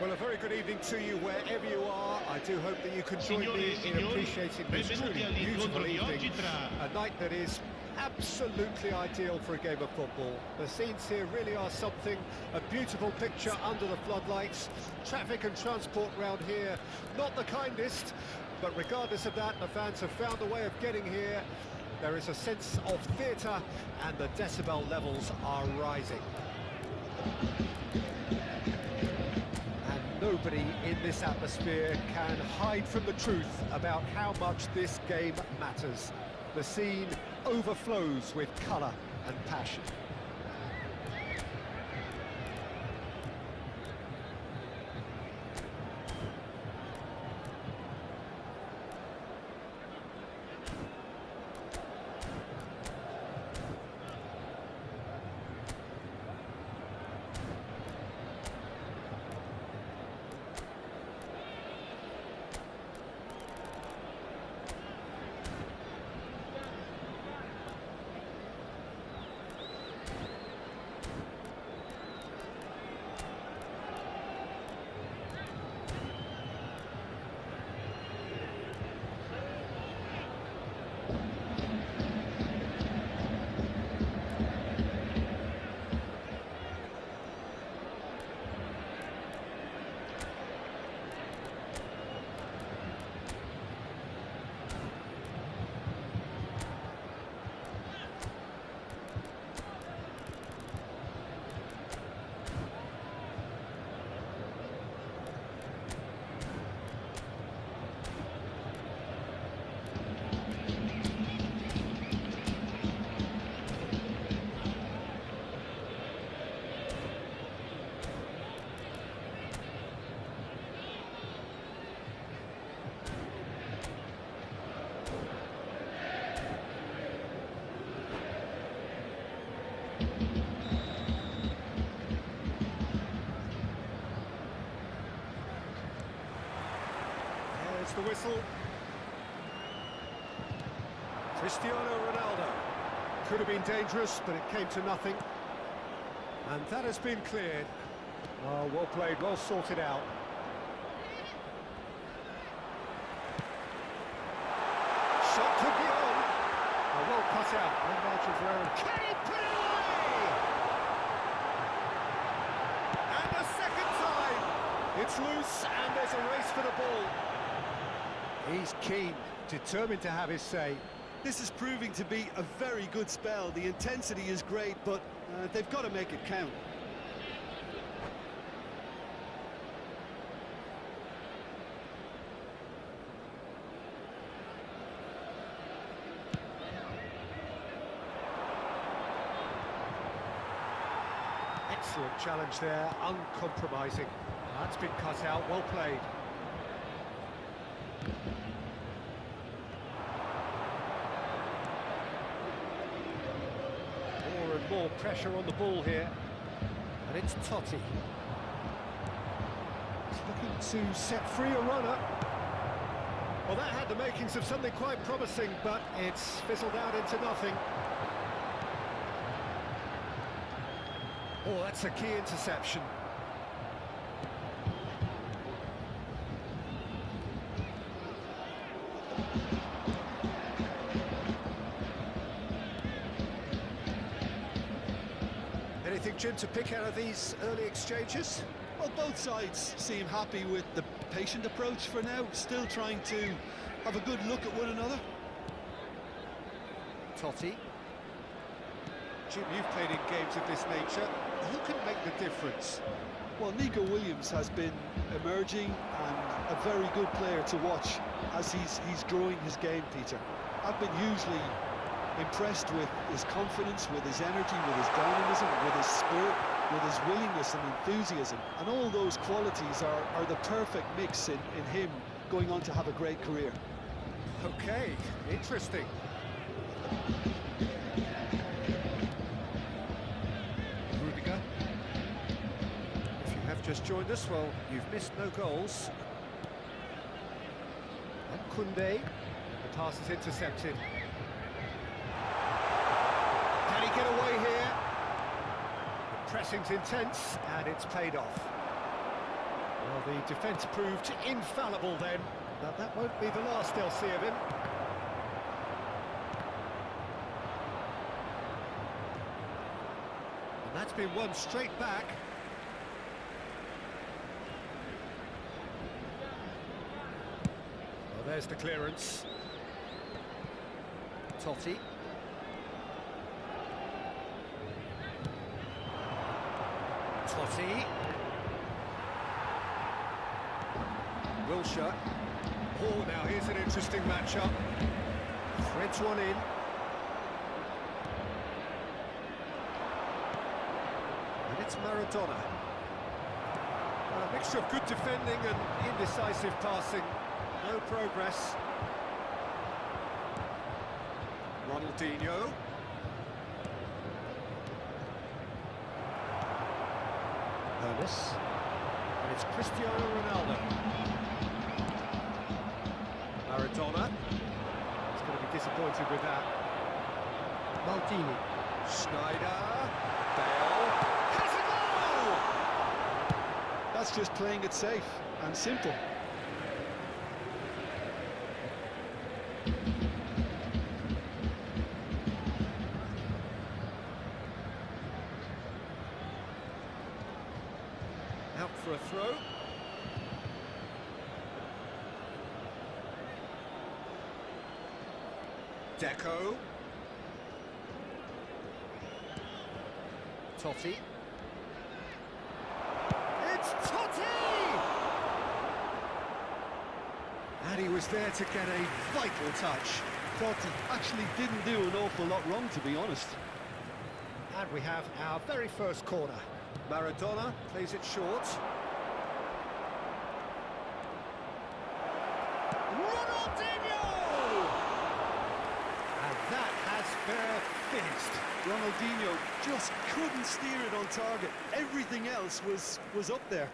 Well, a very good evening to you wherever you are. I do hope that you can join me in appreciating this truly beautiful evening. A night that is absolutely ideal for a game of football. The scenes here really are something. A beautiful picture under the floodlights. Traffic and transport round here, not the kindest. But regardless of that, the fans have found a way of getting here. There is a sense of theatre and the decibel levels are rising. Nobody in this atmosphere can hide from the truth about how much this game matters. The scene overflows with colour and passion. whistle. Cristiano Ronaldo. Could have been dangerous, but it came to nothing. And that has been cleared. Oh, well played, well sorted out. Shot could be on. Oh, well cut out. No margin for error. Can he put it away? And a second time. It's loose, and there's a race for the ball. He's keen, determined to have his say. This is proving to be a very good spell. The intensity is great, but they've got to make it count. Excellent challenge there, uncompromising. That's been cut out, well played. More and more pressure on the ball here. And it's Totti. He's looking to set free a runner. Well, that had the makings of something quite promising, but it's fizzled out into nothing. Oh, that's a key interception. Anything, Jim, to pick out of these early exchanges? Well, both sides seem happy with the patient approach for now, still trying to have a good look at one another. Totti. Jim, you've played in games of this nature. Who can make the difference? Well, Nico Williams has been emerging and a very good player to watch as he's growing his game, Peter. I've been hugely impressed with his confidence, with his energy, with his dynamism, with his spirit, with his willingness and enthusiasm. And all those qualities are the perfect mix in him going on to have a great career. Okay, interesting. Just joined us, well, you've missed no goals. And Koundé, the pass is intercepted. Can he get away here? The pressing's intense, and it's paid off. Well, the defence proved infallible then, but that won't be the last they'll see of him. And that's been won straight back. There's the clearance. Totti. Totti. Wilshere. Oh, now here's an interesting matchup. Threads one in. And it's Maradona. A mixture of good defending and indecisive passing. No progress. Ronaldinho. Ernest. And it's Cristiano Ronaldo. Maradona. He's going to be disappointed with that. Maldini. Schneider. Bale. Has a goal! That's just playing it safe and simple. Out for a throw. Deco. Totti. It's Totti! And he was there to get a vital touch. Totti actually didn't do an awful lot wrong, to be honest. And we have our very first corner. Maradona plays it short. Ronaldinho! And that has fair finished. Ronaldinho just couldn't steer it on target. Everything else was up there.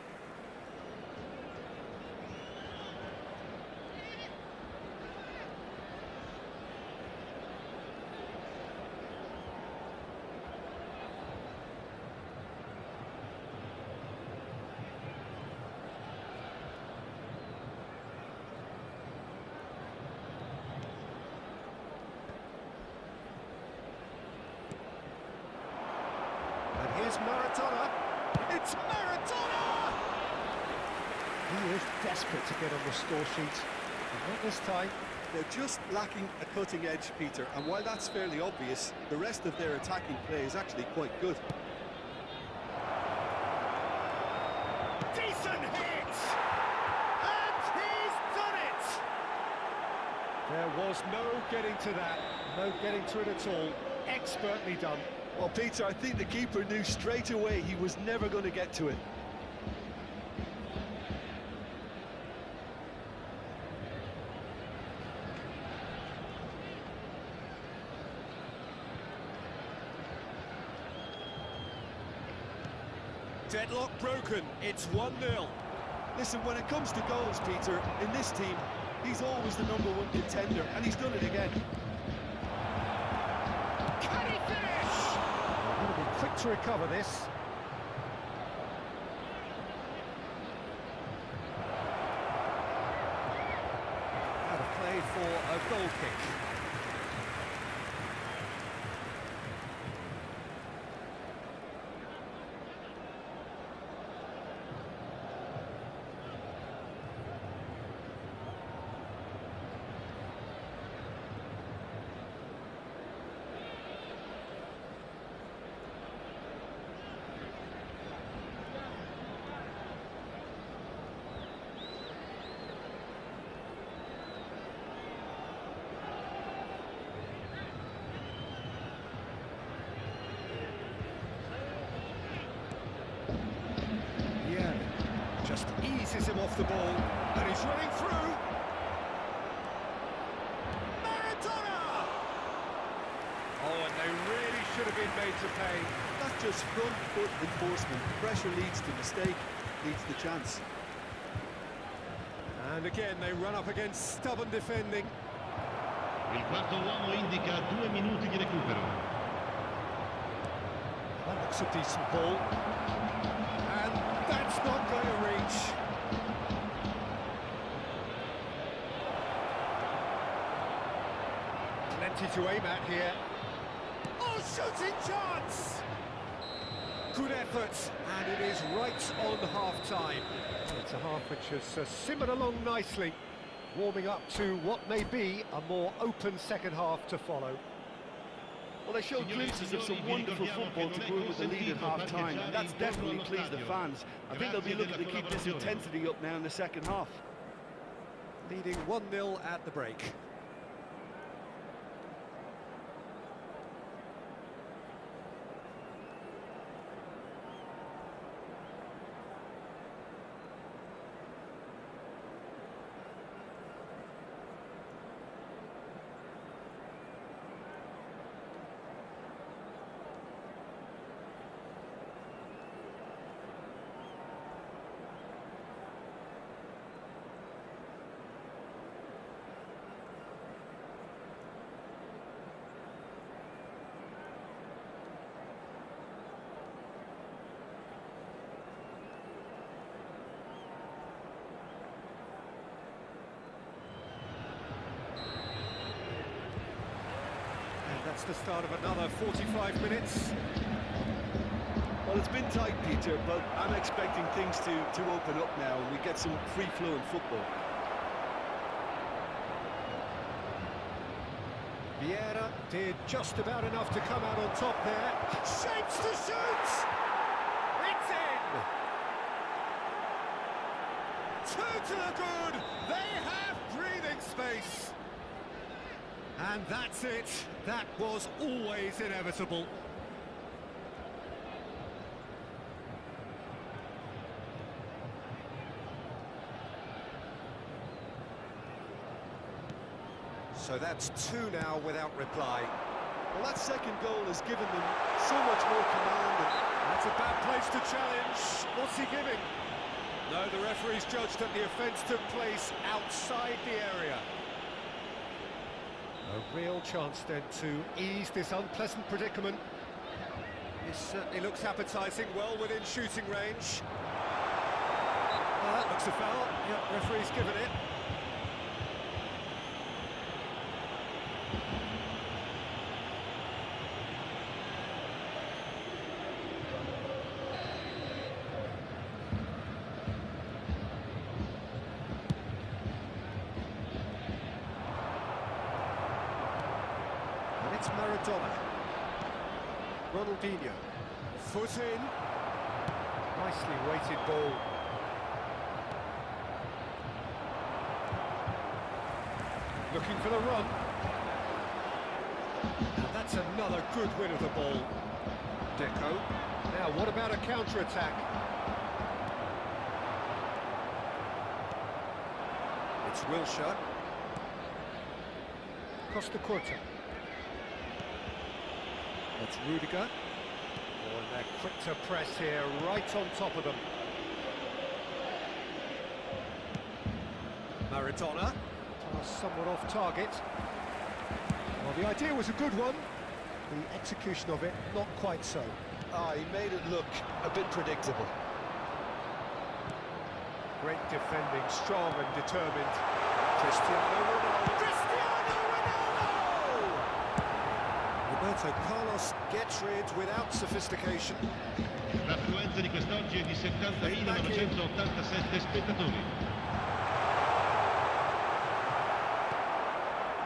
Here's Maradona. It's Maradona! He is desperate to get on the score sheet. But not this time. They're just lacking a cutting edge, Peter, and while that's fairly obvious, the rest of their attacking play is actually quite good. Decent hit! And he's done it! There was no getting to that, no getting to it at all. Expertly done. Well, Peter, I think the keeper knew straight away he was never going to get to it. Deadlock broken, it's 1-0. Listen, when it comes to goals, Peter, in this team, he's always the #1 contender, and he's done it again. Can he finish? He'll be quick to recover this. Out of play for a goal kick. Just eases him off the ball, and he's running through. Maradona! Oh, and they really should have been made to pay. That's just front foot enforcement. Pressure leads to mistake, leads to chance. And again, they run up against stubborn defending. Il quarto uomo indica 2 minuti di recupero. That looks a decent ball. And that's not going to reach. Plenty to aim at here. Oh, shooting chance! Good effort, and it is right on half-time. It's a half which has simmered along nicely, warming up to what may be a more open second half to follow. Well, they showed glimpses of some wonderful football to go with the lead at half-time, and that's definitely pleased the fans. I think they'll be looking to keep this intensity up now in the second half. Leading 1-0 at the break. That's the start of another 45 minutes. Well, it's been tight, Peter, but I'm expecting things to open up now and we get some free-flowing football. Vieira did just about enough to come out on top there. Shapes to shoot! It's in! Two to the good! They have breathing space! And that's it. That was always inevitable. So that's two now without reply. Well, that second goal has given them so much more command. That's a bad place to challenge. What's he giving? No, the referee's judged that the offence took place outside the area. A real chance then to ease this unpleasant predicament. This certainly looks appetising, well within shooting range. That looks a foul. Yep, referee's given it. It's Maradona. Ronaldinho. Foot in. Nicely weighted ball. Looking for the run. And that's another good win of the ball. Deco. Now, what about a counter-attack? It's Wilshere. Costa Curta. That's Rudiger. Oh, and they're quick to press here, right on top of them. Maradona. Somewhat off target. Well, the idea was a good one. The execution of it, not quite so. He made it look a bit predictable. Great defending, strong and determined. Cristiano Ronaldo. Cristiano Ronaldo! Roberto Carlos gets rid without sophistication. L'affluenza di quest'oggi è di 70.987 spettatori.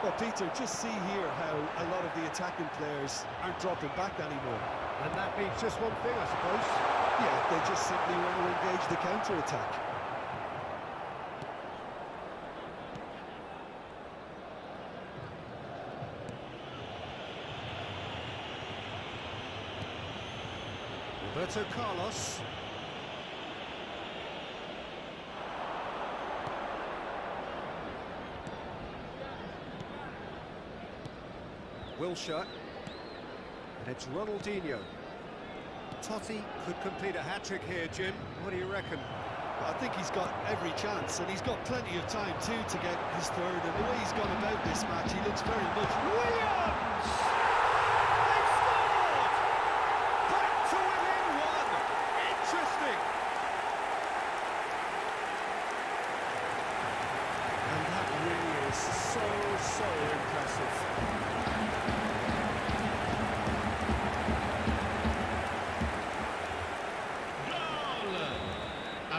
Well, Peter, just see here how a lot of the attacking players aren't dropping back anymore. And that means just one thing, I suppose. Yeah, they just simply want to engage the counter-attack. Roberto Carlos. Wilshere. And it's Ronaldinho. Totti could complete a hat-trick here, Jim. What do you reckon? I think he's got every chance, and he's got plenty of time too to get his third. And the way he's gone about this match, he looks very much... Williams! They've scored! Back to within one! Interesting! And that really is so impressive.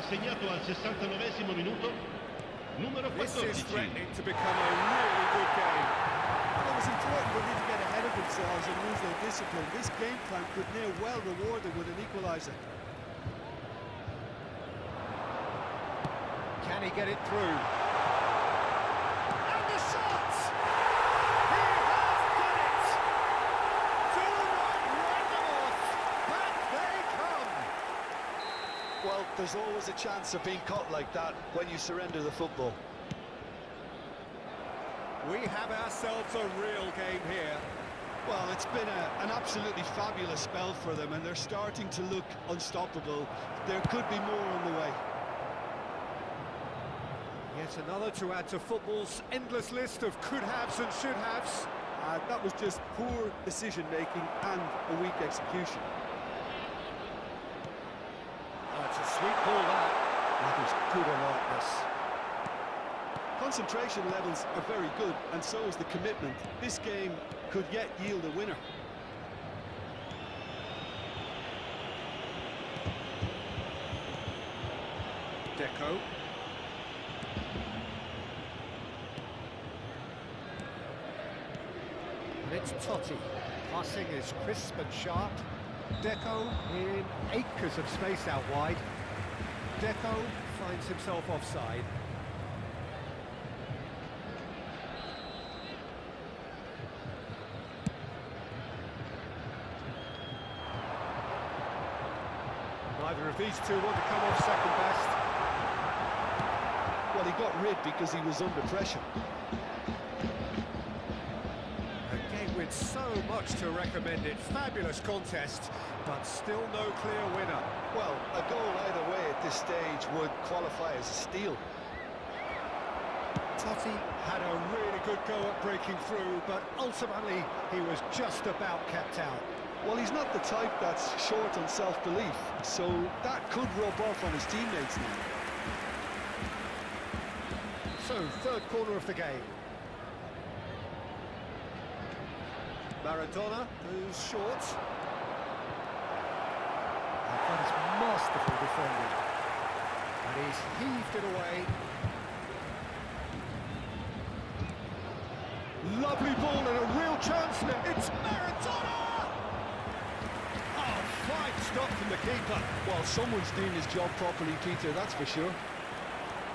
Segnato al 69esimo minuto, numero 14. This is threatening to become a really good game. And it was important they didn't get ahead of themselves and lose their discipline. This game plan could now well reward them with an equaliser. Can he get it through? And the shot! He has done it! Do not write them off! Back they come! Well, there's always a chance of being caught like that when you surrender the football. We have ourselves a real game here. Well, it's been an absolutely fabulous spell for them, and they're starting to look unstoppable. There could be more on the way. Yet another to add to football's endless list of could-haves and should-haves. That was just poor decision-making and a weak execution. Oh, it's a sweet ball, that. That was good alertness. Concentration levels are very good, and so is the commitment. This game could yet yield a winner. Deco. And it's Totti. Passing is crisp and sharp. Deco in acres of space out wide. Deco finds himself offside. Neither of these two want to come off second best. Well, he got rid because he was under pressure. A game with so much to recommend it. Fabulous contest, but still no clear winner. Well, a goal either way at this stage would qualify as a steal. Totti had a really good go at breaking through, but ultimately he was just about kept out. Well, he's not the type that's short on self-belief, so that could rub off on his teammates now. So, third corner of the game. Maradona goes short. And that is masterful defending. And he's heaved it away. Lovely ball and a real chance here. It's Maradona! Oh, fine stop from the keeper. Well, someone's doing his job properly, Peter, that's for sure.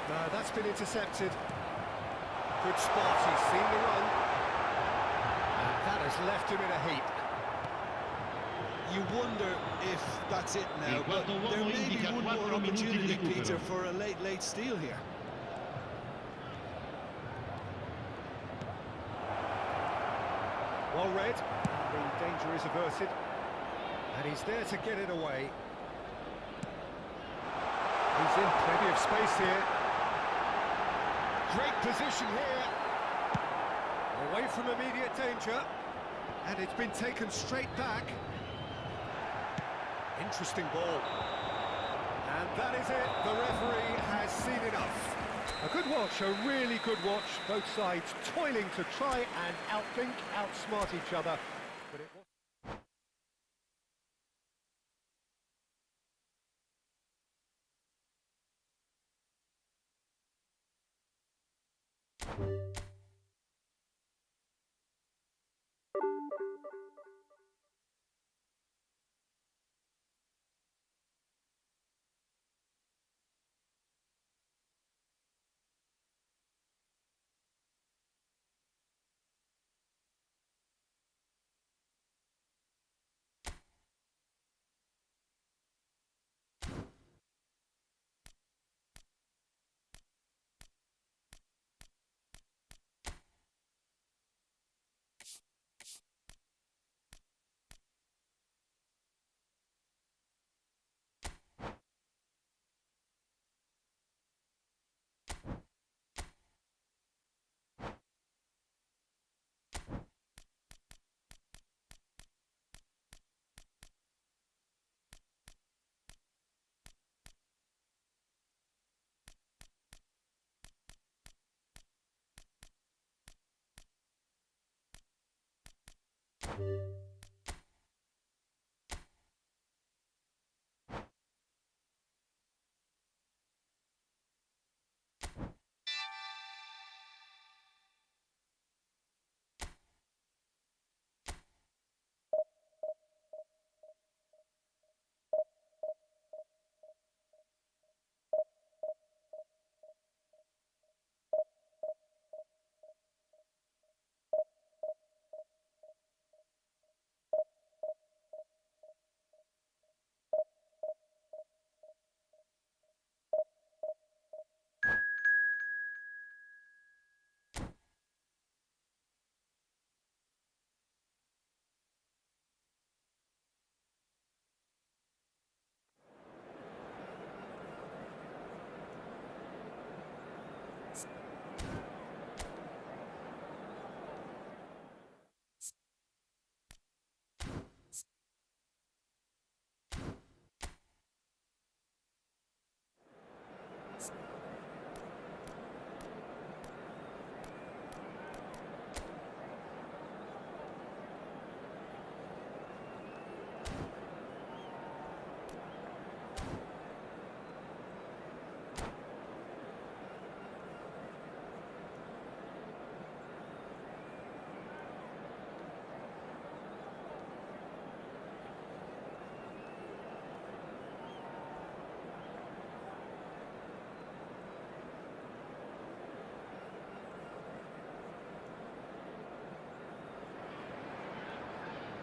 No, that's been intercepted. Good spot, he's seen the run. And that has left him in a heap. You wonder if that's it now, but there may be one more opportunity, Peter, for a late steal here. Well read, the danger is averted, and he's there to get it away. He's in plenty of space here. Great position here. Away from immediate danger, and it's been taken straight back. Interesting ball. And that is it, the referee has seen enough. A good watch, a really good watch. Both sides toiling to try and outthink, outsmart each other. But it was...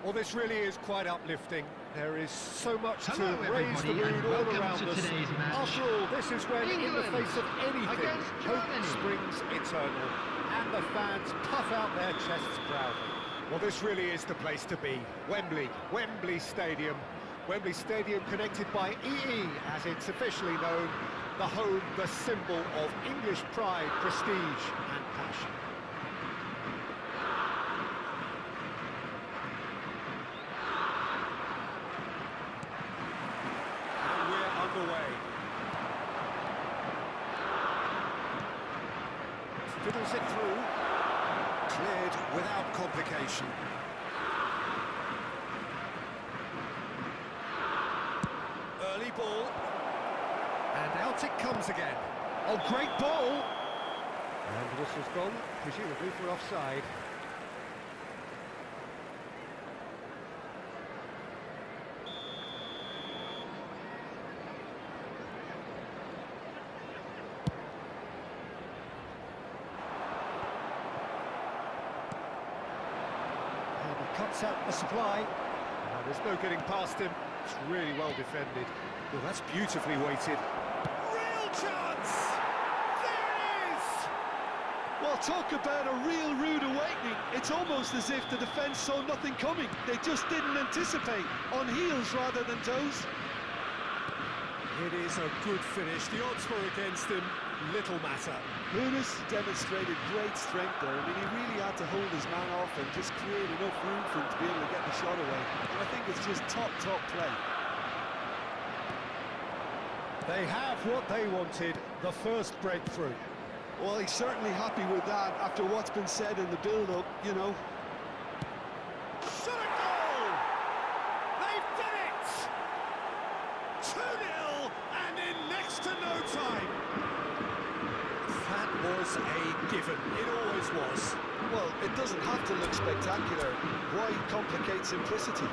Well, this really is quite uplifting. There is so much to raise the mood all around us. After all, this is when, in the face of anything, hope springs eternal, and the fans puff out their chests proudly. Well, this really is the place to be. Wembley Stadium. Wembley Stadium connected by EE, as it's officially known, the home, the symbol of English pride, prestige and passion. Fiddles it through, cleared without complication. Early ball, and out it comes again. Oh, great ball! And the whistle's gone, presumably for offside. cuts out the supply. There's no getting past him. It's really well defended. Well, that's beautifully weighted. Real chance! There it is! Well, talk about a real rude awakening. It's almost as if the defence saw nothing coming. They just didn't anticipate, on heels rather than toes. It is a good finish. The odds were against him. Little matter. Nunes demonstrated great strength there. I mean, he really had to hold his man off and just create enough room for him to be able to get the shot away. And I think it's just top play. They have what they wanted, the first breakthrough. Well, he's certainly happy with that after what's been said in the build-up, you know. Shot a goal! They've done it! 2-0 and in next to no time. That was a given. It always was. Well, it doesn't have to look spectacular. Why complicate simplicity?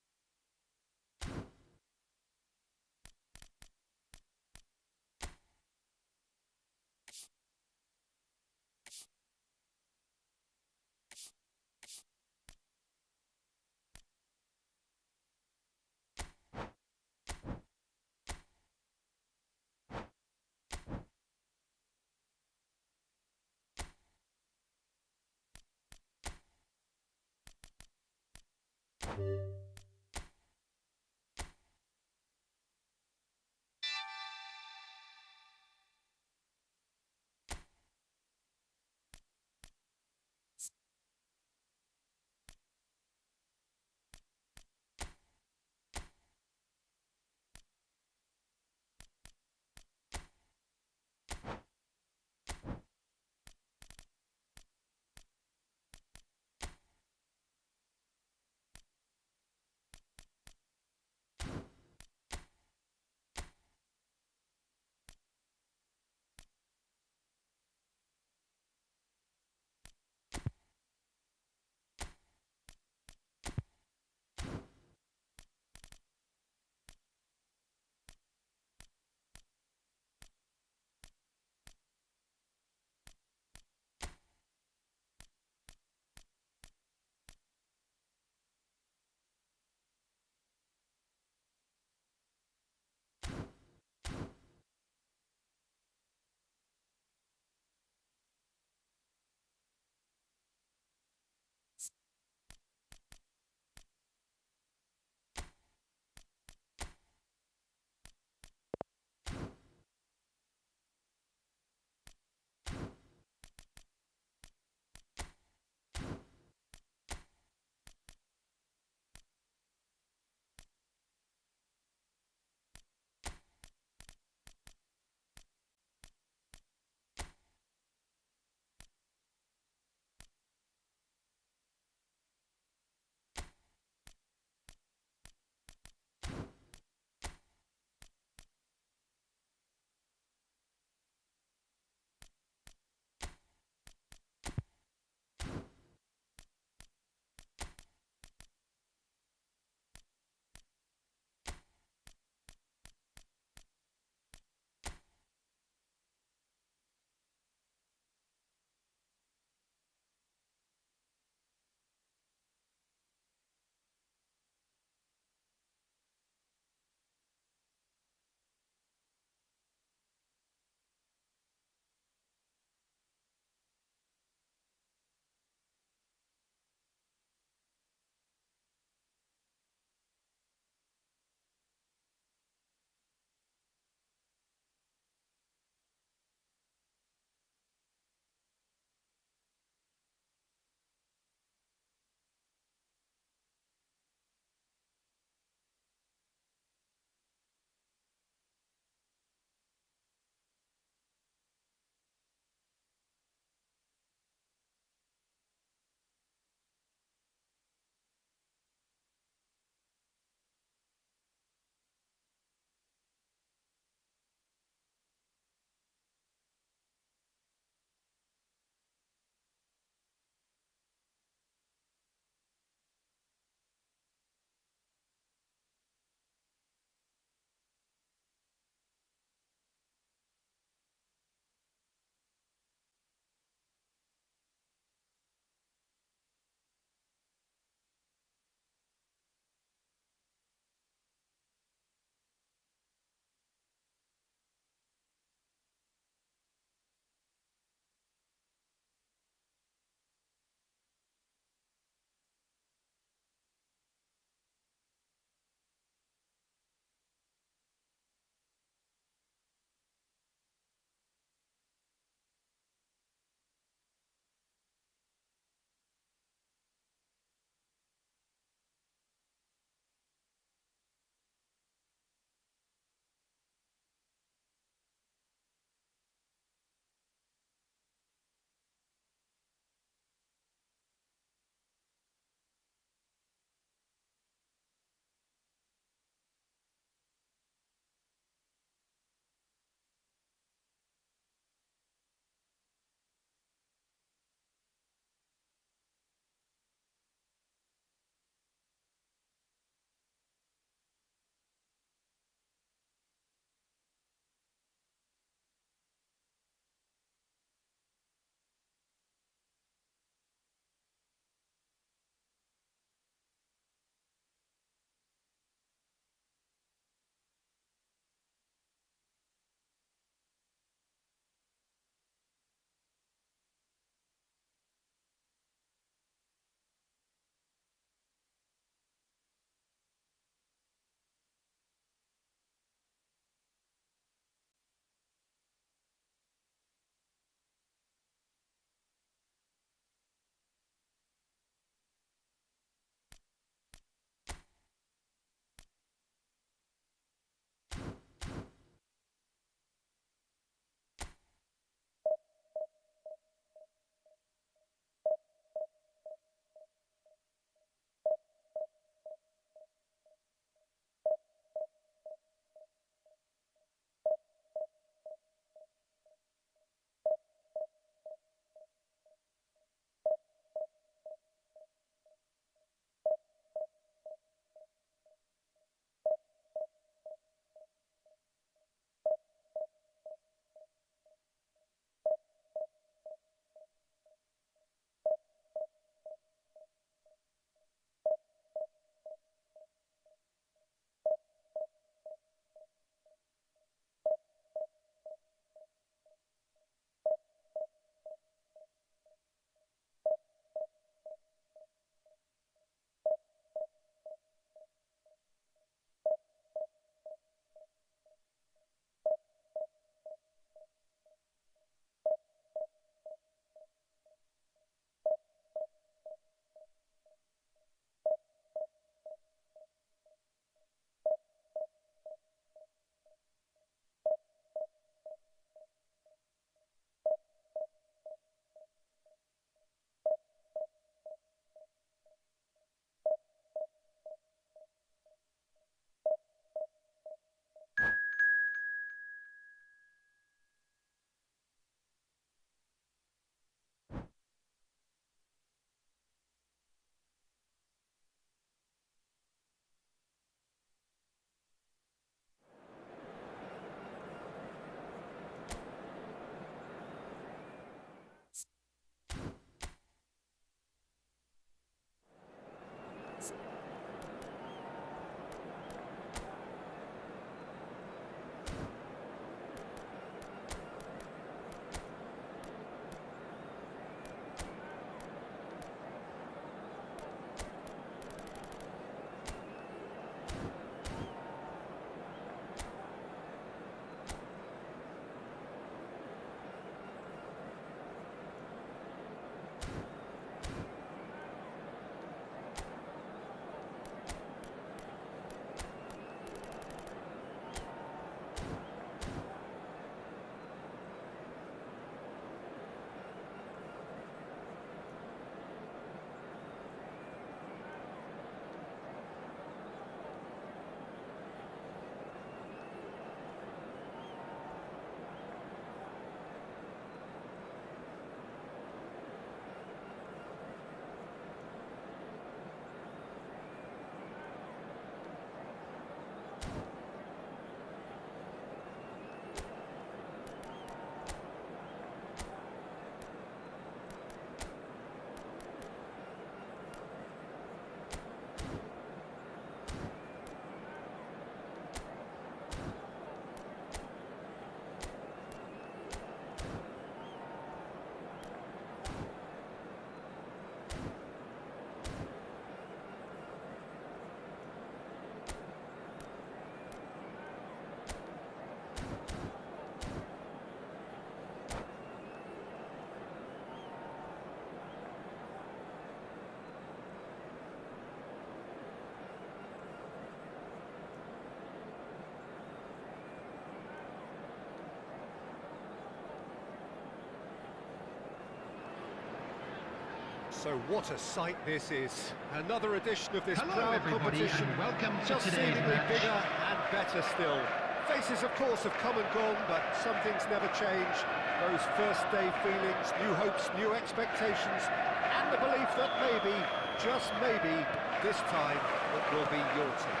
So what a sight this is. Another edition of this Hello proud everybody, competition. and welcome to Just today's seemingly match. bigger and better still. Faces, of course, have come and gone, but some things never change. Those first day feelings, new hopes, new expectations, and the belief that maybe, just maybe, this time it will be your team.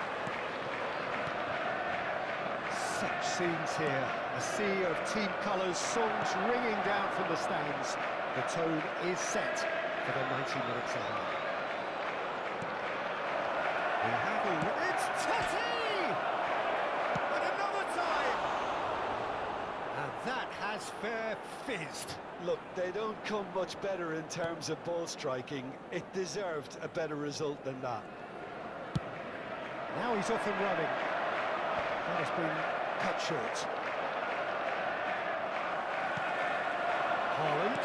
Such scenes here. A sea of team colours, songs ringing down from the stands. The tone is set for the 90 minutes ahead. We have it's Totti! And another time! And that has fair fizzed. Look, they don't come much better in terms of ball striking. It deserved a better result than that. Now he's off and running. That has been cut short. Haaland.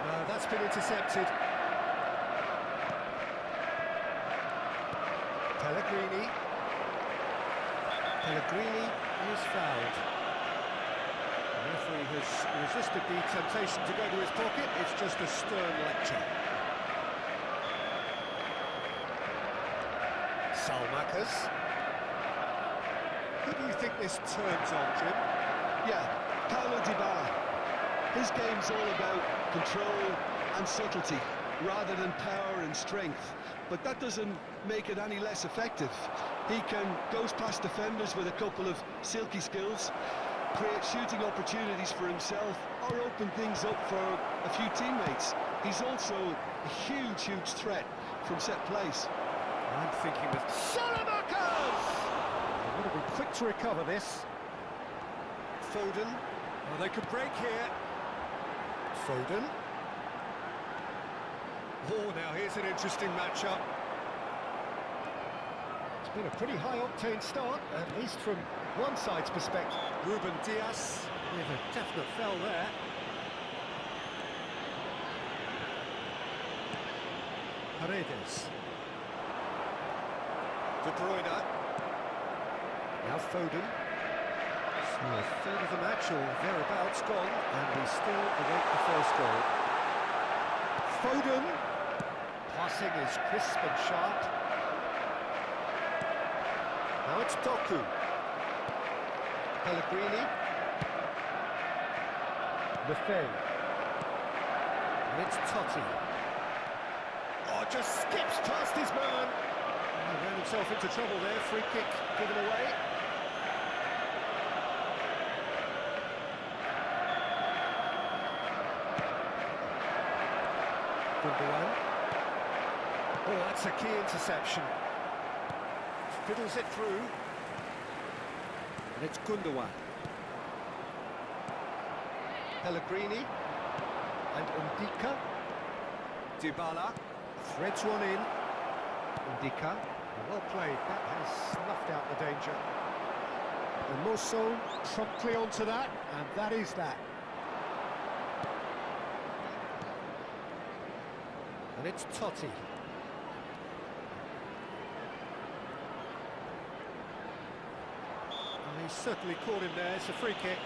No, that's been intercepted. Pellegrini. Pellegrini is fouled. The referee has resisted the temptation to go to his pocket. It's just a stern lecture. Salmakers. Who do you think this turns on, Jim? Yeah, Paulo Dybala. His game's all about control and subtlety, rather than power and strength. But that doesn't make it any less effective. He goes past defenders with a couple of silky skills, create shooting opportunities for himself, or open things up for a few teammates. He's also a huge, huge threat from set plays. I'm thinking with Salamakers! They've got to be quick to recover this. Foden. Oh, they could break here. Foden. Oh, now here's an interesting matchup. It's been a pretty high-octane start, at least from one side's perspective. Ruben Dias with a definite foul there. Paredes. De Bruyne. Now Foden. So a third of the match or thereabouts gone, and we still await the first goal. Foden. Passing is crisp and sharp. Now it's Doku. Pellegrini. Lefebvre. And it's Totti. Oh, just skips past his man. He ran himself into trouble there. Free kick given away. Gundogan. Oh, that's a key interception. Fiddles it through. And it's Gundogan. Pellegrini. And Ndika. Dybala. Threads one in. Ndika. Well played. That has snuffed out the danger. And Mosso promptly onto that. And that is that. And it's Totti. And he's certainly caught him there. It's a free kick.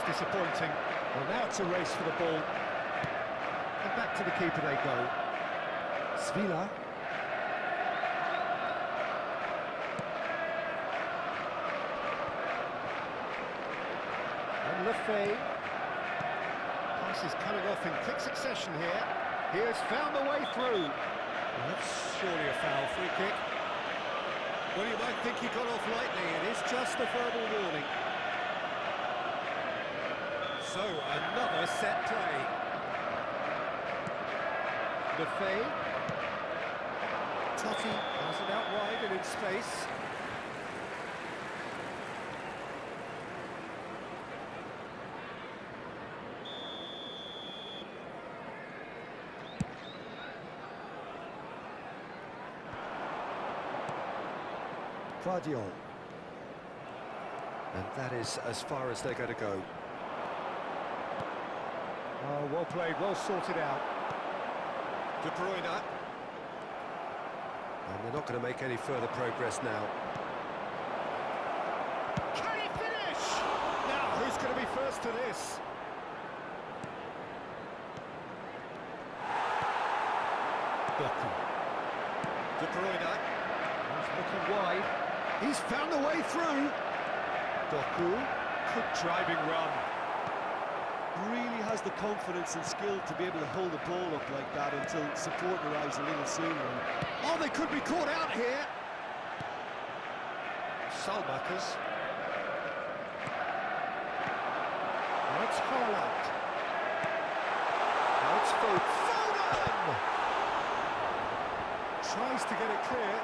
Disappointing. Well, now it's a race for the ball. And back to the keeper they go. Svila. And Lefebvre. Pass is coming off in quick succession here. He has found the way through. Well, that's surely a foul. Free kick. Well, you might think he got off lightly. It is just a verbal warning. So, another set play. Lefebvre. Totti has it out wide and in space. Guardiola. And that is as far as they're going to go. Oh, well played, well sorted out. De Bruyne. And they're not going to make any further progress now. Can he finish? Now, who's going to be first to this? Doku. De Bruyne. He's looking wide. He's found the way through. Doku. Good driving run. Really has the confidence and skill to be able to hold the ball up like that until support arrives a little sooner. Oh, they could be caught out here. Salmakers. Now it's Haaland. Now it's Foden. Tries to get it clear.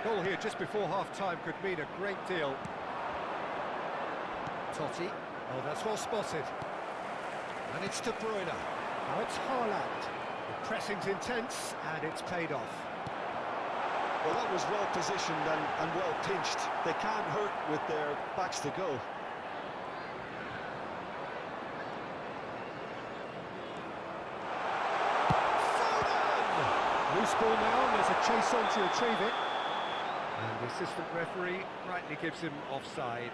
Goal here just before half-time could mean a great deal. Totti. Oh, that's well spotted. And it's De Bruyne. Now it's Haaland. The pressing's intense, and it's paid off. Well, that was well positioned and well pinched. They can't hurt with their backs to go. Foden! Loose ball now, and there's a chase on to retrieve it. And the assistant referee rightly gives him offside.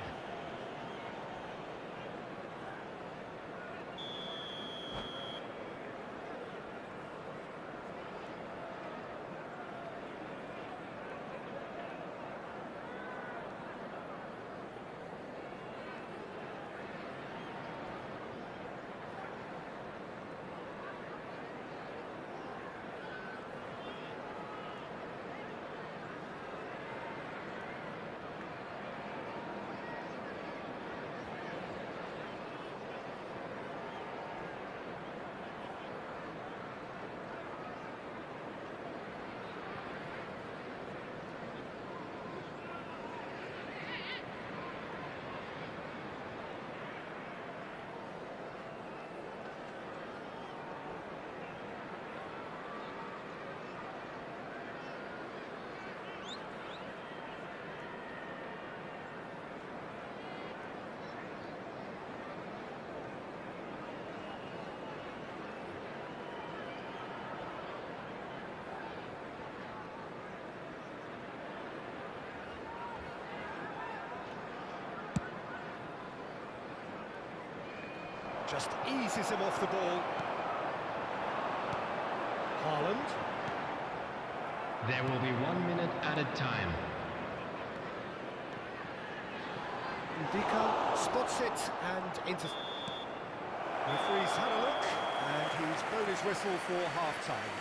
Just eases him off the ball. Haaland. There will be 1 minute added time. Ndika spots it and into... Referee's had a look and he's blown his whistle for half-time.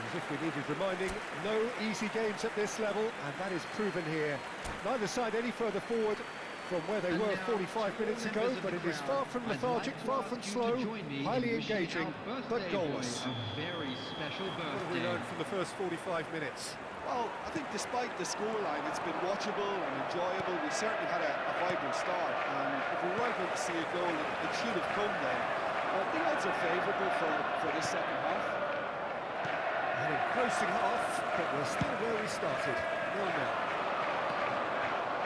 As if we needed reminding, no easy games at this level, and that is proven here. Neither side any further forward from where they were 45 minutes ago, but it is far from lethargic, far from slow, highly engaging, but goalless. Very special birthday. What have we learned from the first 45 minutes? Well, I think despite the scoreline, it's been watchable and enjoyable. We certainly had a vibrant start, and if we weren't going to see a goal, it should have come then. The odds are favourable for this second half. An engrossing half, but we're still where we started, 0-0.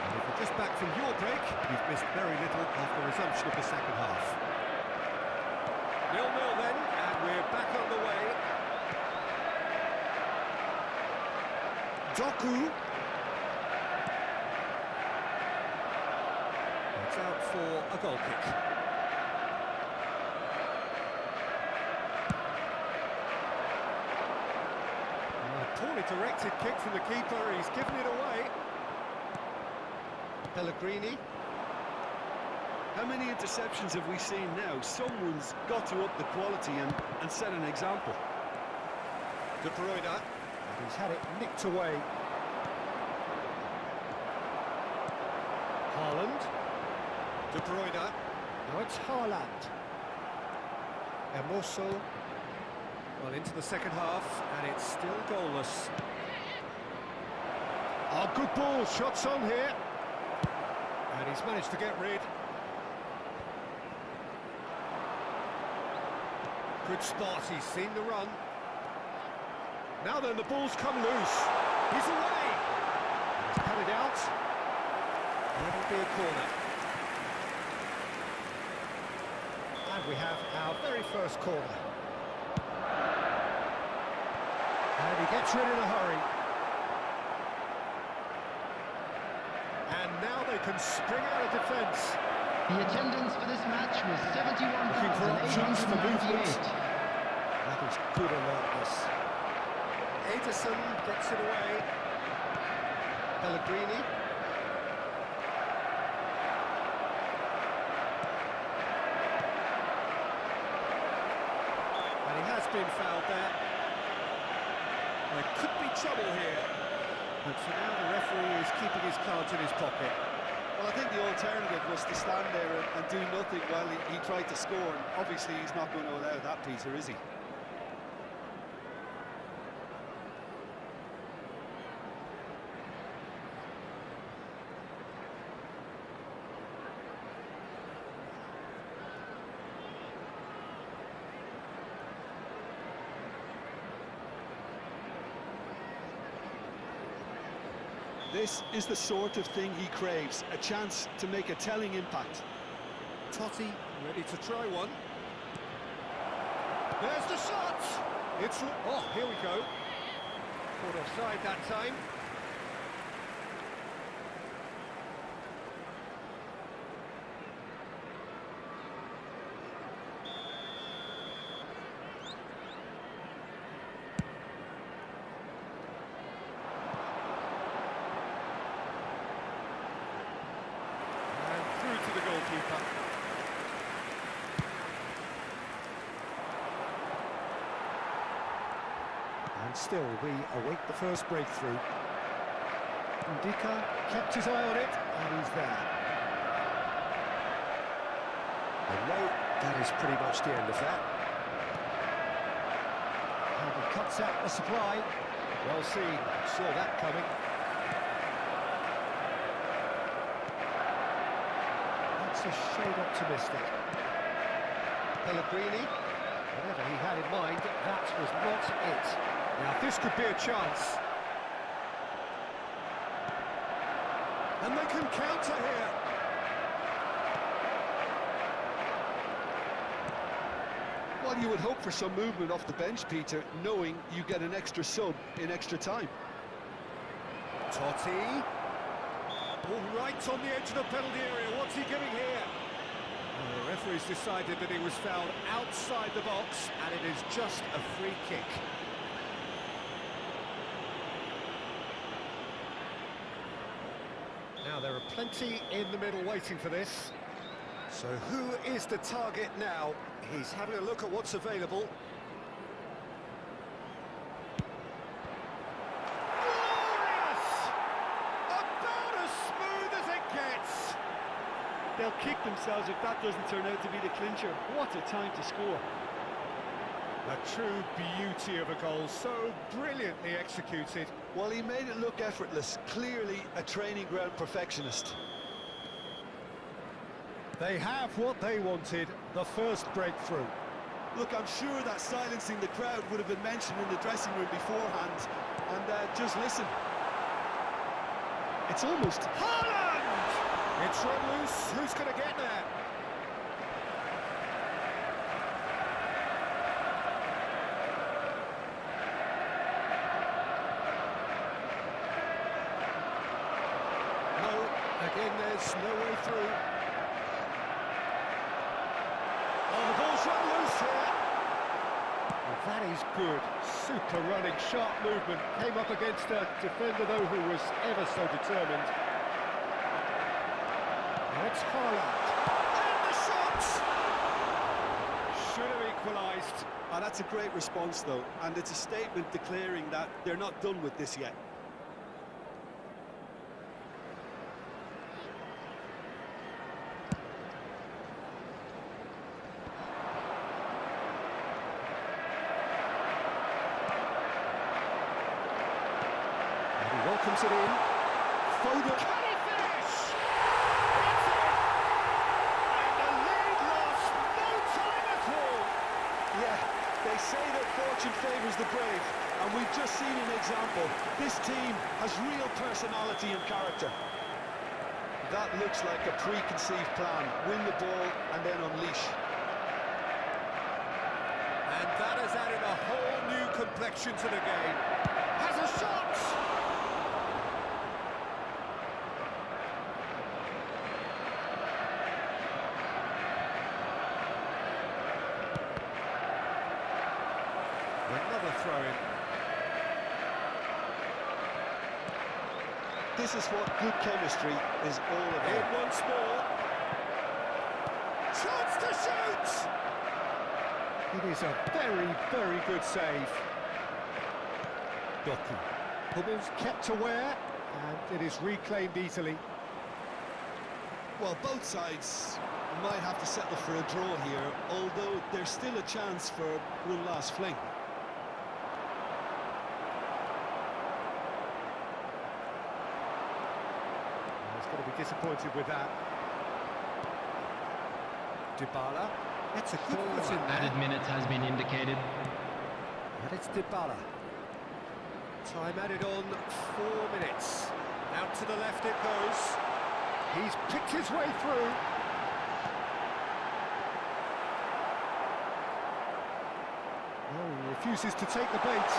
And if you're just back from your break, you've missed very little after the resumption of the second half. 0-0 then, and we're back on the way. Doku. It's out for a goal kick. A poorly directed kick from the keeper, he's given it away. Pellegrini. How many interceptions have we seen now? Someone's got to up the quality and set an example. De Bruyne. And he's had it nicked away. Haaland. De Bruyne. Now it's Haaland. Hermoso. Well, into the second half, and it's still goalless. Oh, good ball, shots on here. And he's managed to get rid. Good spot, he's seen the run. Now then, the ball's come loose. He's away. He's cut it out. It'll be a corner. And we have our very first corner. And he gets rid in a hurry. And now they can spring out of defence. The attendance for this match was Looking for options for movement. 71,898. That is good alertness. Ederson gets it away. Pellegrini. And he has been fouled there. There could be trouble here. But for now the referee is keeping his cards in his pocket. Well, I think the alternative was to stand there and do nothing while he tried to score. And obviously, he's not going to allow that, Peter, is he? This is the sort of thing he craves, a chance to make a telling impact. Totti ready to try one. There's the shot! It's... Oh, here we go. Caught offside that time. To the goalkeeper. And still we await the first breakthrough. Ndika kept his eye on it, and he's there. And no, that is pretty much the end of that. And he cuts out the supply. Well seen, saw that coming. A shade optimistic. Pellegrini, whatever he had in mind, that was not it. Now this could be a chance. And they can counter here. Well, you would hope for some movement off the bench, Peter, knowing you get an extra sub in extra time. Totti. All right on the edge of the penalty area. What's he giving here? Well, the referee's decided that he was fouled outside the box, and it is just a free kick. Now, there are plenty in the middle waiting for this. So who is the target now? He's having a look at what's available. They'll kick themselves if that doesn't turn out to be the clincher. What a time to score. A true beauty of a goal, so brilliantly executed. Well, he made it look effortless, clearly a training ground perfectionist. They have what they wanted, the first breakthrough. Look, I'm sure that silencing the crowd would have been mentioned in the dressing room beforehand. And just listen. It's almost... Haaland! It's run loose. Who's going to get there? No, again, there's no way through. Oh, the ball's run loose here. Well, that is good. Super running, sharp movement. Came up against a defender, though, who was ever so determined. It's Haaland. And the shot! Should have equalised. Oh, that's a great response, though, and it's a statement declaring that they're not done with this yet. And he welcomes it in. Foden. Can he finish? It's in! And the lead lost no time at all. Yeah, they say that fortune favours the brave, And we've just seen an example. This team has real personality and character. That looks like a preconceived plan. Win the ball and then unleash. And that has added a whole new complexion to the game. Has a shot! Another throw-in. This is what good chemistry is all In about. once more. Chance to shoot! It is a very, very good save. Doku. Hummels kept aware, and it is reclaimed easily. Well, both sides might have to settle for a draw here, although there's still a chance for one last fling. He's going to be disappointed with that. Dybala. That's a good cross in there. Added minutes has been indicated. And it's Dybala. Time added on 4 minutes. Out to the left it goes. He's picked his way through. Oh, he refuses to take the bait.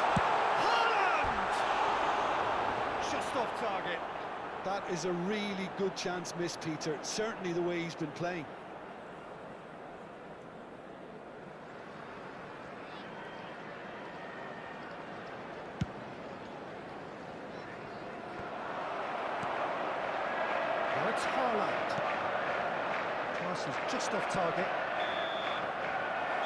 Haaland! Just off target. That is a really good chance missed, Peter. Certainly the way he's been playing. Now it's Haaland. Pass is just off target.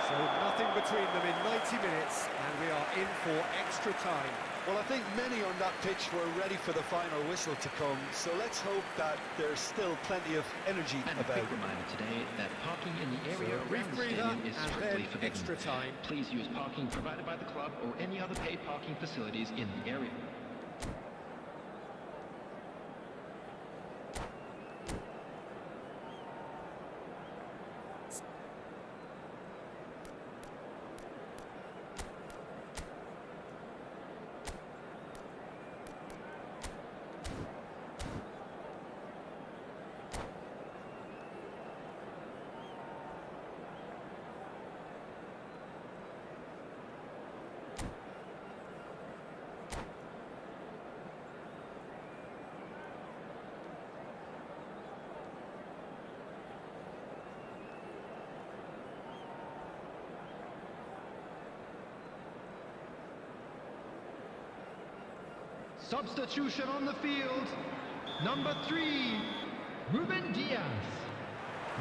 So nothing between them in 90 minutes, and we are in for extra time. Well, I think many on that pitch were ready for the final whistle to come, so let's hope that there's still plenty of energy And a about. quick reminder today that parking in the area So a around the rebreather stadium is and strictly then forbidden. extra time. Please use parking provided by the club or any other paid parking facilities in the area. Substitution on the field. Number 3, Ruben Diaz.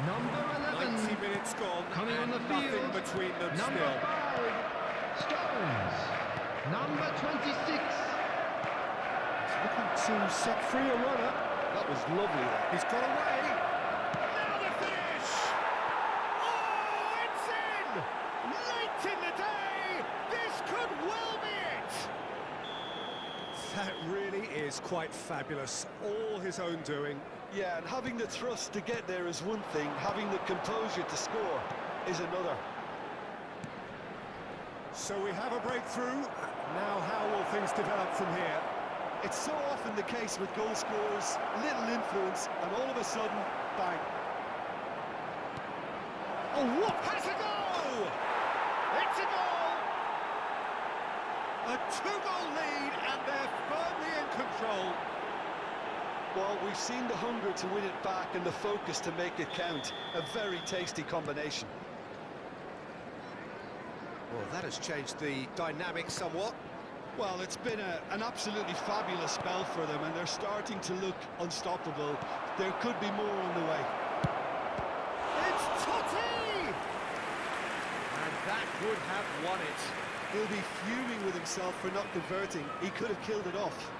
Number 11, 90 minutes gone, coming on and the nothing field. between them Number still. 5, Stones. Number 26. Looking to set free a runner. That was lovely. He's got away. Now the finish! Oh, it's in! Late in the day! This could well be it! That really is quite fabulous. All his own doing. Yeah, and having the thrust to get there is one thing, having the composure to score is another. So we have a breakthrough. Now how will things develop from here? It's so often the case with goal scorers, little influence, and all of a sudden, bang. Oh, what has a goal! It's a goal! A 2-goal lead, and they're firmly in control. Well, we've seen the hunger to win it back and the focus to make it count. A very tasty combination. Well, that has changed the dynamic somewhat. Well, it's been an absolutely fabulous spell for them, and they're starting to look unstoppable. There could be more on the way. It's Totti! And that would have won it. He'll be fuming with himself for not converting. He could have killed it off.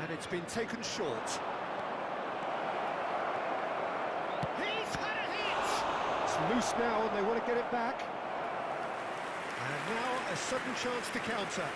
And it's been taken short. He's had a hit! It's loose now and they want to get it back. And now a sudden chance to counter.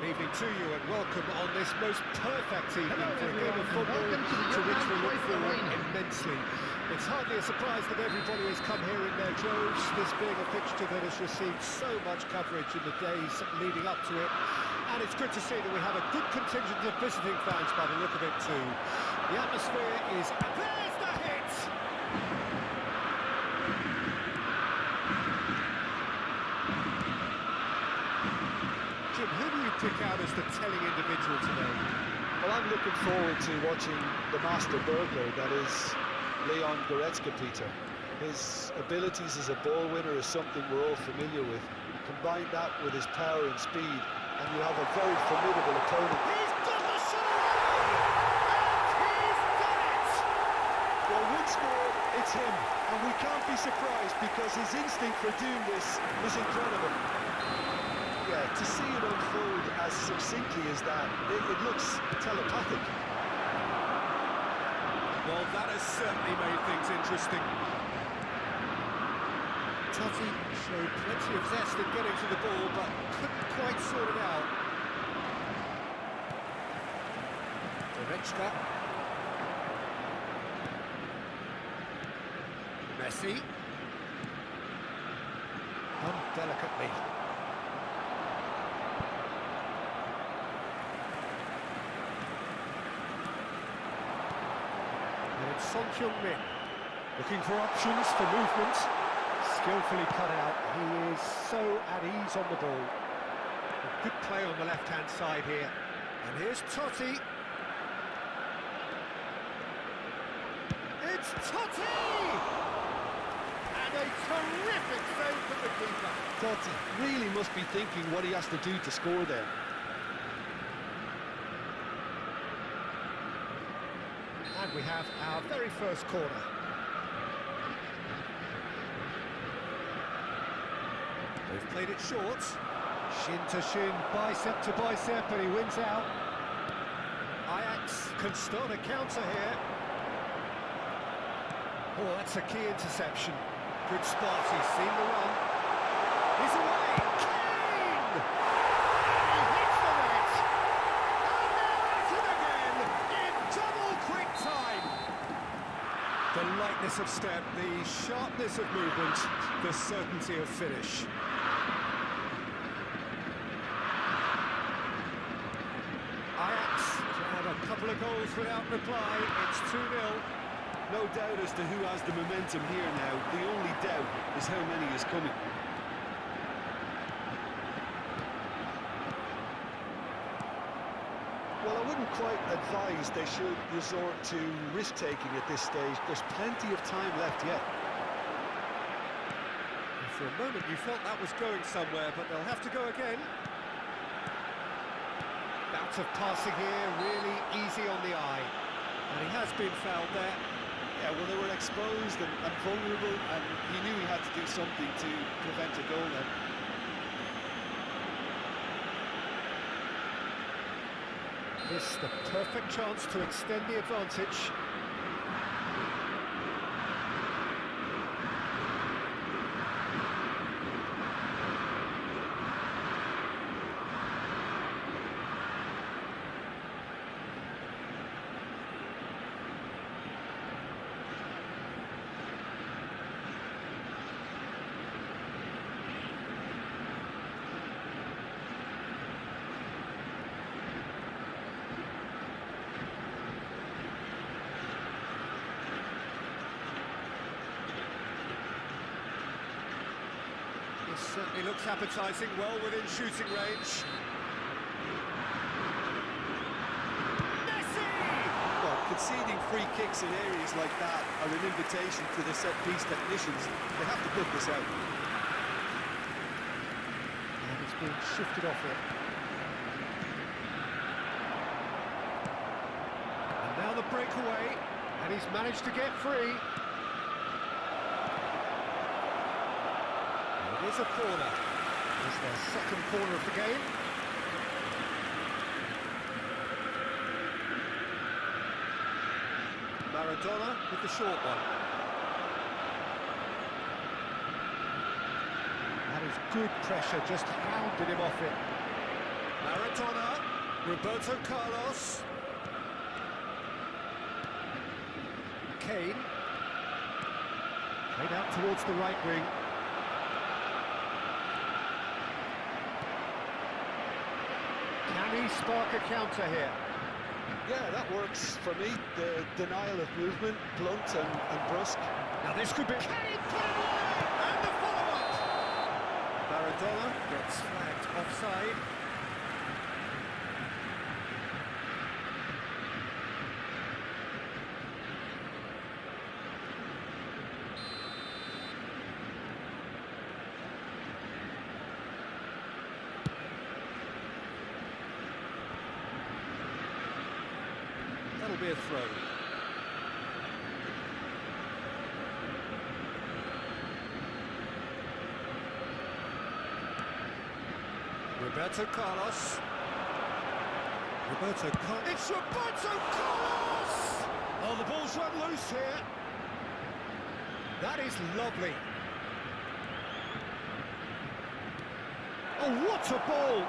Good evening to you and welcome on this most perfect evening Hello, for a game of everyone, and football welcome to the to which we look Johan forward Cruyff Arena. immensely. It's hardly a surprise that everybody has come here in their droves, this being a fixture that has received so much coverage in the days leading up to it. And it's good to see that we have a good contingent of visiting fans by the look of it too. The atmosphere is... There's the hit! Jim, who do you pick out as the telling individual today? Well, I'm looking forward to watching the master burglar, that is Leon Goretzka, Peter. His abilities as a ball winner is something we're all familiar with. Combine that with his power and speed, and you have a very formidable opponent. He's got the shot away! And he's done it! Well, once more, it's him, and we can't be surprised because his instinct for doing this is incredible. Yeah, to see it unfold as succinctly as that, it looks telepathic. Well, that has certainly made things interesting. Totti showed plenty of zest in getting to the ball, but couldn't quite sort it out. Goretzka. Messi. Delicately. And it's Son Heung-min, looking for options for movement. Skillfully cut out. He is so at ease on the ball. A good play on the left-hand side here. And here's Totti. It's Totti! And a terrific save from the keeper. Totti really must be thinking what he has to do to score there. And we have our very first corner. They've played it short. Shin to shin, bicep to bicep, and he wins out. Ajax can start a counter here. Oh, that's a key interception. Good spot, he's seen the run. He's away! Kane! He hits the net! And they're at it again! In double quick time! The lightness of step, the sharpness of movement, the certainty of finish. Ajax had a couple of goals without reply. It's 2-0. No doubt as to who has the momentum here now. The only doubt is how many is coming. Well, I wouldn't quite advise they should resort to risk-taking at this stage. There's plenty of time left yet. For a moment you felt that was going somewhere, but they'll have to go again. Bout of passing here, really easy on the eye. And he has been fouled there. Yeah, well, they were exposed and vulnerable, and he knew he had to do something to prevent a goal then. This the perfect chance to extend the advantage. Certainly looks appetising, well within shooting range. Messi! Well, conceding free kicks in areas like that are an invitation to the set-piece technicians. They have to put this out. And it's being shifted off it. And now the breakaway, and he's managed to get free. It is a corner. It's their second corner of the game. Maradona with the short one. That is good pressure, just hounded him off it. Maradona, Roberto Carlos. Kane. Played out towards the right wing. Can he spark a counter here? Yeah, that works for me. The denial of movement, blunt and brusque. Now this could be... Can he put it away? And the follow-up! Maradona gets flagged offside. That'll be a throw. Roberto Carlos. It's Roberto Carlos! Oh, the ball's run loose here. That is lovely. Oh, what a ball!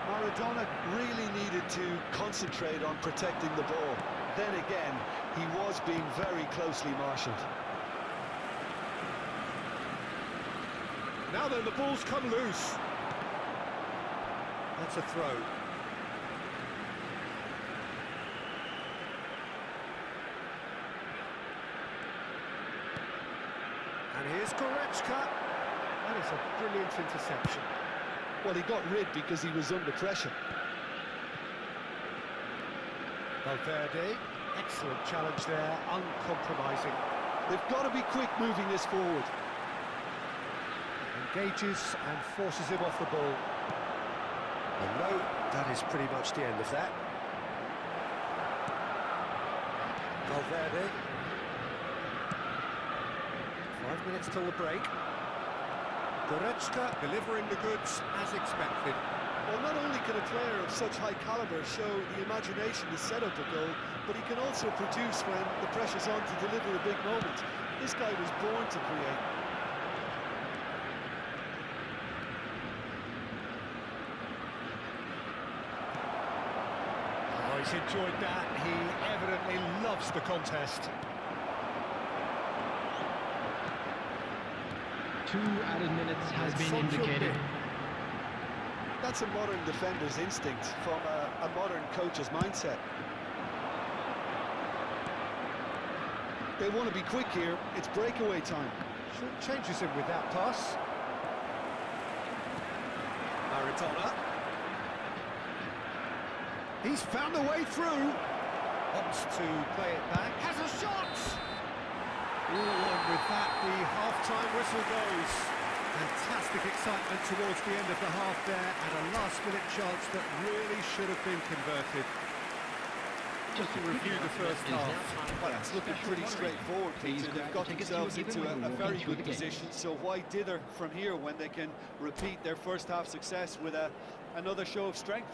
Maradona really needed to concentrate on protecting the ball. Then again, he was being very closely marshalled. Now then, the ball's come loose. That's a throw. And here's Goretzka. That is a brilliant interception. Well, he got rid because he was under pressure. Valverde, excellent challenge there, uncompromising. They've got to be quick moving this forward. Engages and forces him off the ball. And no, that is pretty much the end of that. Valverde. 5 minutes till the break. Goretzka delivering the goods as expected. Well, not only can a player of such high calibre show the imagination to set up a goal, but he can also produce when the pressure's on to deliver a big moment. This guy was born to create. Oh, he's enjoyed that. He evidently loves the contest. 2 added minutes has been indicated. That's a modern defender's instinct from a modern coach's mindset. They want to be quick here. It's breakaway time. Changes him with that pass. Maradona. He's found a way through. Opts to play it back. Has a shot! Ooh, and with that, the half-time whistle goes. Fantastic excitement towards the end of the half there, and a last-minute chance that really should have been converted. Just to review the first half. Well, it's looking pretty straightforward, Peter. They've got themselves into a very good position, so why dither from here when they can repeat their first half success with another show of strength?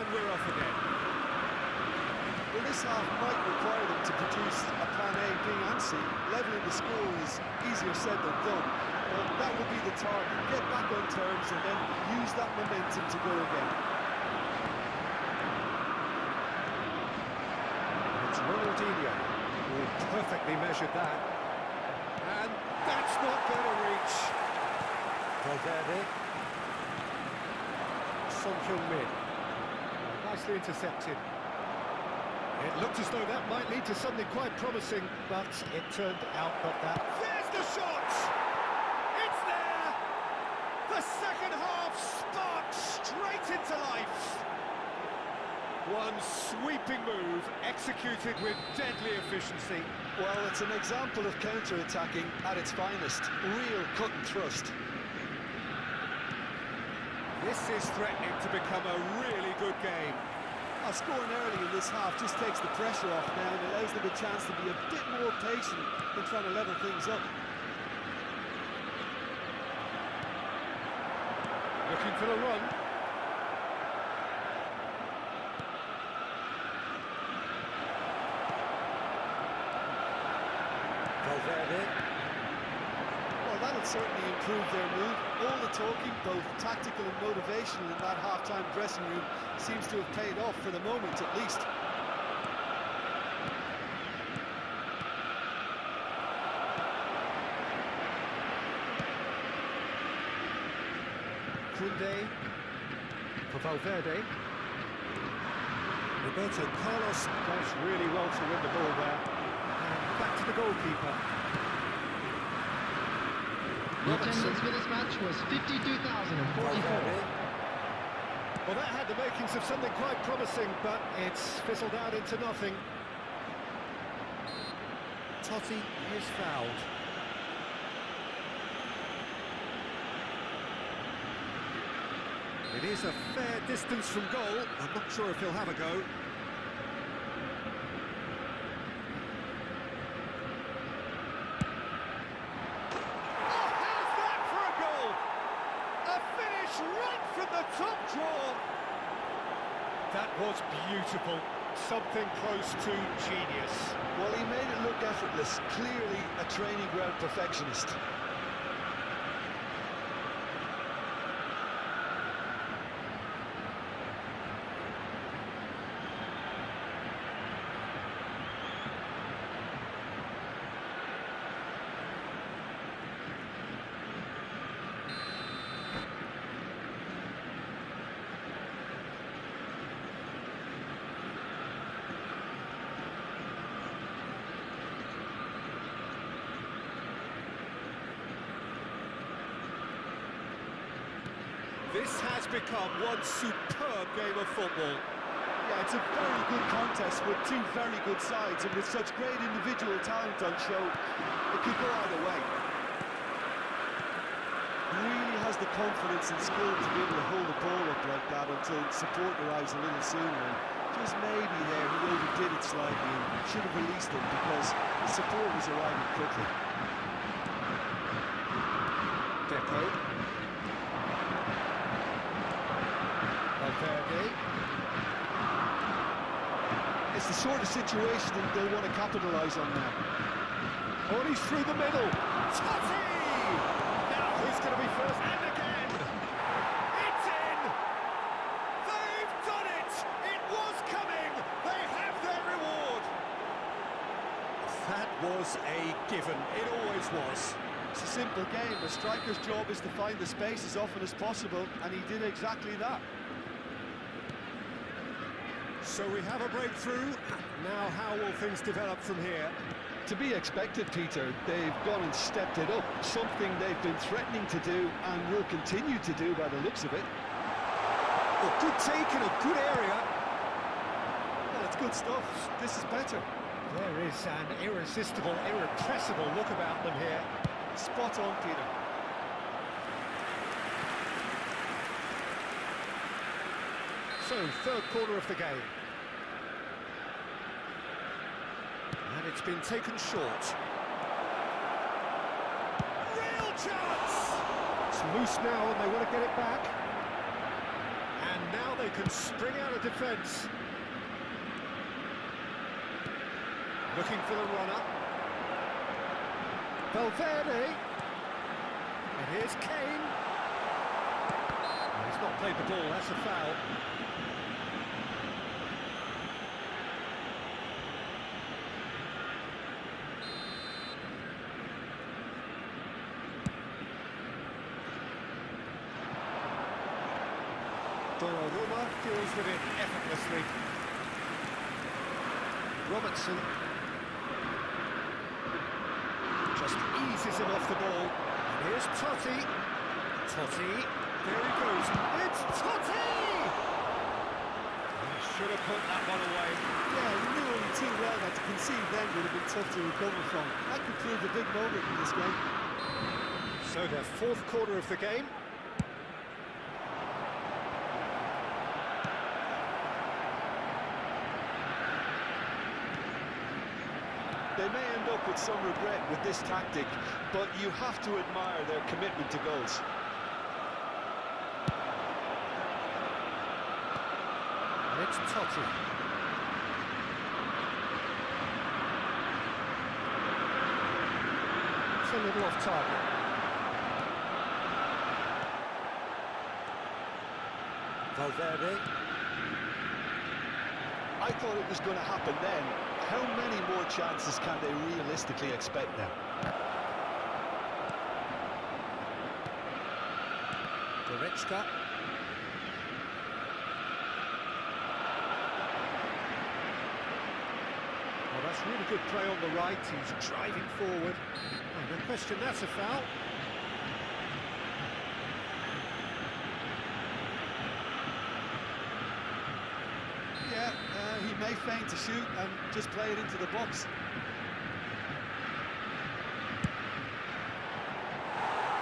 We're off again. Well, this half might require them to produce a plan A, B and C. Levelling the score is easier said than done, but that will be the target. Get back on terms and then use that momentum to go again. It's Ronaldinho who perfectly measured that. And that's not going to reach. Valverde. Son Heung-min. Nicely intercepted. It looked as though that might lead to something quite promising, but it turned out not that. There's the shot! It's there! second half sparked straight into life. One sweeping move executed with deadly efficiency. Well, it's an example of counter-attacking at its finest. Real cut and thrust. This is threatening to become a really good game. Scoring early in this half just takes the pressure off now and allows them a chance to be a bit more patient in trying to level things up. Looking for the run. Valverde. Well, that'll certainly improve their mood. All the talking, both tactical and motivational in that half-time dressing room, seems to have paid off for the moment at least. Kunde for Valverde. Roberto Carlos does really well to win the ball there. And back to the goalkeeper. The attendance for this match was 52,044. Well, that had the makings of something quite promising, but it's fizzled out into nothing. Totti is fouled. It is a fair distance from goal. I'm not sure if he'll have a go. Top draw. That was beautiful. Something close to genius. Well, he made it look effortless. Clearly a training ground perfectionist. This has become one superb game of football. Yeah, it's a very good contest with two very good sides, and with such great individual talent on show, it could go either way. Really has the confidence and skill to be able to hold the ball up like that until support arrives a little sooner. And just maybe there he overdid it slightly and should have released it because the support was arriving quickly. Deco. Valverde. It's the sort of situation that they'll want to capitalise on now. Oh, he's through the middle. Totti! Now who's going to be first? And again! It's in! They've done it! It was coming! They have their reward! That was a given. It always was. It's a simple game. A striker's job is to find the space as often as possible, and he did exactly that. So we have a breakthrough. Now how will things develop from here? To be expected, Peter. They've gone and stepped it up. Something they've been threatening to do and will continue to do by the looks of it. Oh, good take in a good area. Well, it's good stuff. This is better. There is an irresistible, irrepressible look about them here. Spot on, Peter. So, third quarter of the game. And it's been taken short. Real chance! It's loose now and they want to get it back. And now they can spring out of defence. Looking for the runner. Valverde. And here's Kane. He's not played the ball, that's a foul. Donnarumma deals with it effortlessly. Robertson just eases him off the ball. And here's Totti. Totti, there he goes, it's Totti! He should have put that one away. Yeah, he knew only too well that to concede then would have been tough to recover from. That could prove a big moment in this game. So their fourth quarter of the game. They may end up with some regret with this tactic, but you have to admire their commitment to goals. And it's Totti. It's a little off target. Valverde. I thought it was going to happen then. How many more chances can they realistically expect now? Goretzka. Well, that's really good play on the right. He's driving forward. Oh, no question, that's a foul. Yeah, he may feign to shoot and just play it into the box.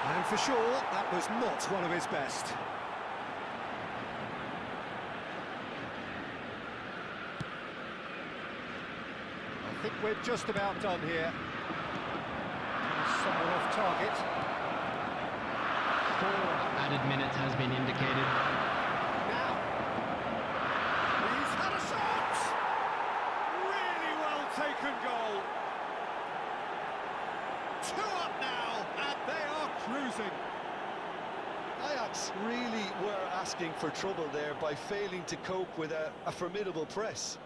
And for sure, that was not one of his best. I think we're just about done here. Somewhat off target. 4 added minutes has been indicated. Now, he's had a shot! Really well taken goal. 2 up now, and they are cruising. Ajax really were asking for trouble there by failing to cope with a formidable press.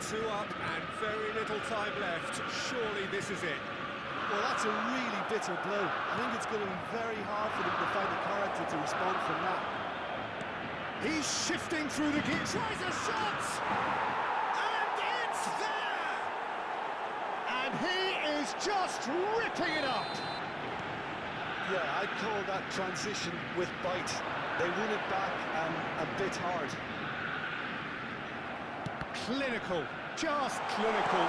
Two up and very little time left. Surely this is it. Well, that's a really bitter blow. I think it's going to be very hard for them to find the character to respond from that. He's shifting through the gear, tries a shot! And it's there! And he is just ripping it up! Yeah, I'd call that transition with bite. They win it back and a bit hard. Clinical, just clinical.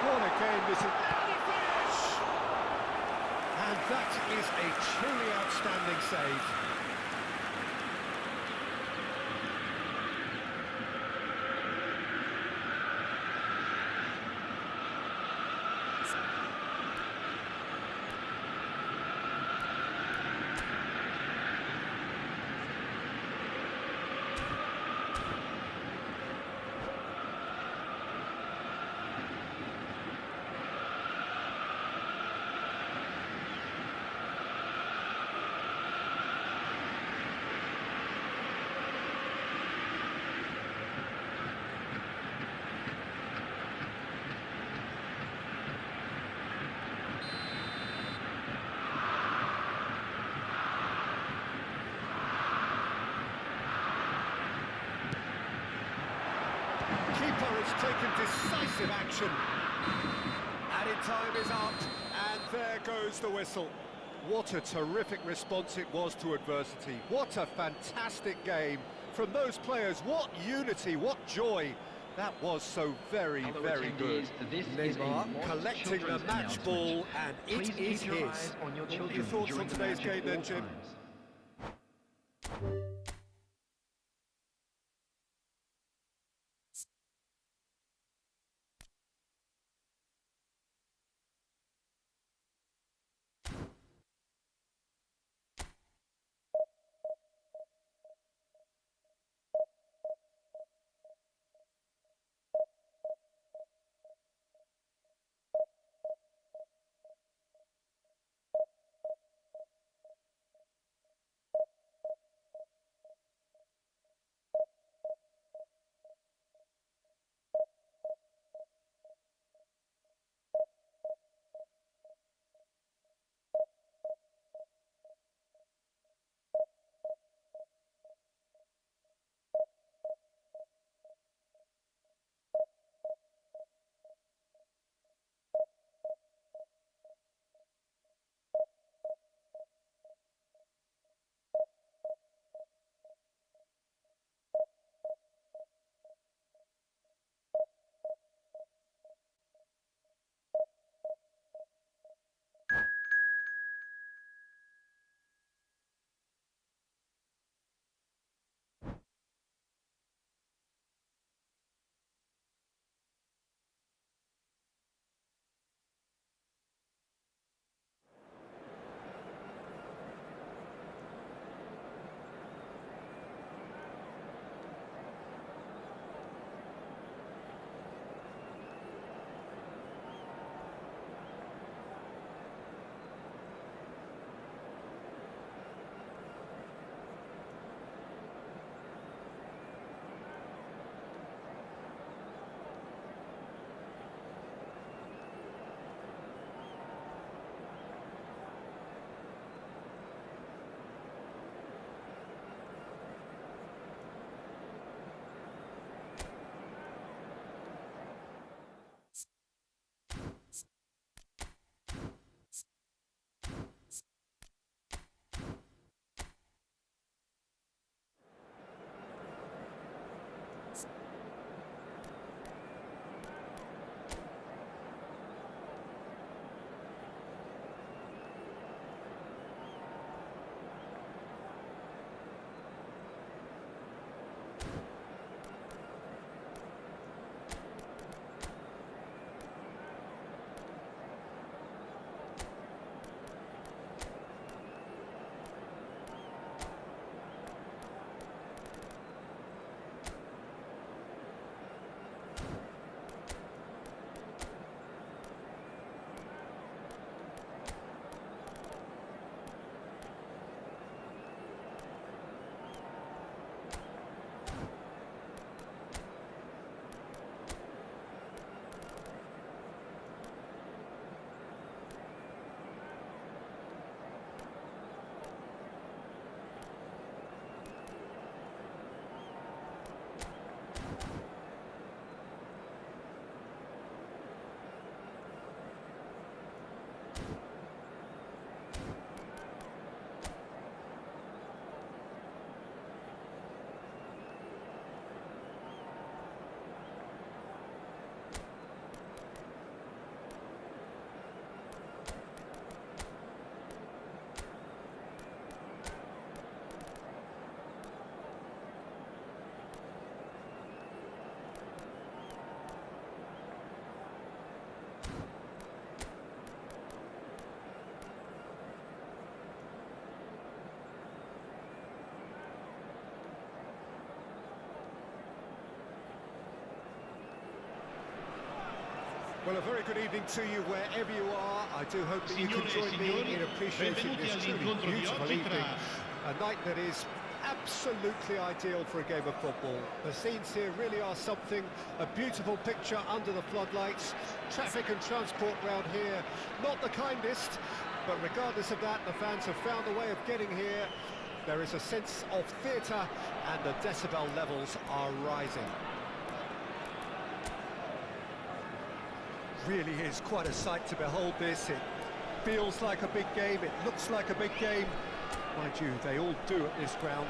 What a game this is. And a finish! And that is a truly outstanding save. Keeper has taken decisive action. Added time is up, and there goes the whistle. What a terrific response it was to adversity. What a fantastic game from those players. What unity, what joy. That was so very, very good. Neymar collecting the match ball, and it is his. What are your thoughts on today's game then, Jim? Well, a very good evening to you wherever you are. I do hope that you can join me in appreciating this truly beautiful evening. A night that is absolutely ideal for a game of football. The scenes here really are something, a beautiful picture under the floodlights. Traffic and transport round here, not the kindest, but regardless of that, the fans have found a way of getting here. There is a sense of theatre and the decibel levels are rising. Really is quite a sight to behold this. It feels like a big game, it looks like a big game. Mind you, they all do at this ground.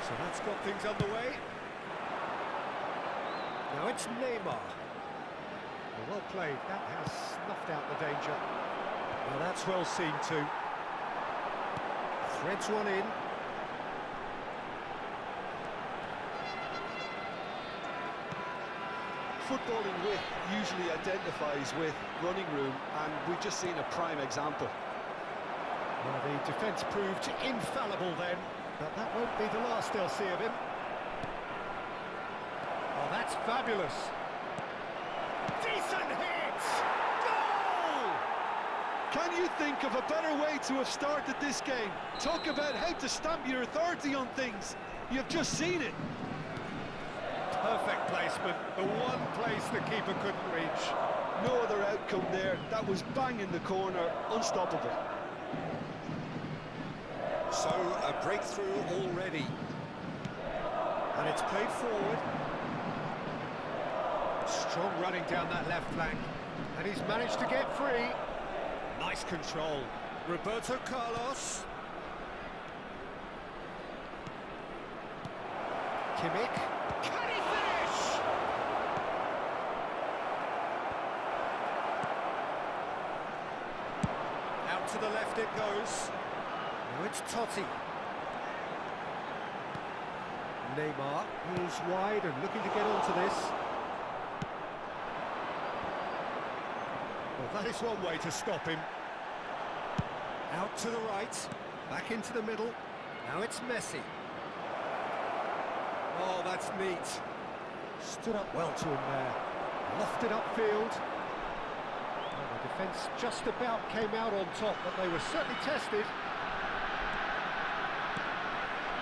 So that's got things underway. Now it's Neymar. Well played, that has snuffed out the danger. Well, that's well seen too. Threads one in. Footballing width usually identifies with running room, and we've just seen a prime example. Well, the defence proved infallible then. But that won't be the last they'll see of him. Oh, that's fabulous. Decent hit! Goal! Can you think of a better way to have started this game? Talk about how to stamp your authority on things. You've just seen it. Perfect placement. The one place the keeper couldn't reach. No other outcome there. That was bang in the corner. Unstoppable. So, a breakthrough already. And it's played forward. Strong running down that left flank. And he's managed to get free. Nice control. Roberto Carlos. Kimmich. Can he finish? Out to the left it goes. Now it's Totti. Neymar, he's wide and looking to get onto this. Well, that is one way to stop him. Out to the right, back into the middle. Now it's Messi. Oh, that's neat. Stood up well to him there. Lofted upfield. Well, the defence just about came out on top, but they were certainly tested.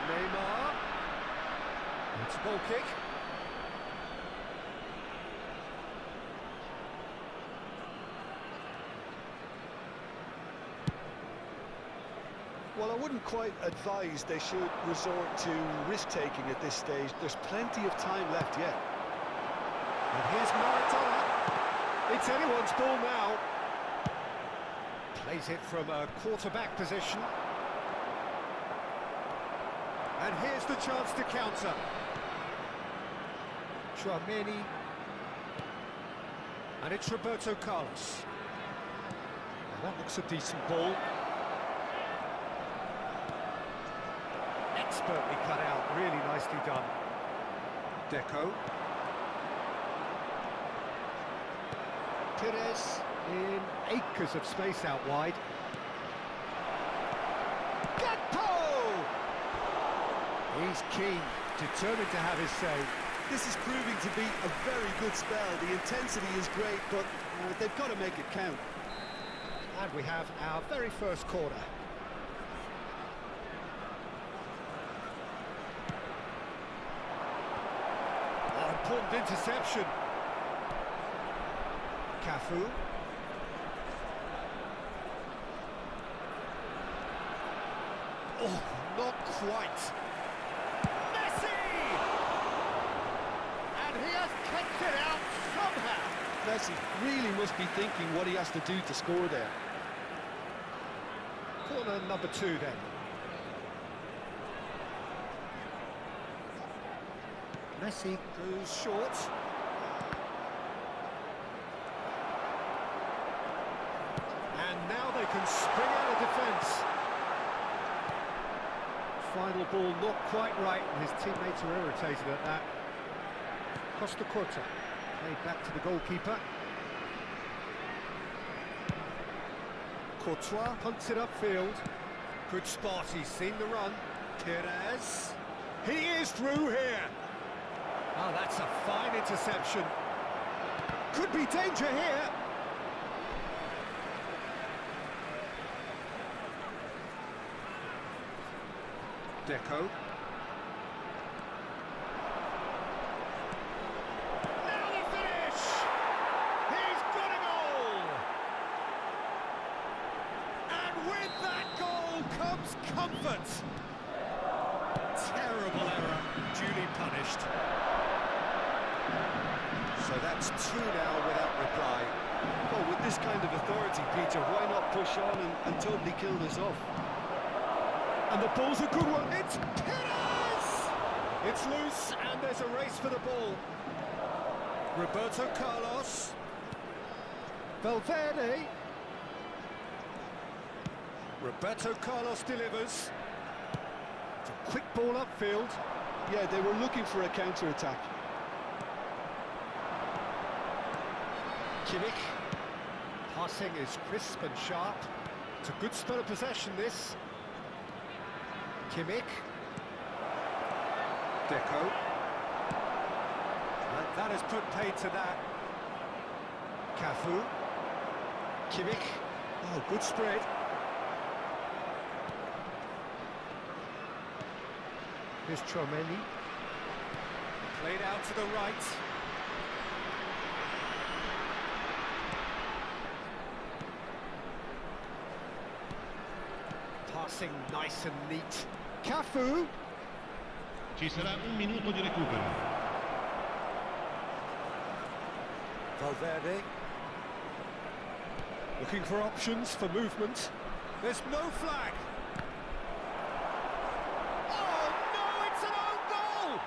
Neymar. It's a ball kick. Well, I wouldn't quite advise they should resort to risk-taking at this stage. There's plenty of time left yet. And here's Maradona. It's anyone's ball now. Plays it from a quarterback position. And here's the chance to counter. Chouameni. And it's Roberto Carlos. Well, that looks a decent ball. Expertly cut out, really nicely done. Deco. Perez in acres of space out wide. He's keen, determined to have his say. This is proving to be a very good spell. The intensity is great, but they've got to make it count. And we have our very first corner. Oh, important interception. Cafu. Oh, not quite. It out somehow. Messi really must be thinking what he has to do to score there. Corner number 2 then. Messi goes short. And now they can spring out of defence. Final ball not quite right, and his teammates are irritated at that. Costa Curta, played back to the goalkeeper. Courtois punts it upfield. Good spot, he's seen the run. Perez. He is through here. Oh, that's a fine interception. Could be danger here. Deco. Now the finish! He's got a goal! And with that goal comes comfort. Terrible error, duly punished. So that's 2 now without reply. Well, with this kind of authority, Peter, why not push on and totally kill this off? And the ball's a good one. It's Perez! It's loose, and there's a race for the ball. Roberto Carlos. Valverde. Roberto Carlos delivers. It's a quick ball upfield. Yeah, they were looking for a counter-attack. Kimmich. Passing is crisp and sharp. It's a good spell of possession, this. Kimmich. Deco. And that has put paid to that. Cafu. Kimmich. Oh, good spread. Here's Chomeni. Played out to the right. Passing nice and neat. Cafu. Ci sarà un minuto di recupero. Valverde. Looking for options for movement. There's no flag. Oh no, it's an own goal!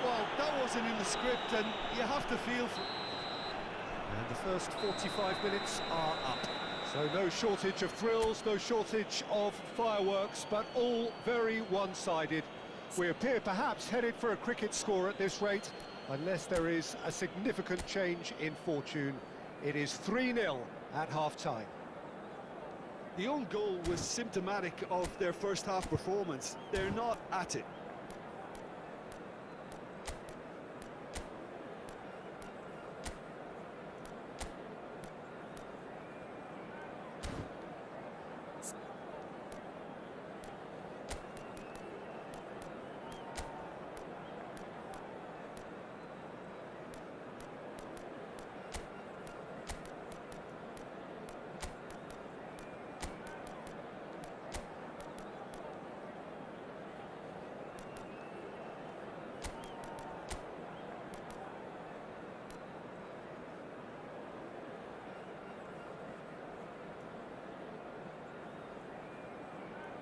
Well, that wasn't in the script, and you have to feel for... And the first 45 minutes are up. So no shortage of thrills, no shortage of fireworks, but all very one-sided. We appear perhaps headed for a cricket score at this rate, unless there is a significant change in fortune. It is 3-0 at half-time. The own goal was symptomatic of their first-half performance. They're not at it.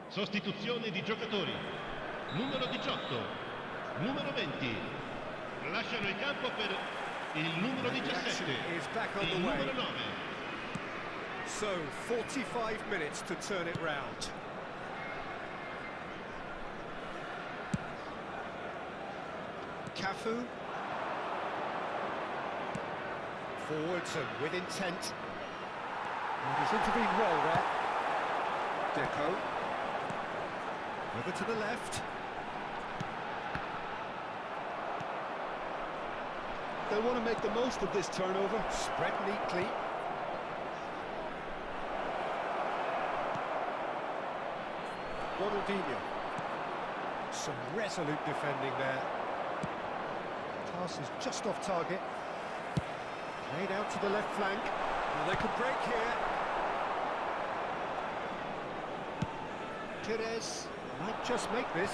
Sostituzione di giocatori. Numero 18, numero 20. Lasciano il campo per il numero 17 e il numero 9. So, 45 minutes to turn it round. Cafu. Forwards and with intent. And he's intervened well there. Deco. Over to the left. They'll want to make the most of this turnover. Spread neatly. Ronaldinho. Some resolute defending there. Pass is just off target. Played out to the left flank. Well, they could break here. Perez might just make this.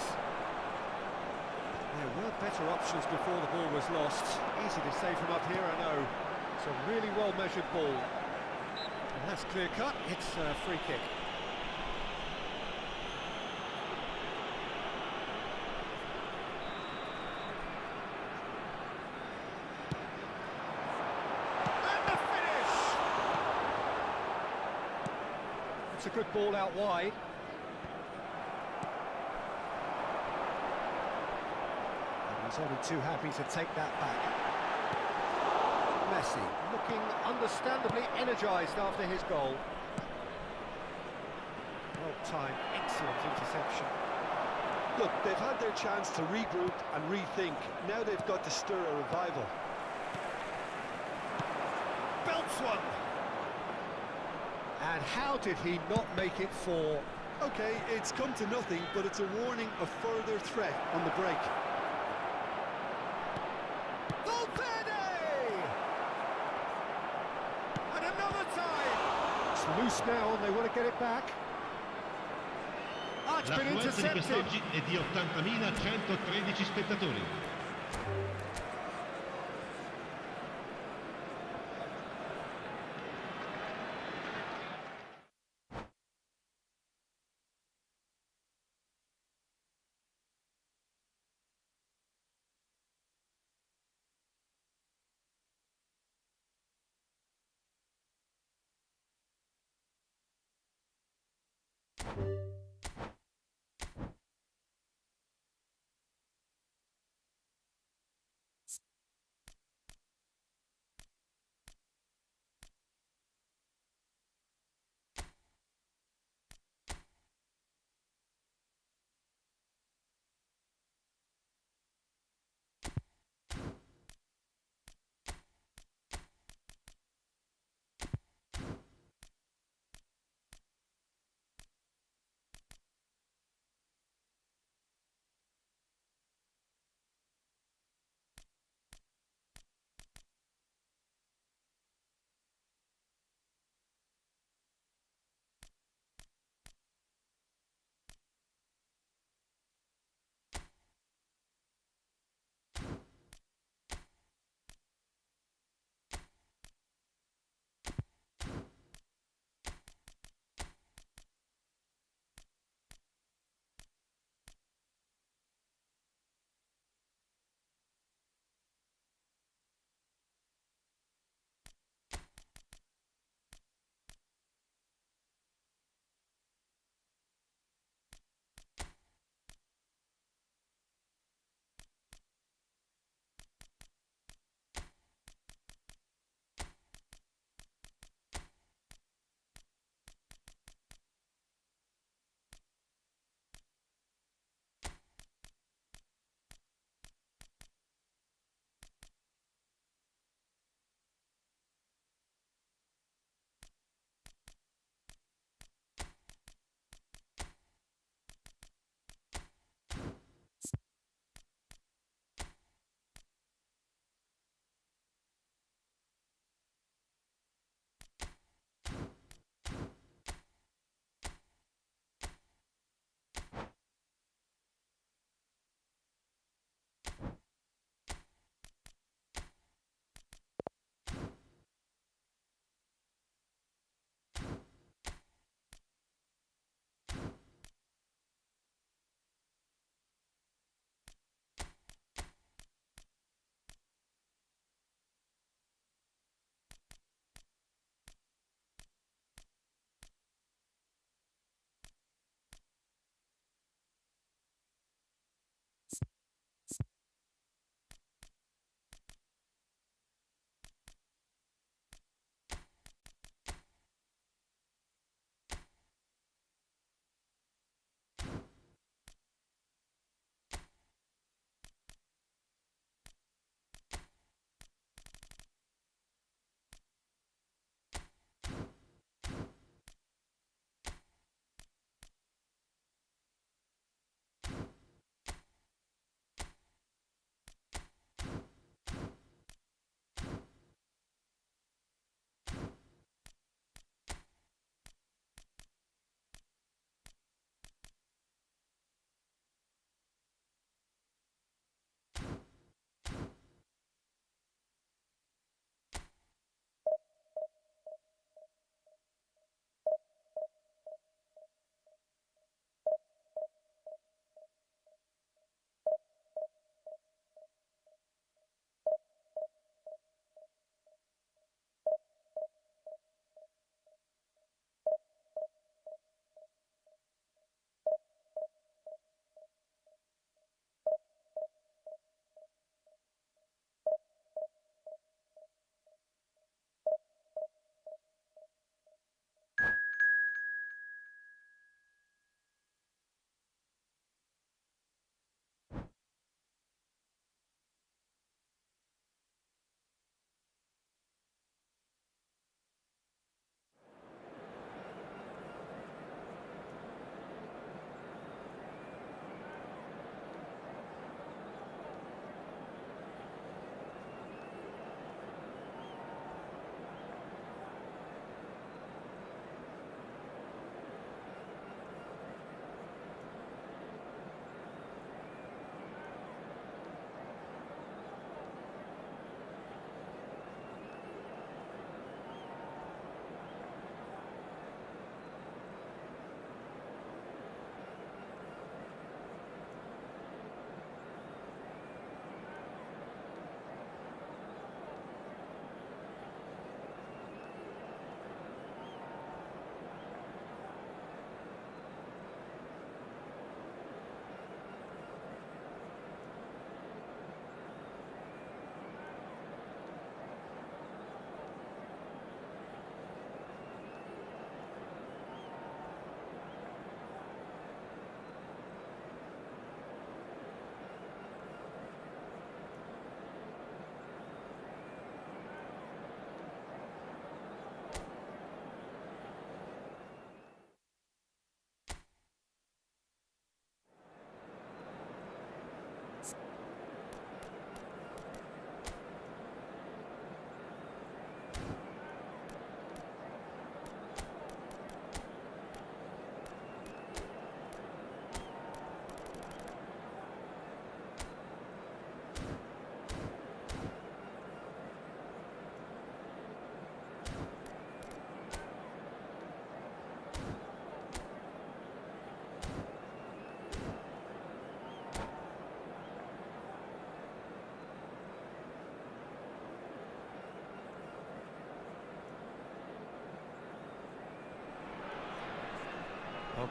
There were better options before the ball was lost. Easy to save from up here, I know. It's a really well-measured ball. And that's clear-cut. It's a free kick. That's a good ball out wide. And he's only too happy to take that back. Messi looking understandably energised after his goal. Well-timed, excellent interception. Look, they've had their chance to regroup and rethink. Now they've got to stir a revival. Belts one! And how did he not make it four? Okay, it's come to nothing, but it's a warning of further threat on the break. Valverde! And another time! It's loose now and they want to get it back. Ah, it's been L'affluenza di intercepted. quest'oggi è di 80.113 spettatori.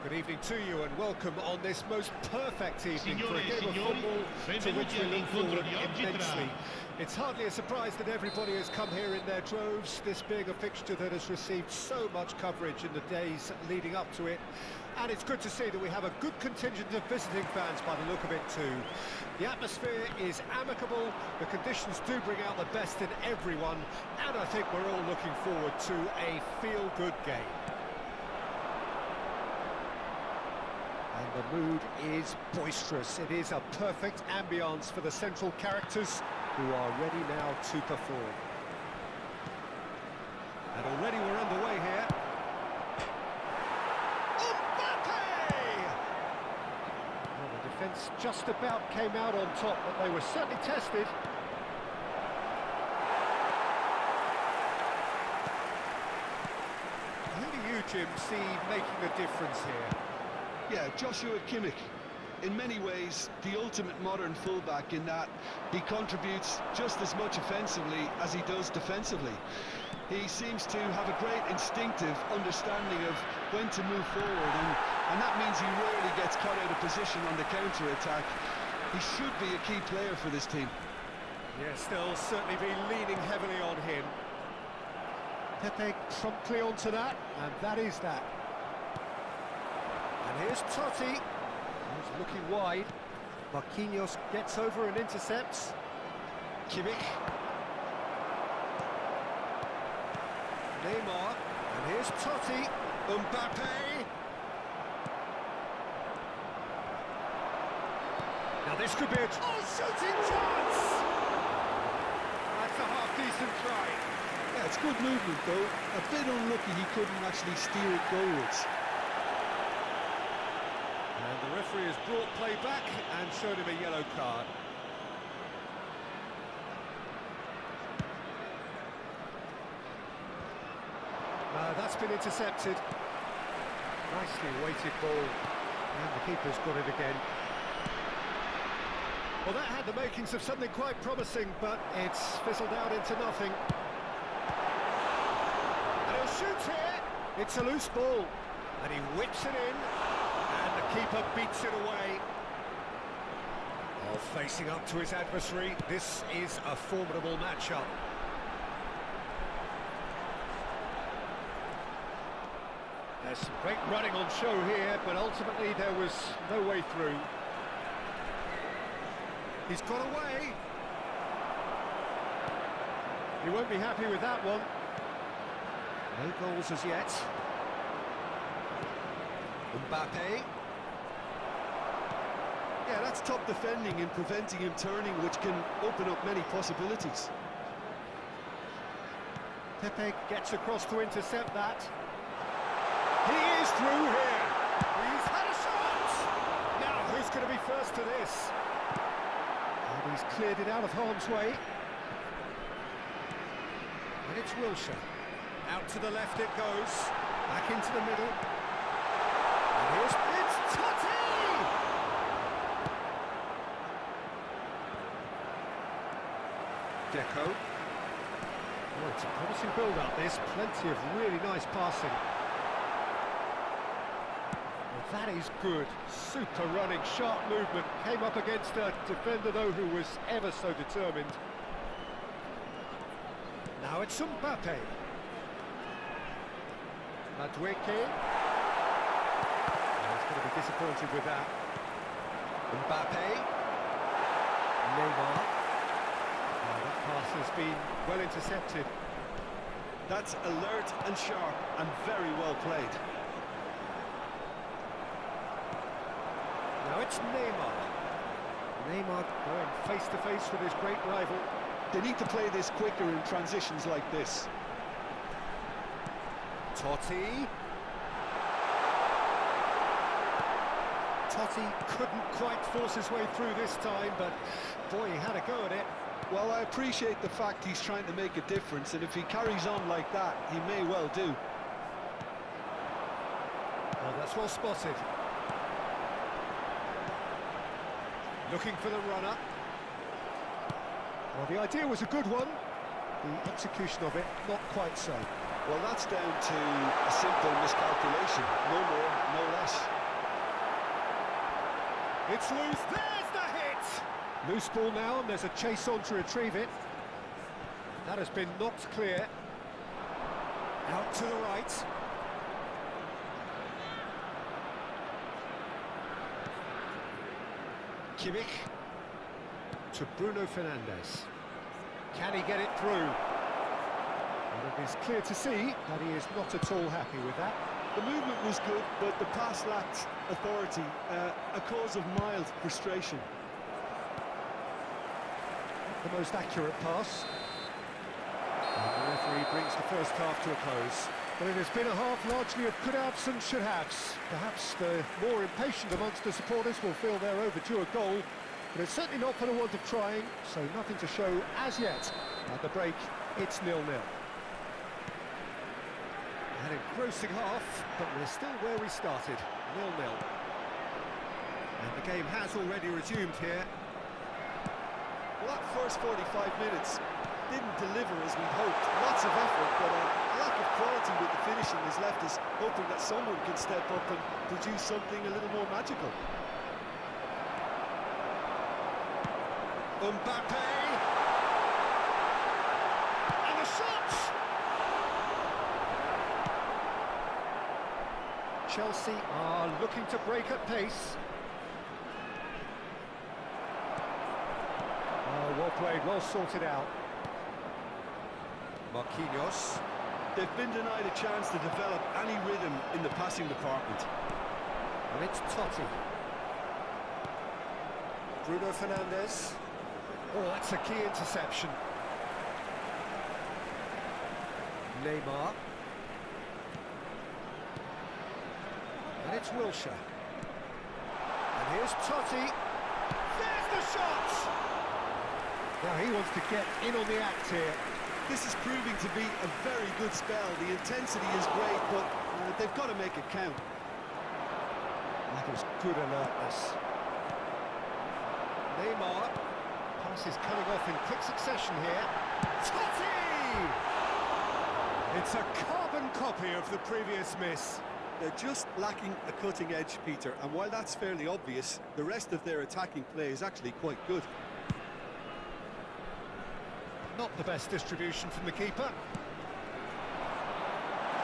Good evening to you and welcome on this most perfect evening for a game of football to which we look forward immensely. It's hardly a surprise that everybody has come here in their droves, this being a fixture that has received so much coverage in the days leading up to it. And it's good to see that we have a good contingent of visiting fans by the look of it too. The atmosphere is amicable, the conditions do bring out the best in everyone, and I think we're all looking forward to a feel-good game. And the mood is boisterous. It is a perfect ambience for the central characters who are ready now to perform. And already we're underway here. Well, the defence just about came out on top, but they were certainly tested. Who do you, Jim, see making a difference here? Yeah, Joshua Kimmich, in many ways the ultimate modern fullback in that he contributes just as much offensively as he does defensively. He seems to have a great instinctive understanding of when to move forward, and that means he rarely gets caught out of position on the counter-attack. He should be a key player for this team. Yes, they'll certainly be leaning heavily on him. Pepe promptly onto that, and that is that. And here's Totti, he's looking wide. Marquinhos gets over and intercepts. Kimmich. Neymar, and here's Totti. Mbappe. Now this could be a shooting chance! That's a half-decent try. Yeah, it's good movement though. A bit unlucky he couldn't actually steer it goalwards. And the referee has brought play back and showed him a yellow card. That's been intercepted. Nicely weighted ball. And the keeper's got it again. Well, that had the makings of something quite promising, but it's fizzled out into nothing. And he'll shoot here. It's a loose ball. And he whips it in. And the keeper beats it away. Oh, facing up to his adversary, this is a formidable matchup. There's some great running on show here, but ultimately there was no way through. He's got away. He won't be happy with that one. No goals as yet. Mbappe. Yeah, that's top defending and preventing him turning, which can open up many possibilities. Pepe gets across to intercept that. He is through here. He's had a shot. Now, who's going to be first to this? And he's cleared it out of harm's way. And it's Wilshere. Out to the left it goes. Back into the middle. And here's it's Totti! Deco. Oh, it's a promising build-up, this. Plenty of really nice passing. Well, that is good. Super running, sharp movement. Came up against a defender, though, who was ever so determined. Now it's Mbappe. Madueke. He's going to be disappointed with that. Mbappe. Neymar. That pass has been well intercepted. That's alert and sharp and very well played. Now it's Neymar. Neymar going face-to-face with his great rival. They need to play this quicker in transitions like this. Totti. Totti couldn't quite force his way through this time, but boy, he had a go at it. Well, I appreciate the fact he's trying to make a difference, and if he carries on like that, he may well do. Well, that's well spotted. Looking for the runner. Well, the idea was a good one. The execution of it, not quite so. Well, that's down to a simple miscalculation. No more, no less. It's loose. There's the hit! Loose ball now, and there's a chase on to retrieve it. That has been knocked clear. Out to the right. Kimmich to Bruno Fernandes. Can he get it through? Well, it is clear to see that he is not at all happy with that. The movement was good, but the pass lacked authority, a cause of mild frustration. The most accurate pass. And the referee brings the first half to a close. Well, it has been a half largely of could-haves and should-haves. Perhaps the more impatient amongst the supporters will feel they're overdue a goal, but it's certainly not for the want of trying, so nothing to show as yet. At the break, it's 0-0. An engrossing half, but we're still where we started, 0-0. And the game has already resumed here. Well, that first 45 minutes didn't deliver as we hoped. Lots of effort, but a lack of quality with the finishing has left us hoping that someone can step up and produce something a little more magical. Mbappe! And the shot! Chelsea are looking to break at pace. Oh, well played, well sorted out. Marquinhos. They've been denied a chance to develop any rhythm in the passing department. And it's Totti. Bruno Fernandes. Oh, that's a key interception. Neymar. And it's Wilshere. And here's Totti. There's the shot! Now he wants to get in on the act here. This is proving to be a very good spell. The intensity is great, but they've got to make it count. That was good alertness. Neymar. Pass is coming off in quick succession here. Totti! It's a carbon copy of the previous miss. They're just lacking a cutting edge, Peter, and while that's fairly obvious, the rest of their attacking play is actually quite good. Not the best distribution from the keeper.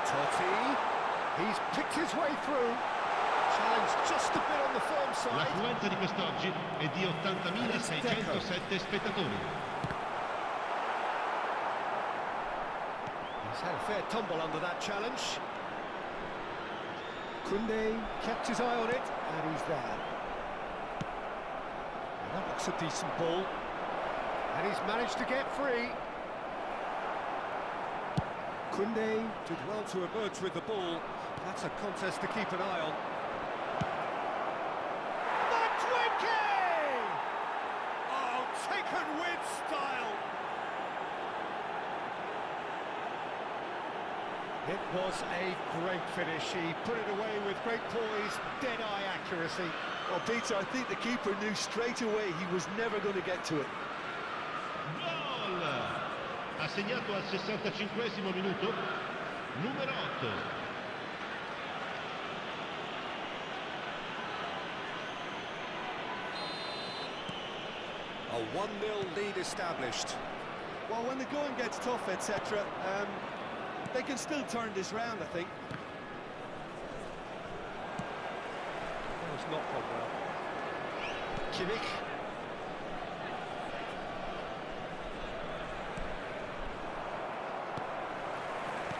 Totti. He's picked his way through. Challenge just a bit on the firm side. L'affluenza di quest'oggi è di 80.607 spettatori. He's had a fair tumble under that challenge. Koundé kept his eye on it, and he's there. And that looks a decent ball. And he's managed to get free. Koundé did well to emerge with the ball. That's a contest to keep an eye on. Oh, taken with style. It was a great finish. He put it away with great poise, dead-eye accuracy. Well, Peter, I think the keeper knew straight away he was never going to get to it. Gol! Ha segnato al 65esimo minuto, numero 8. A 1-0 lead established. Well, when the going gets tough, etc., they can still turn this round, I think. That was not gone well. Kimmich.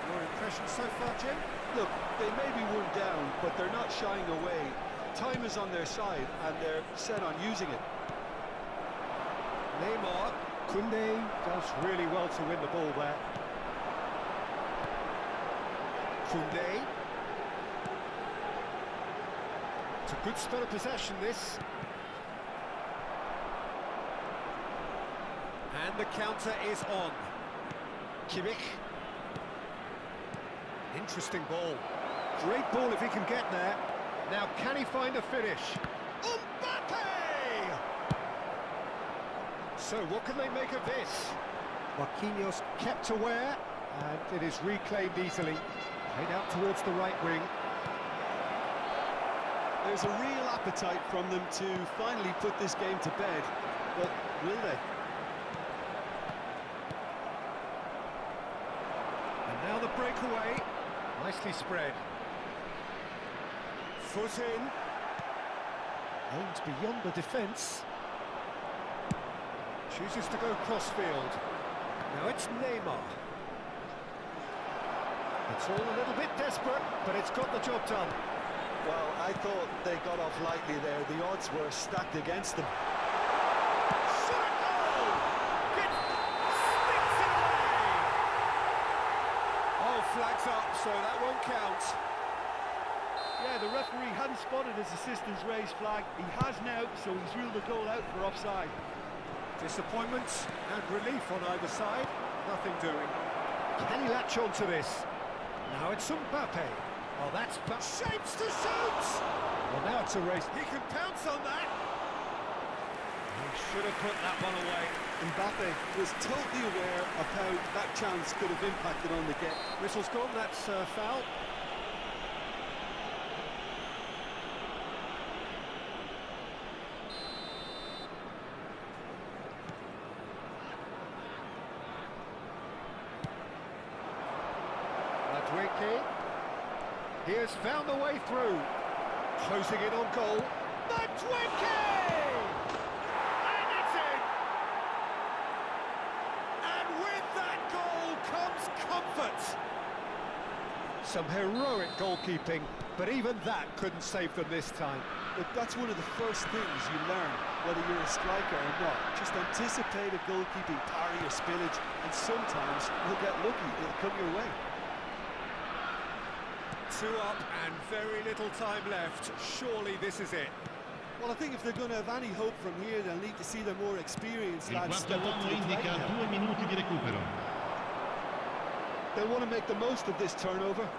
Your impression so far, Jim? Look, they may be one down, but they're not shying away. Time is on their side, and they're set on using it. Neymar. Koundé does really well to win the ball there. Koundé. It's a good spell of possession, this. And the counter is on. Kimmich. Interesting ball. Great ball if he can get there. Now, can he find a finish? Mbappe! So, what can they make of this? Marquinhos kept aware, And it is reclaimed easily. Played out towards the right wing. There's a real appetite from them to finally put this game to bed, but will they? And now the breakaway. Nicely spread. Foot in. Aims beyond the defence. Chooses to go crossfield. Now it's Neymar. It's all a little bit desperate, but it's got the job done. Well, I thought they got off lightly there. The odds were stacked against them. Shot a goal! It sticks it away! Oh, flags up, so that won't count. Yeah, the referee hadn't spotted his assistant's raised flag. He has now, so he's ruled the goal out for offside. Disappointment and relief on either side. Nothing doing. Can he latch on to this? Now it's Mbappe. Oh, that's shapes to shoot! Well, now it's a race. He can pounce on that. He should have put that one away. Mbappe was totally aware of how that chance could have impacted on the game. Whistle's gone, that's foul. He has found the way through. Closing in on goal. Matweke! And it's in! And with that goal comes comfort. Some heroic goalkeeping, but even that couldn't save them this time. But that's one of the first things you learn, whether you're a striker or not. Just anticipate a goalkeeping parry or spillage, and sometimes you'll get lucky, it'll come your way. 2 up and very little time left. Surely this is it. Well, I think if they're going to have any hope from here, they'll need to see the more experienced lads step up to the plate now. 2 minuti di recupero. They'll want to make the most of this turnover.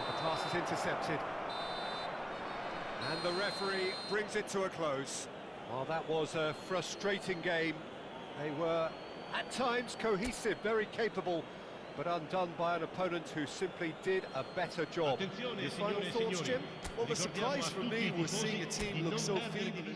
The pass is intercepted. And the referee brings it to a close. Well, that was a frustrating game. They were, at times, cohesive, very capable, but undone by an opponent who simply did a better job. Your final thoughts, Jim? Well, the surprise for me was seeing a team look so feeble.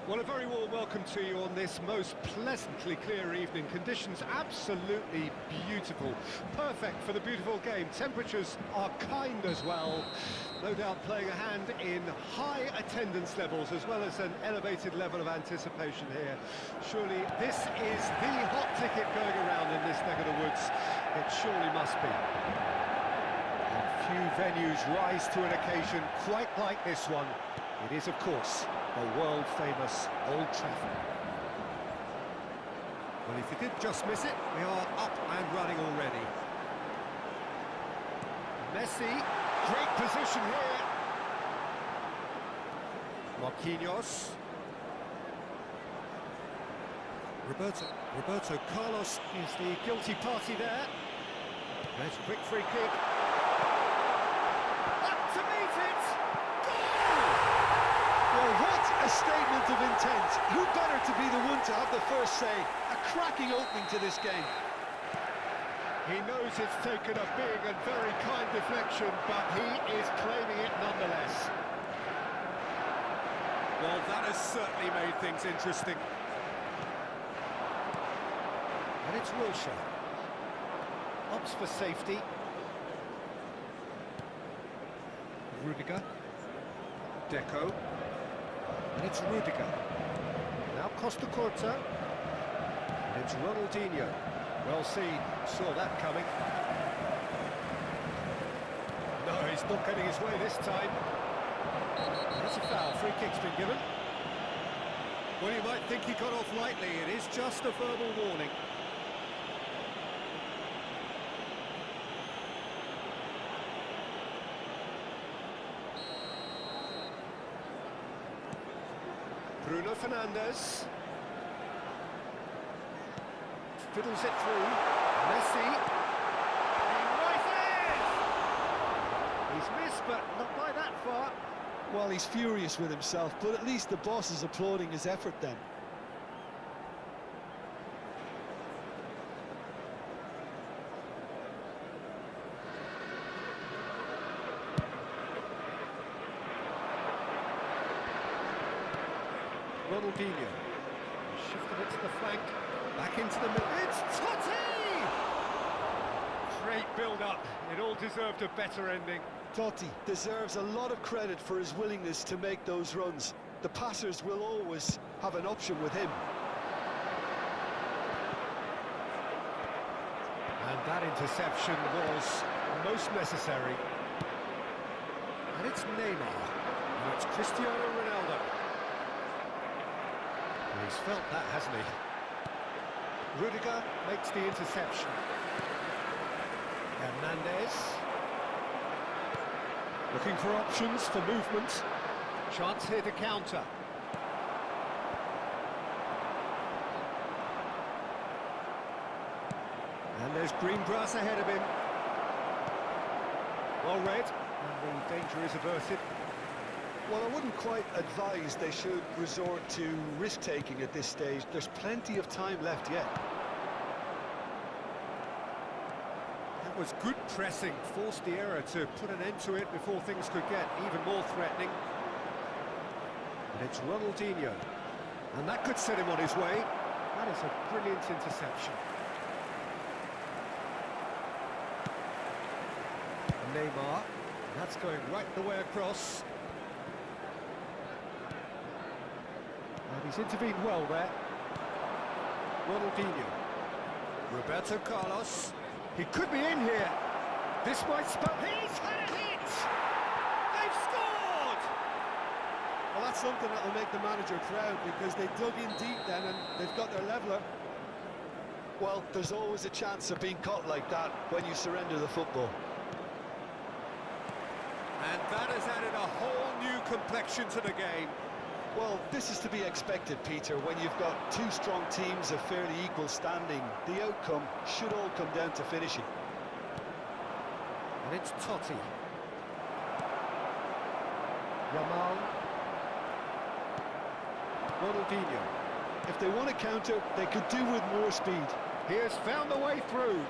Well, a very warm welcome to you on this most pleasantly clear evening. Conditions absolutely beautiful. Perfect for the beautiful game. Temperatures are kind as well. No doubt playing a hand in high attendance levels as well as an elevated level of anticipation here. Surely this is the hot ticket going around in this neck of the woods. It surely must be. And few venues rise to an occasion quite like this one. It is, of course, the world-famous Old Trafford. Well, if you did just miss it, we are up and running already. Messi, great position here. Marquinhos. Roberto Carlos is the guilty party there. There's a quick free kick. Up to meet it! Well, what a statement of intent. Who better to be the one to have the first say? A cracking opening to this game. He knows it's taken a big and very kind deflection, but he is claiming it nonetheless. Well, that has certainly made things interesting. And it's Wilshere. Opts for safety. Rudiger. Deco. And it's Rudiger. Now Costa Curta. And it's Ronaldinho. Well seen, saw that coming. No, he's not getting his way this time. That's a foul, free kick's been given. Well, you might think he got off lightly, it is just a verbal warning. Bruno Fernandes. Fiddles it through. Messi. Right in! He's missed, but not by that far. Well, he's furious with himself, but at least the boss is applauding his effort then. Ronaldinho. Shifted it to the flank. Back into the middle. It's Totti! Great build-up. It all deserved a better ending. Totti deserves a lot of credit for his willingness to make those runs. The passers will always have an option with him. And that interception was most necessary. And it's Neymar. And it's Cristiano Ronaldo. And he's felt that, hasn't he? Rudiger makes the interception. Hernandez. Looking for options for movement. Chance here to counter. And there's green grass ahead of him. Well read, and the danger is averted. Well, I wouldn't quite advise they should resort to risk-taking at this stage. There's plenty of time left yet. That was good pressing, forced the error to put an end to it before things could get even more threatening. And it's Ronaldinho, and that could set him on his way. That is a brilliant interception. Neymar, that's going right the way across. And he's intervened well there. Ronaldinho. Roberto Carlos. He could be in here. This might spell. He's had a hit! They've scored! Well, that's something that will make the manager proud, because they dug in deep then and they've got their leveller. Well, there's always a chance of being caught like that when you surrender the football. And that has added a whole new complexion to the game. Well, this is to be expected, Peter. When you've got two strong teams of fairly equal standing, the outcome should all come down to finishing. And it's Totti. Yamal. Ronaldinho. If they want to counter, they could do with more speed. He has found the way through.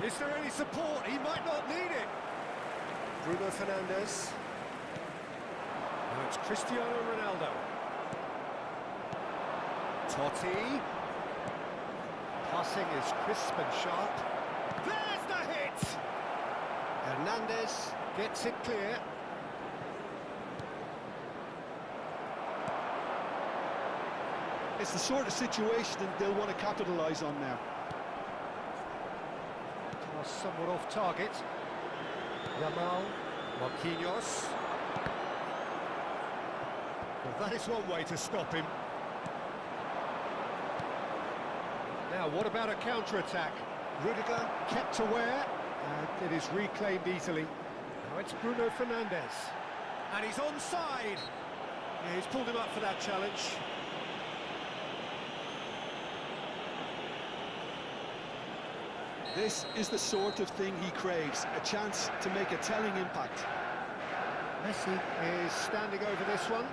Is there any support? He might not need it. Bruno Fernandes. Now it's Cristiano Ronaldo. Totti. Passing is crisp and sharp. There's the hit! Hernandez gets it clear. It's the sort of situation that they'll want to capitalise on now. Pass somewhat off target. Yamal, Marquinhos. Well, that is one way to stop him. Now, what about a counter-attack? Rudiger kept aware, and it is reclaimed easily. Now it's Bruno Fernandes. And he's onside. Yeah, he's pulled him up for that challenge. This is the sort of thing he craves, a chance to make a telling impact. Messi is standing over this one.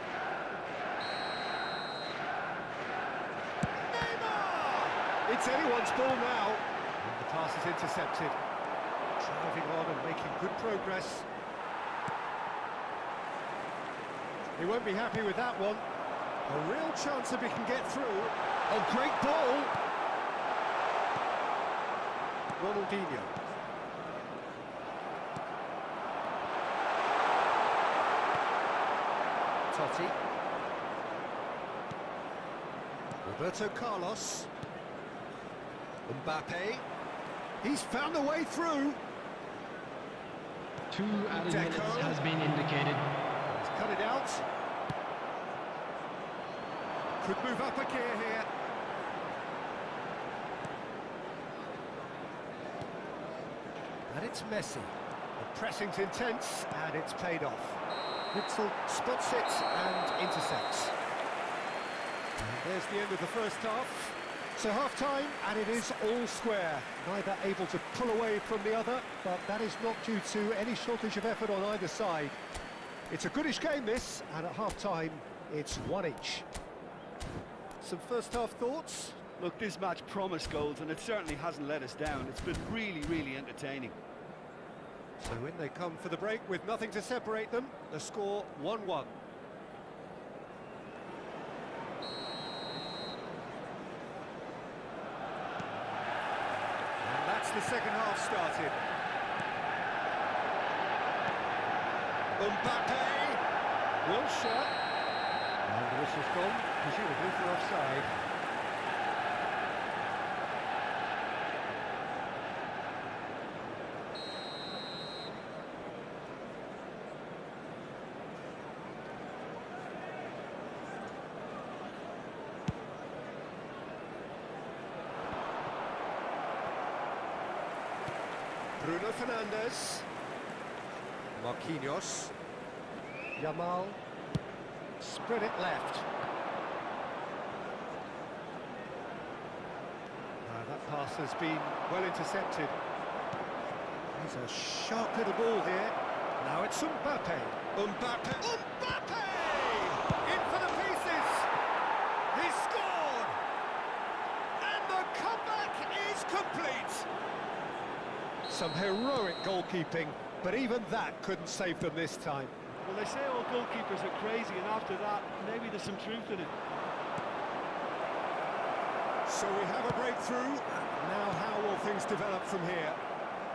Neymar! It's anyone's ball now. And the pass is intercepted. Driving on and making good progress. He won't be happy with that one. A real chance if he can get through. Oh, great ball! Ronaldinho. Totti. Roberto Carlos. Mbappe. He's found a way through. 2 added minutes has been indicated. He's cut it out. Could move up a gear here. And it's Messi. The pressing's intense, and it's paid off. Witzel spots it and intercepts. And there's the end of the first half. So half-time, and it is all square. Neither able to pull away from the other, but that is not due to any shortage of effort on either side. It's a goodish game, this, and at half-time, it's 1 each. Some first-half thoughts? Look, this match promised goals, and it certainly hasn't let us down. It's been really, really entertaining. So in they come for the break with nothing to separate them. The score 1-1. And that's the second half started. Mbappe! One shot. And the whistle's gone, presumably for offside. Bruno Fernandes. Marquinhos. Yamal. Spread it left. That Pass has been well intercepted. There's a sharp little ball here. Now it's Mbappe. Mbappe! Mbappe! In for the pieces! He's scored! And the comeback is complete! Some heroic goalkeeping, but even that couldn't save them this time. Well, they say all goalkeepers are crazy, and after that, maybe there's some truth in it. So we have a breakthrough. Now how will things develop from here?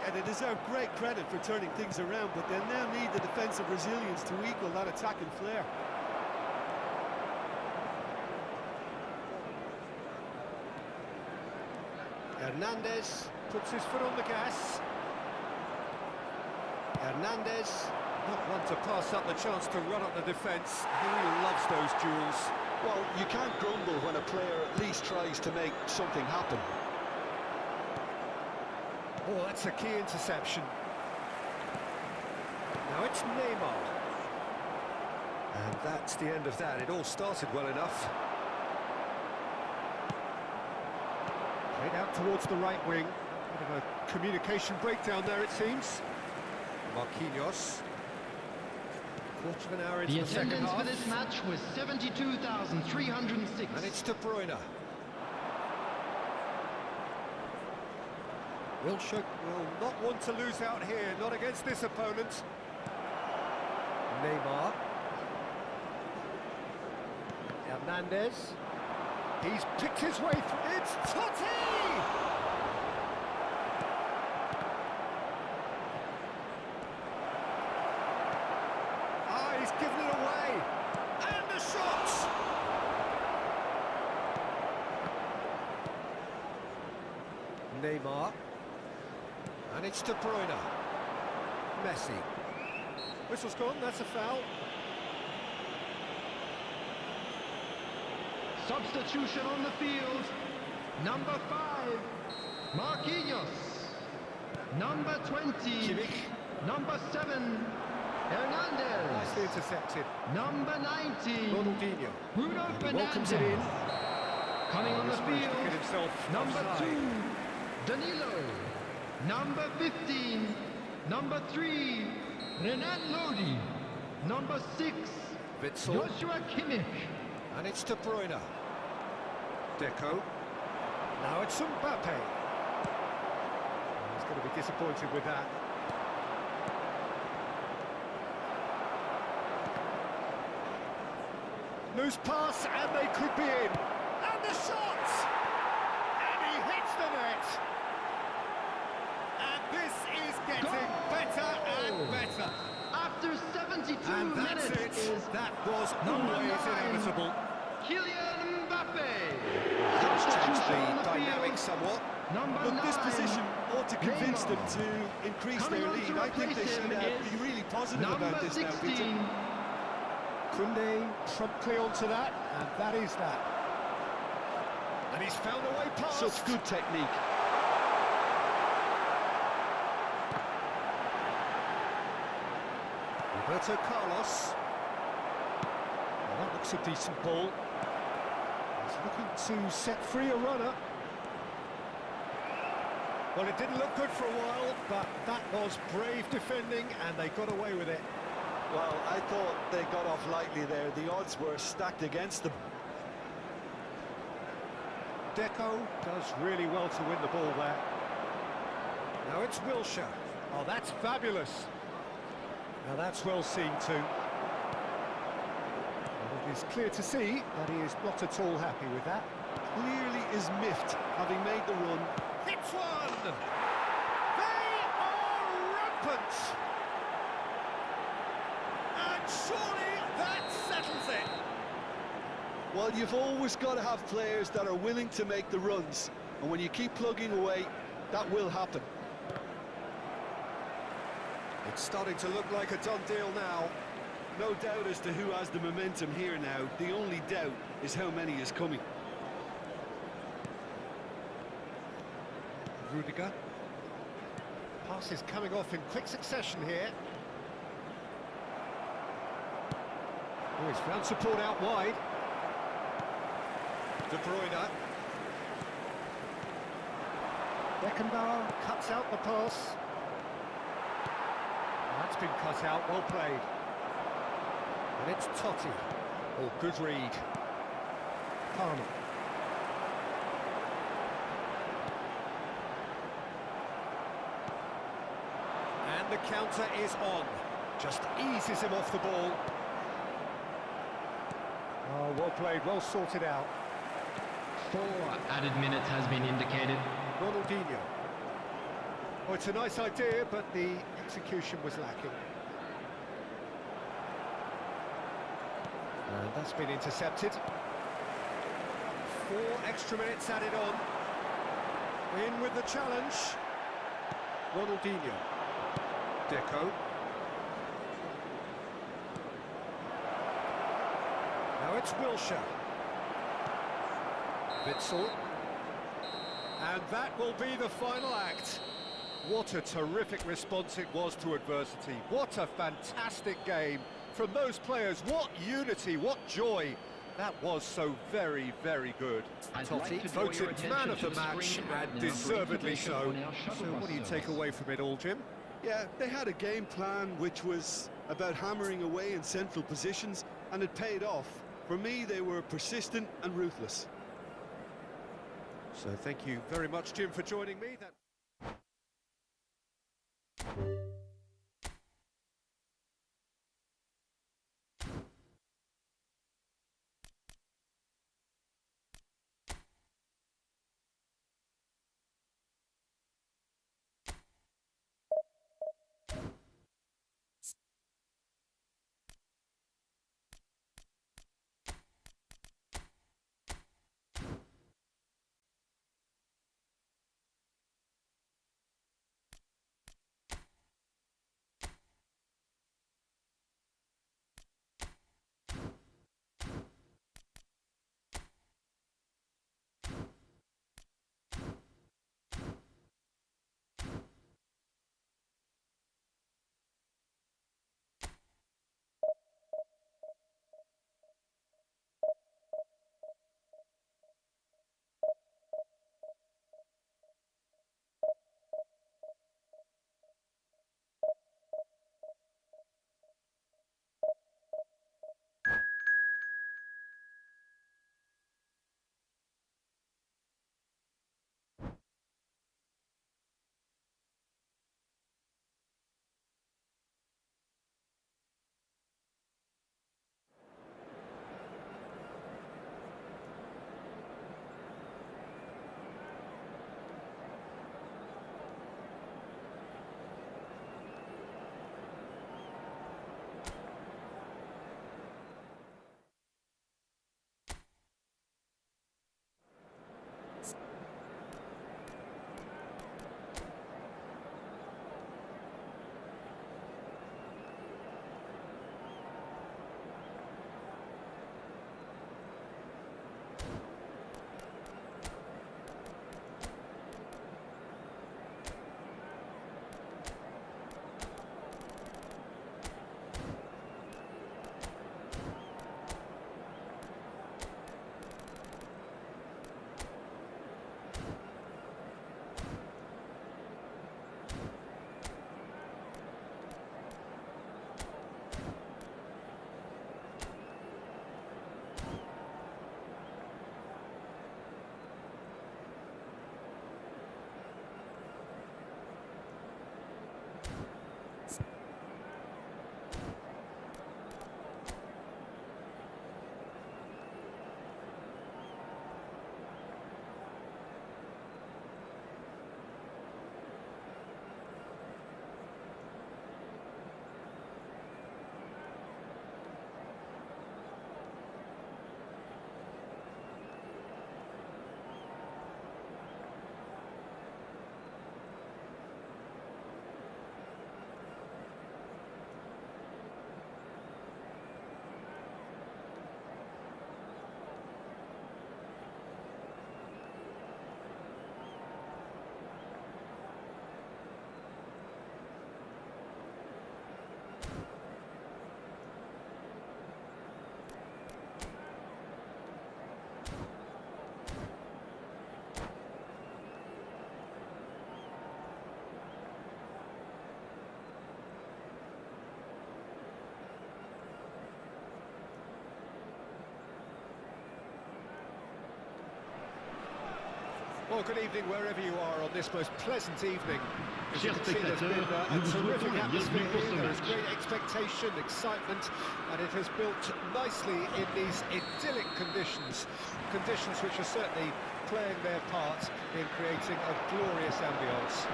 And they deserve great credit for turning things around, but they'll now need the defensive resilience to equal that attacking flair. Hernandez puts his foot on the gas. Hernandez, not one to pass up the chance to run up the defence. He loves those duels. Well, you can't grumble when a player at least tries to make something happen. Oh, that's a key interception. Now it's Neymar. And that's the end of that. It all started well enough. Played out towards the right wing. Bit of a communication breakdown there, it seems. Marquinhos. Quarter of an hour into the second half. The attendance for this match was 72,306. And it's De Bruyne. Wilshere will not want to lose out here, not against this opponent. Neymar. Hernandez. He's picked his way through. It's Totti! Ah, he's given it away. And the shot! Neymar. And it's De Bruyne. Messi. Whistle's gone, that's a foul. Substitution on the field. Number 5, Marquinhos. Number 20, Kimmich. Number 7, Hernandez. Nicely intercepted. Number 19, Ronaldinho. Bruno And he welcomes it in. Fernandes. Coming on the He's managed to get field, himself number offside. 2, Danilo. Number 15, number 3, Renan Lodi. Number 6, Witsel. Joshua Kimmich. And it's De Bruyne. Deco. Now it's Mbappe. He's going to be disappointed with that. Loose pass, and they could be in. And the shot! And he hits the net. And this is getting better and better. After 72 And that's minutes it. is That was number always 9. inevitable. Kylian Mbappe. That's changed Substitution on the the dynamic field. somewhat. Number Look, 9, this position ought to convince them Neymar. to increase Coming their on lead. to I think they replace should him is be really positive number about this now, 16. Peter. Koundé promptly onto that, and that is that. And he's found a way past. Such good technique. Roberto Carlos. Well, that looks a decent ball. He's looking to set free a runner. Well, it didn't look good for a while, but that was brave defending, and they got away with it. Well, I thought they got off lightly there. The odds were stacked against them. Deco does really well to win the ball there. Now it's Wilshere. Oh, that's fabulous. Now that's well seen too. And it is clear to see that he is not at all happy with that. Clearly is miffed, having made the run. Hits one! They are rampant! And surely that settles it! Well, you've always got to have players that are willing to make the runs. And when you keep plugging away, that will happen. It's starting to look like a done deal now. No doubt as to who has the momentum here now. The only doubt is how many is coming. Rudiger. Pass is coming off in quick succession here. Oh, he's found support out wide. De Bruyne. Beckenbauer cuts out the pass. That's been cut out, well played. And it's Totti. Oh, good read. Palmer. And the counter is on. Just eases him off the ball. Oh, well played, well sorted out. 4 added minutes has been indicated. Ronaldinho. Oh, it's a nice idea, but the execution was lacking. And that's been intercepted. 4 extra minutes added on. In with the challenge. Ronaldinho. Deco. Now it's Wilshere. Witsel. And that will be the final act. What a terrific response it was to adversity. What a fantastic game from those players. What unity, what joy. That was so very, very good. Totti voted man of the match, and deservedly so. So what do you take away from it all, Jim? Yeah, they had a game plan which was about hammering away in central positions, and it paid off. For me, they were persistent and ruthless. So thank you very much, Jim, for joining me. Well, good evening wherever you are on this most pleasant evening. As you Chers can see, there's been spectateurs, a nous vous terrific souhaitons la atmosphere bienvenue pour here. ce There is match. great expectation, excitement, and it has built nicely in these idyllic conditions. Conditions which are certainly playing their part in creating a glorious ambience.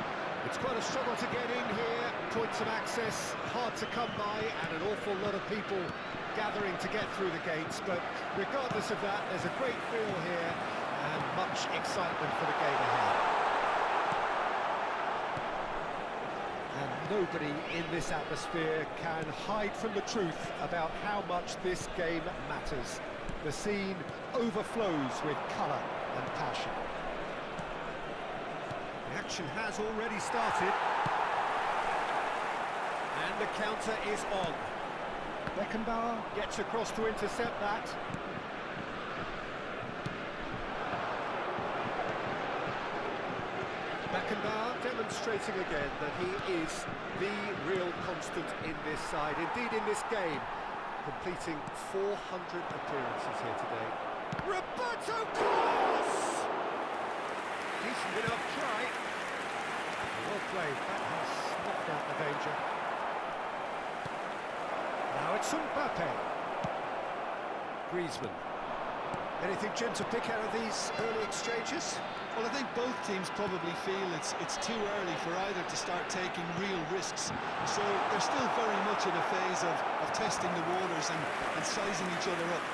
It's quite a struggle to get in here, points of access hard to come by, and an awful lot of people gathering to get through the gates, but regardless of that, there's a great feel here and much excitement for the game ahead. And nobody in this atmosphere can hide from the truth about how much this game matters. The scene overflows with colour and passion. The action has already started. And the counter is on. Beckenbauer gets across to intercept that. Beckenbauer demonstrating again that he is the real constant in this side, indeed in this game, completing 400 appearances here today. Roberto Carlos! Decent enough try. Well played, that has knocked out the danger. Now it's Mbappe. Griezmann. Anything, Jim, to pick out of these early exchanges? Well, I think both teams probably feel it's too early for either to start taking real risks. So they're still very much in a phase of testing the waters and sizing each other up.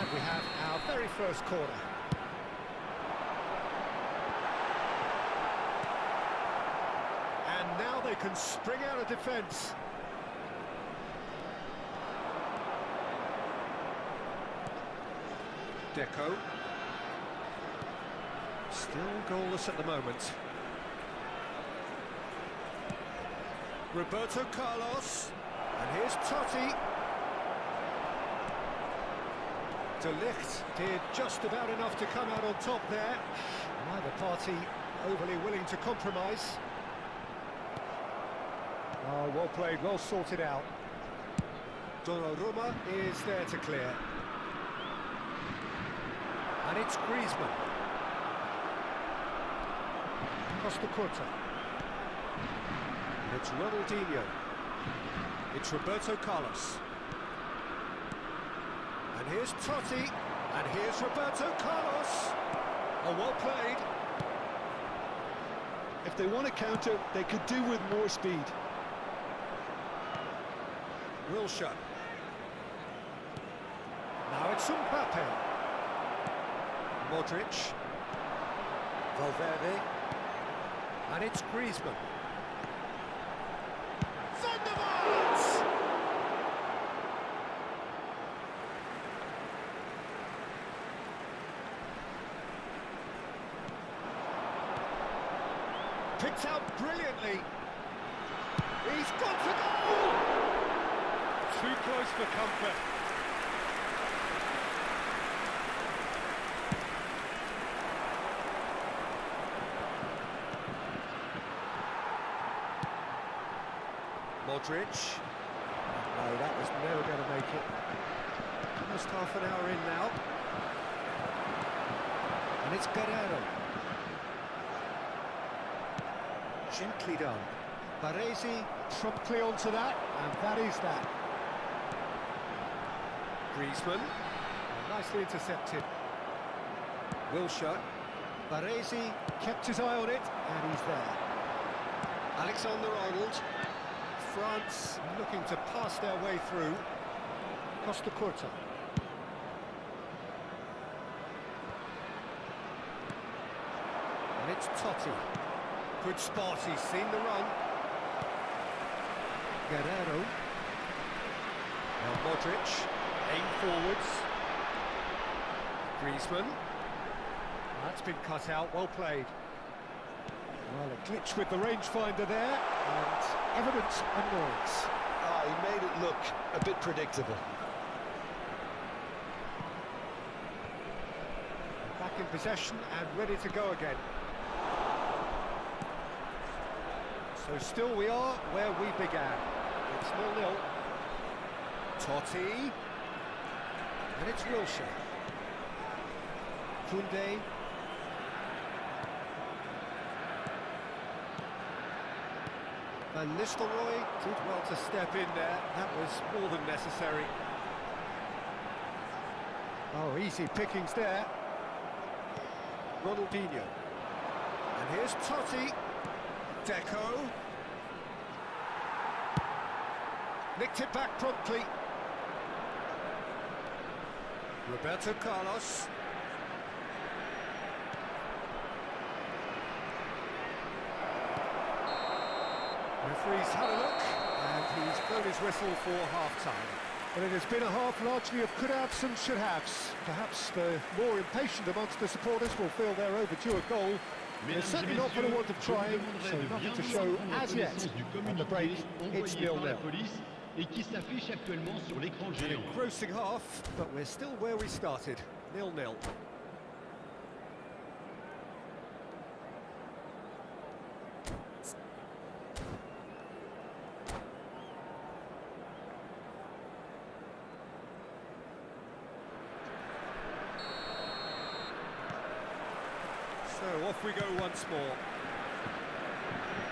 And we have our very first corner. And now they can spring out of defence. Deco. Still goalless at the moment. Roberto Carlos. And here's Totti. De Ligt did just about enough to come out on top there. Neither party overly willing to compromise. Oh, well played, well sorted out. Donnarumma is there to clear. And it's Griezmann. Costa Curta. It's Ronaldinho. It's Roberto Carlos. And here's Totti. And here's Roberto Carlos. Oh, well played. If they want to counter, they could do with more speed. Wilshere. Now it's Mbappe. Modric. Valverde. And it's Griezmann. Van der Vaart! Picked out brilliantly. He's got to go! Too close for comfort. Modric. No, that was never going to make it. Almost half an hour in now. And it's Guerrero. Gently done. Baresi promptly onto that, and that is that. Griezmann. Nicely intercepted. Wilshere. Baresi kept his eye on it, and he's there. Alexander-Arnold. France looking to pass their way through. Costa Curta. And it's Totti. Good spot, he's seen the run. Guerrero. Now Modric. Aim forwards. Griezmann. That's been cut out, well played. Well, a glitch with the rangefinder there, and evident annoyance. He made it look a bit predictable. Back in possession and ready to go again. So still we are where we began. It's 0-0. Totti. And it's Wilshere. Koundé. Van Nistelrooy did well to step in there. That was more than necessary. Oh, easy pickings there. Ronaldinho. And here's Totti. Deco. Nicked it back promptly. Roberto Carlos. Referee's had a look, and he's blown his whistle for half-time. Well, it has been a half largely of could-haves and should-haves. Perhaps the more impatient amongst the supporters will feel they're overdue a goal. They're certainly not going to want to try, so nothing to show as yet. At the break, it's 0-0. An engrossing half, but we're still where we started, 0-0. So off we go once more.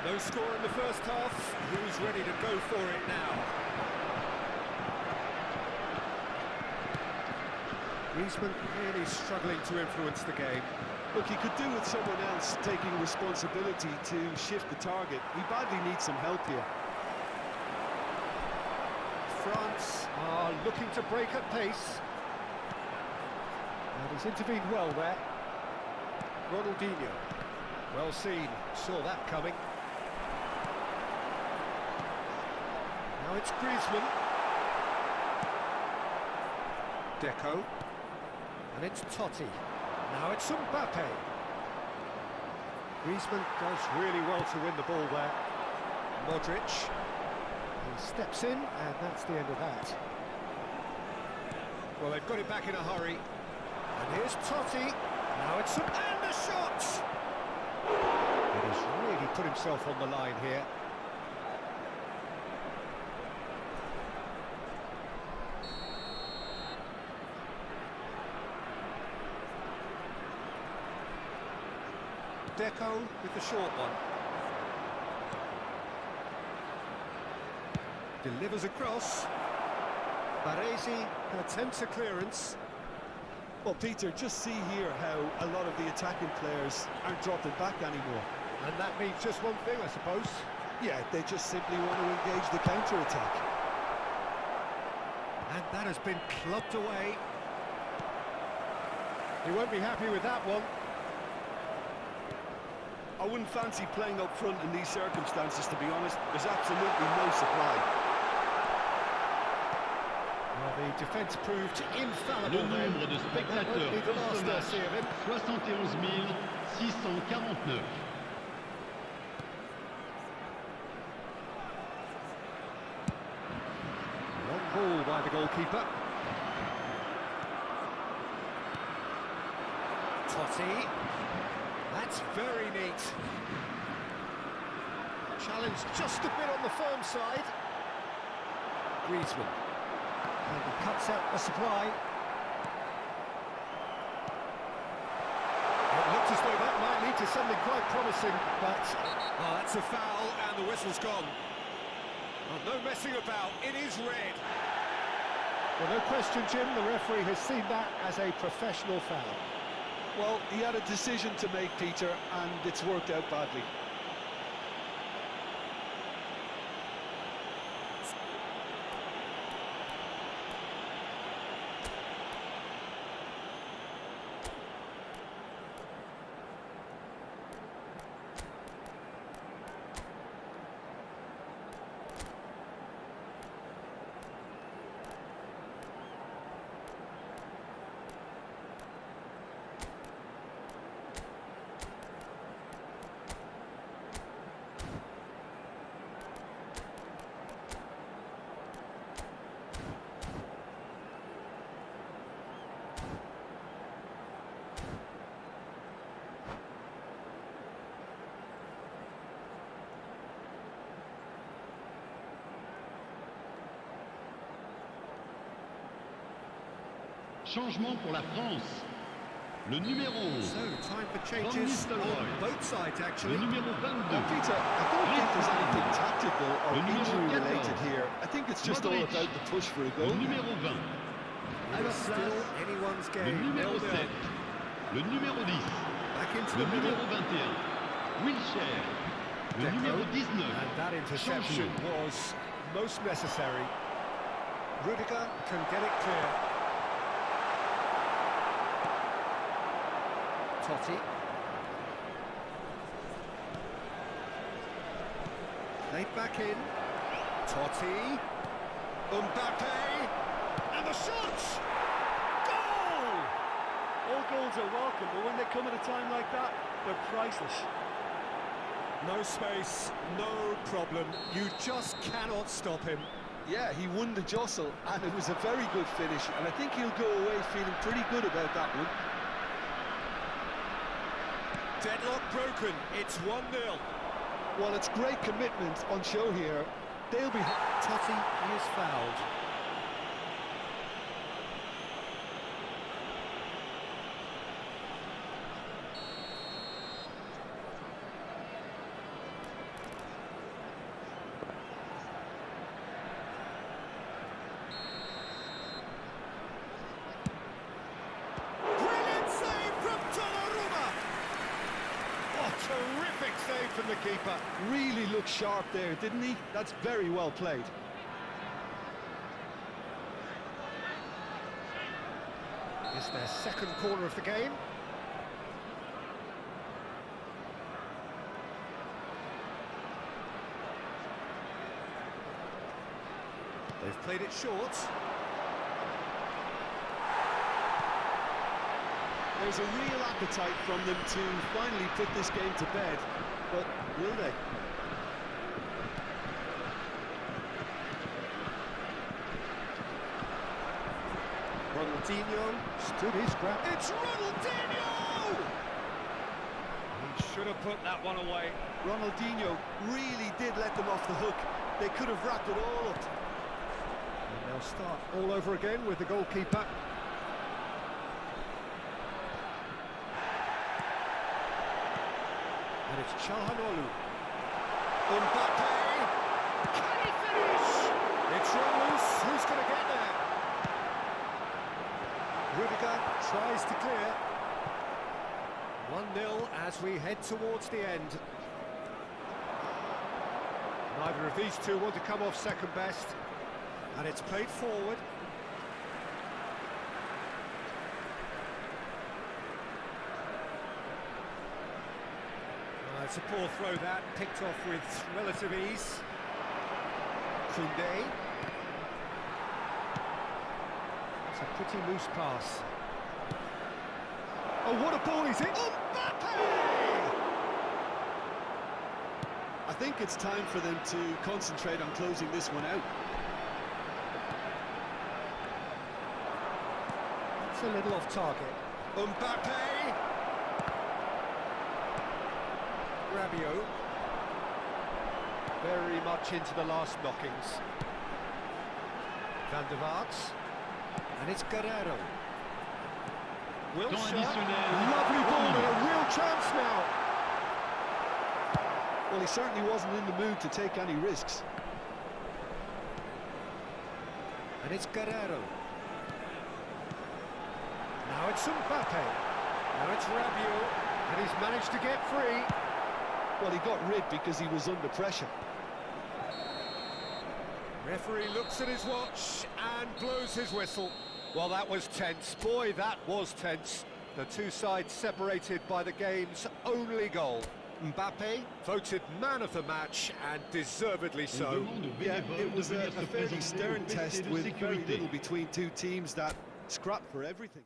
No score in the first half. Who's ready to go for it now? Griezmann really struggling to influence the game. Look, he could do with someone else taking responsibility to shift the target. He badly needs some help here. France are looking to break at pace. And he's intervened well there. Ronaldinho. Well seen. Saw that coming. Now it's Griezmann. Deco. And it's Totti. Now it's Mbappe. Griezmann does really well to win the ball there. Modric. He steps in, and that's the end of that. Well, they've got it back in a hurry. And here's Totti. Now it's and the shot! He has really put himself on the line here. Deco with the short one. Delivers across. Baresi attempts a clearance. Well, Peter, just see here how a lot of the attacking players aren't dropping back anymore. And that means just one thing, I suppose. Yeah, they just simply want to engage the counter-attack. And that has been clubbed away. He won't be happy with that one. I wouldn't fancy playing up front in these circumstances, to be honest. There's absolutely no supply. Well, the defence proved infallible. Le nombre de spectateurs pour ce match, 71 649. Long ball by the goalkeeper. Totti. That's very neat. Challenge just a bit on the firm side. Griezmann. And he cuts out the supply. It looked as though that might lead to something quite promising, but that's a foul and the whistle's gone. Well, no messing about, it is red. Well, no question, Jim, the referee has seen that as a professional foul. Well, he had a decision to make, Peter, and it's worked out badly. Changement pour la France. Le numéro So, time for changes on both sides, actually. Le numéro 22. Peter, I don't think there's anything tactical or injury-related here. I think it's just all about the push for a goal. Le numéro 20. It's still anyone's Le game. numéro 7. Le numéro 10. Back into Le the middle. numéro 21. Wilshere. Le Deco. numéro 19. And that interception was most necessary. Rudiger can get it clear. Totti. They back in. Totti. Mbappe. And the shot! Goal! All goals are welcome, but when they come at a time like that, they're priceless. No space, no problem. You just cannot stop him. Yeah, he won the jostle, and it was a very good finish, and I think he'll go away feeling pretty good about that one. Deadlock broken. It's 1-0. Well, it's great commitment on show here. They'll be... Totti is fouled. Brilliant save from Donnarumma. Oh, terrific save from the keeper. Really looked sharp there, didn't he? That's very well played. It's their second corner of the game. They've played it short. There's a real appetite from them to finally put this game to bed, but will they? Ronaldinho stood his ground. It's Ronaldinho! He should have put that one away. Ronaldinho really did let them off the hook. They could have wrapped it all up. And they'll start all over again with the goalkeeper. And it's Çalhanoğlu. Mbappe! Can he finish? It's Ramos who's going to get there. Rudiger tries to clear. 1-0 as we head towards the end. Neither of these two want to come off second best. And it's played forward. It's a poor throw that, picked off with relative ease. Koundé. It's a pretty loose pass. Oh, what a ball he's hit! Mbappe! I think it's time for them to concentrate on closing this one out. It's a little off target. Mbappe! Rabiot. Very much into the last knockings. Van der Vaart. And it's Guerrero. Wilshere. Lovely ball and a real chance now. Well, he certainly wasn't in the mood to take any risks. And it's Guerrero. Now it's Mbappe. Now it's Rabiot. And he's managed to get free. Well, he got rid because he was under pressure. Referee looks at his watch and blows his whistle. Well, that was tense. Boy, that was tense. The two sides separated by the game's only goal. Mbappe voted man of the match, and deservedly so. Yeah, it was a fairly stern test with very little between two teams that scrapped for everything.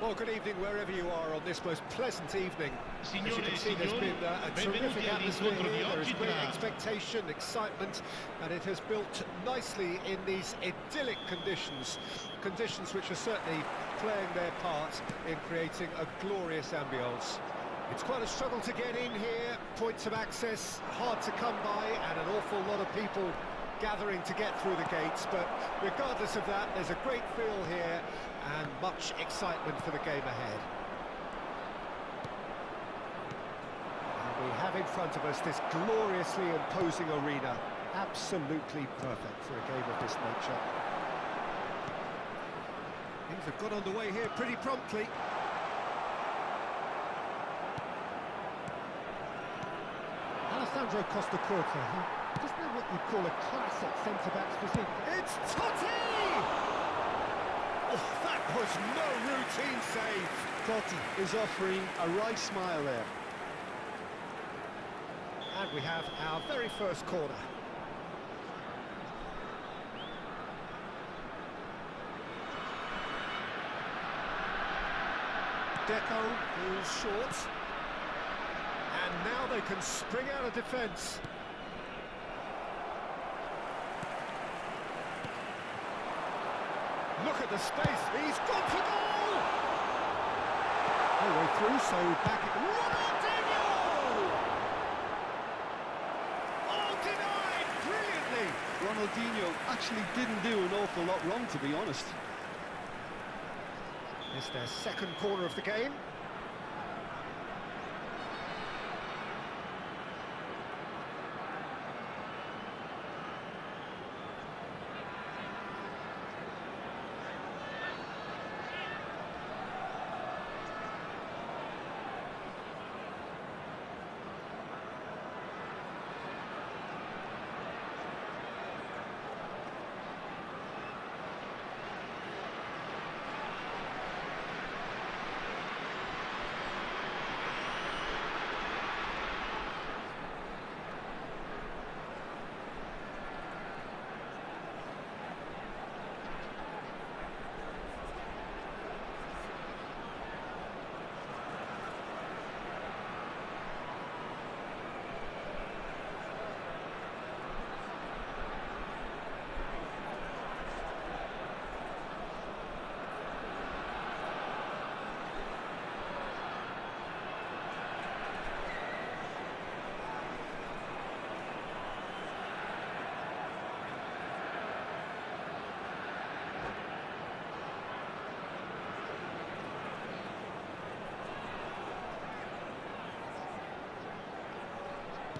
Well, good evening wherever you are on this most pleasant evening. As you can see, there's been a terrific atmosphere here. There is great expectation, excitement, and it has built nicely in these idyllic conditions. Conditions which are certainly playing their part in creating a glorious ambience. It's quite a struggle to get in here, points of access hard to come by, and an awful lot of people gathering to get through the gates, but regardless of that, there's a great feel here and much excitement for the game ahead. And we have in front of us this gloriously imposing arena, absolutely perfect for a game of this nature. Things have got underway here pretty promptly. Alessandro Costa-Curta, he doesn't know what you'd call a classic centre-back's physique. It's Totti! Oh, that was no routine save. Totti is offering a right smile there. And we have our very first corner. Deco is short. And now they can spring out of defence. Look at the space, he's gone for goal! All the way through, so back at Ronaldinho! Oh, denied brilliantly! Ronaldinho actually didn't do an awful lot wrong, to be honest. It's their second corner of the game.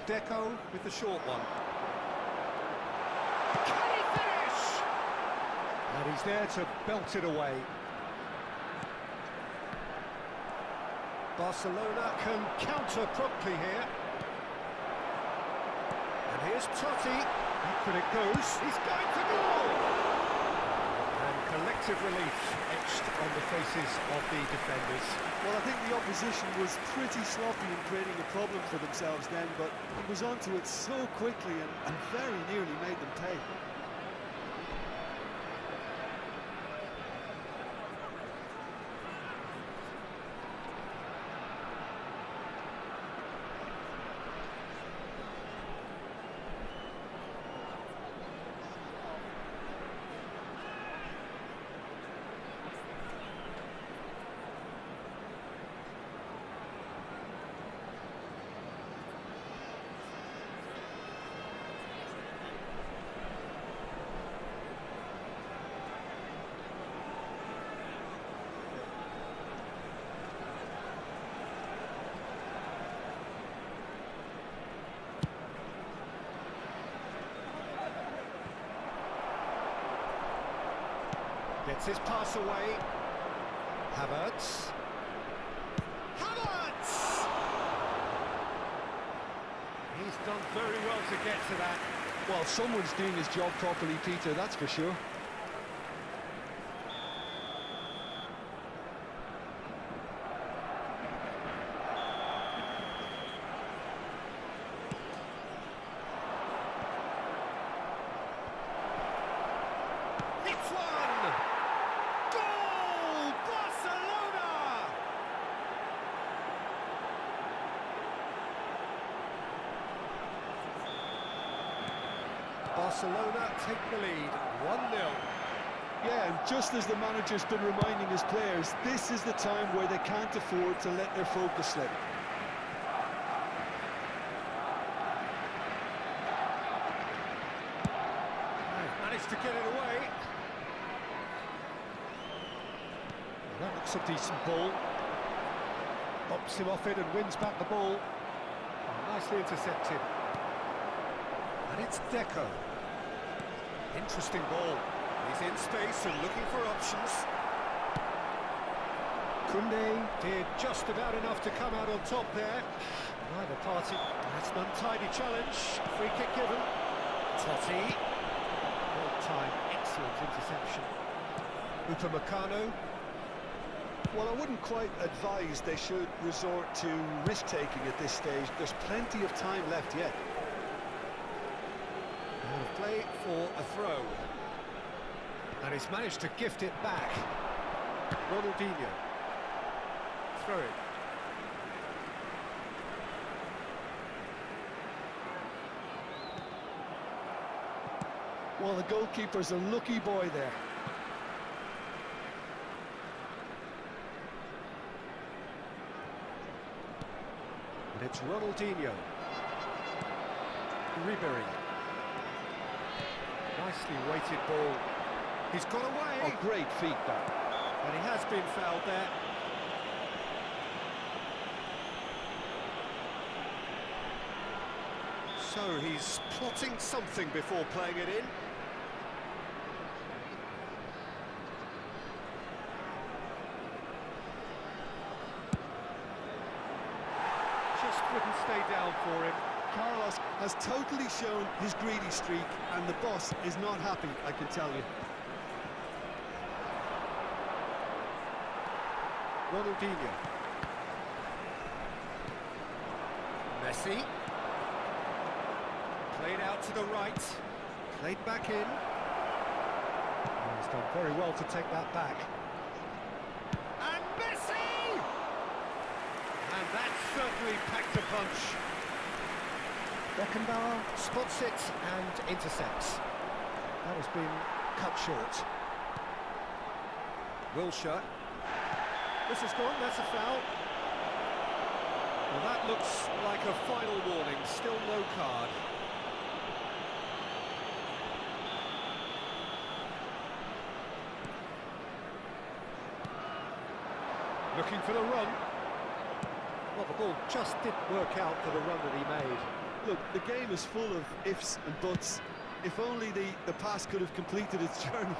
Deco with the short one. Can he finish? And he's there to belt it away. Barcelona can counter promptly here. And here's Totti. Back when it goes. He's going for goal! And collective relief etched on the faces of the defenders. Well, I think the opposition was pretty sloppy in creating a problem for themselves then, but he was onto it so quickly and very nearly made them pay. Gets his pass away. Havertz. Havertz! He's done very well to get to that. Well, someone's doing his job properly, Peter, that's for sure. It's one! Goal! Barcelona! Barcelona take the lead, 1-0. Yeah, and just as the manager's been reminding his players, this is the time where they can't afford to let their focus slip. They've managed to get it away. Well, that looks a decent ball. Bops him off it and wins back the ball. Oh, nicely intercepted. And it's Deco. Interesting ball. He's in space and looking for options. Koundé did just about enough to come out on top there. Neither party. That's an untidy challenge. Free kick given. Totti. All-time excellent interception. Upamecano. Well, I wouldn't quite advise they should resort to risk-taking at this stage. There's plenty of time left yet. And a play for a throw. And he's managed to gift it back. Ronaldinho. Throw it. Well, the goalkeeper's a lucky boy there. And it's Ronaldinho. Ribery. Nicely weighted ball. He's got away. Oh, great feet, that. And he has been fouled there. So he's plotting something before playing it in. Just couldn't stay down for him. Carlos has totally shown his greedy streak, and the boss is not happy, I can tell you. Ronaldinho. Messi. Played out to the right. Played back in. And he's done very well to take that back. And Messi! And that certainly packed a punch. Beckenbauer spots it and intercepts. That has been cut short. Wilshere. This is gone, that's a foul. Well, that looks like a final warning, still no card. Looking for the run. Well, the ball just didn't work out for the run that he made. Look, the game is full of ifs and buts. If only the pass could have completed its journey.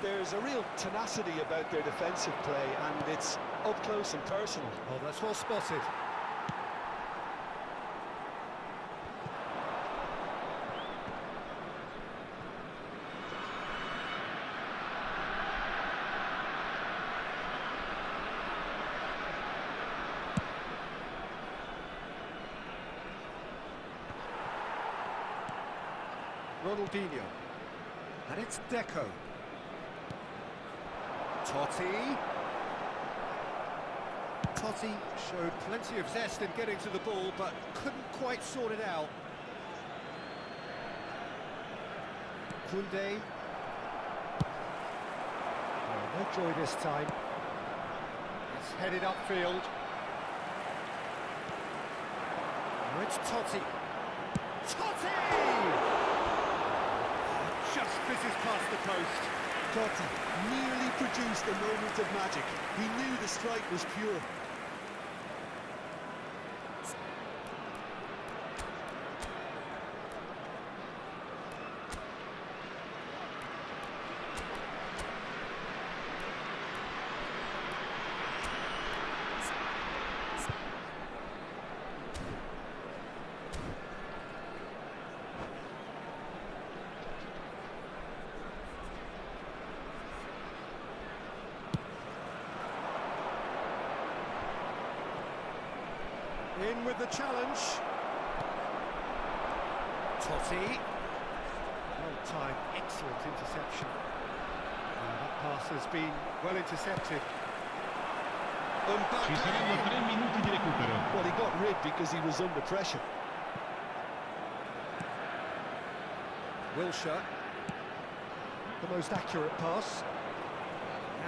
There's a real tenacity about their defensive play, and it's up close and personal. Oh, that's well spotted. Ronaldinho. And it's Deco. Totti. Totti showed plenty of zest in getting to the ball, but couldn't quite sort it out. Koundé. Oh, no joy this time. It's headed upfield. Oh, it's Totti. Totti! Just fizzes past the post. Totti nearly produced a moment of magic. He knew the strike was pure. In with the challenge. Totti. Well-timed, excellent interception. That pass has been well intercepted. Ci saranno 3 minuti di recupero. Well, he got rid because he was under pressure. Wilshere. The most accurate pass.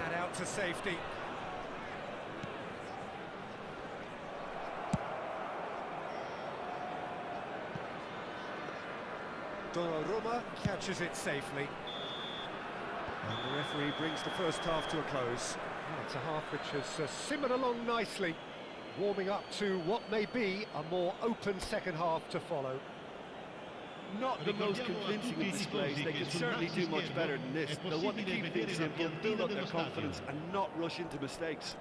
And out to safety. Donnarumma catches it safely. And the referee brings the first half to a close. It's a half which has simmered along nicely, warming up to what may be a more open second half to follow. Not the most convincing of displays. They can certainly do much better than this. They'll want to keep things simple, build up their confidence and not rush into mistakes.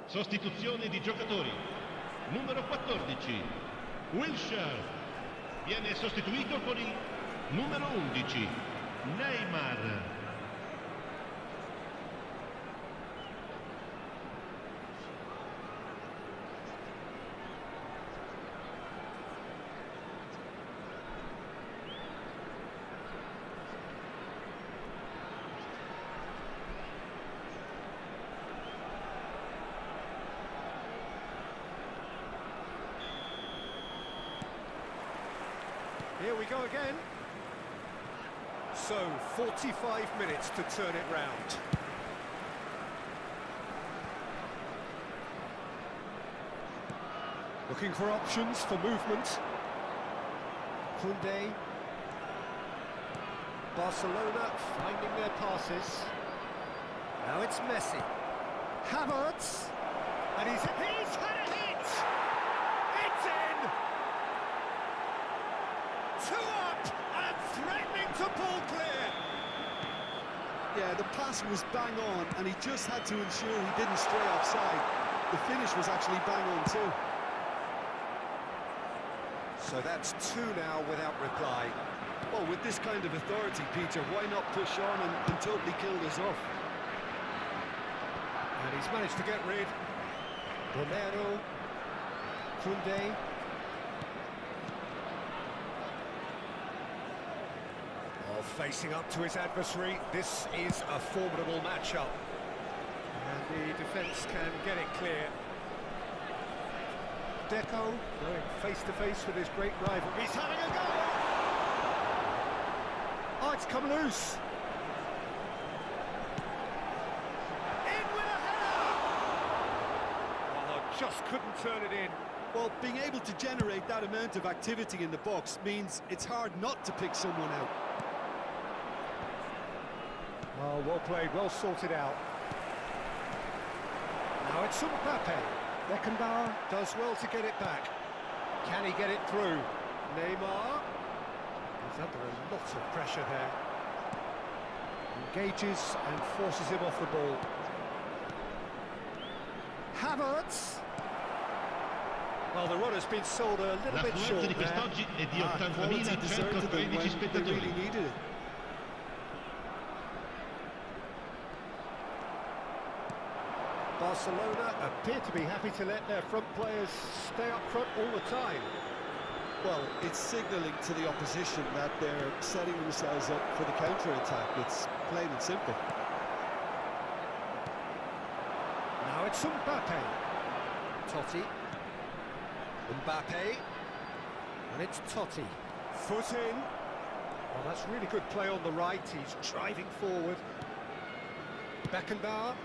Sostituzione di giocatori. Numero 14, Wilshere. Viene sostituito con il numero 11, Neymar. Here we go again. So, 45 minutes to turn it round. Looking for options for movement. Koundé. Barcelona finding their passes. Now it's Messi. Havertz. And he's had a hit! It's in! 2 up and threatening to pull clear. Yeah, the pass was bang on, and he just had to ensure he didn't stray offside. The finish was actually bang on too. So that's 2 now without reply. Well, with this kind of authority, Peter, why not push on and totally kill this off? And he's managed to get rid. Romero, Koundé. Facing up to his adversary, this is a formidable matchup. And the defence can get it clear. Deco going face-to-face with his great rival. He's having a go! Oh, it's come loose. In with a header! Oh, just couldn't turn it in. Well, being able to generate that amount of activity in the box means it's hard not to pick someone out. Oh, well played, well sorted out. Now it's Mbappe. Beckenbauer does well to get it back. Can he get it through? Neymar. He's under a lot of pressure there. Engages and forces him off the ball. Havertz. Well, the run has been sold a little bit short there. La di quest'oggi è di 80.113 spettatori. Really needed it. Barcelona appear to be happy to let their front players stay up front all the time. Well, it's signalling to the opposition that they're setting themselves up for the counter-attack. It's plain and simple. Now it's Mbappe. Totti. Mbappe. And it's Totti. Foot in. Oh, that's really good play on the right. He's driving forward. Beckenbauer.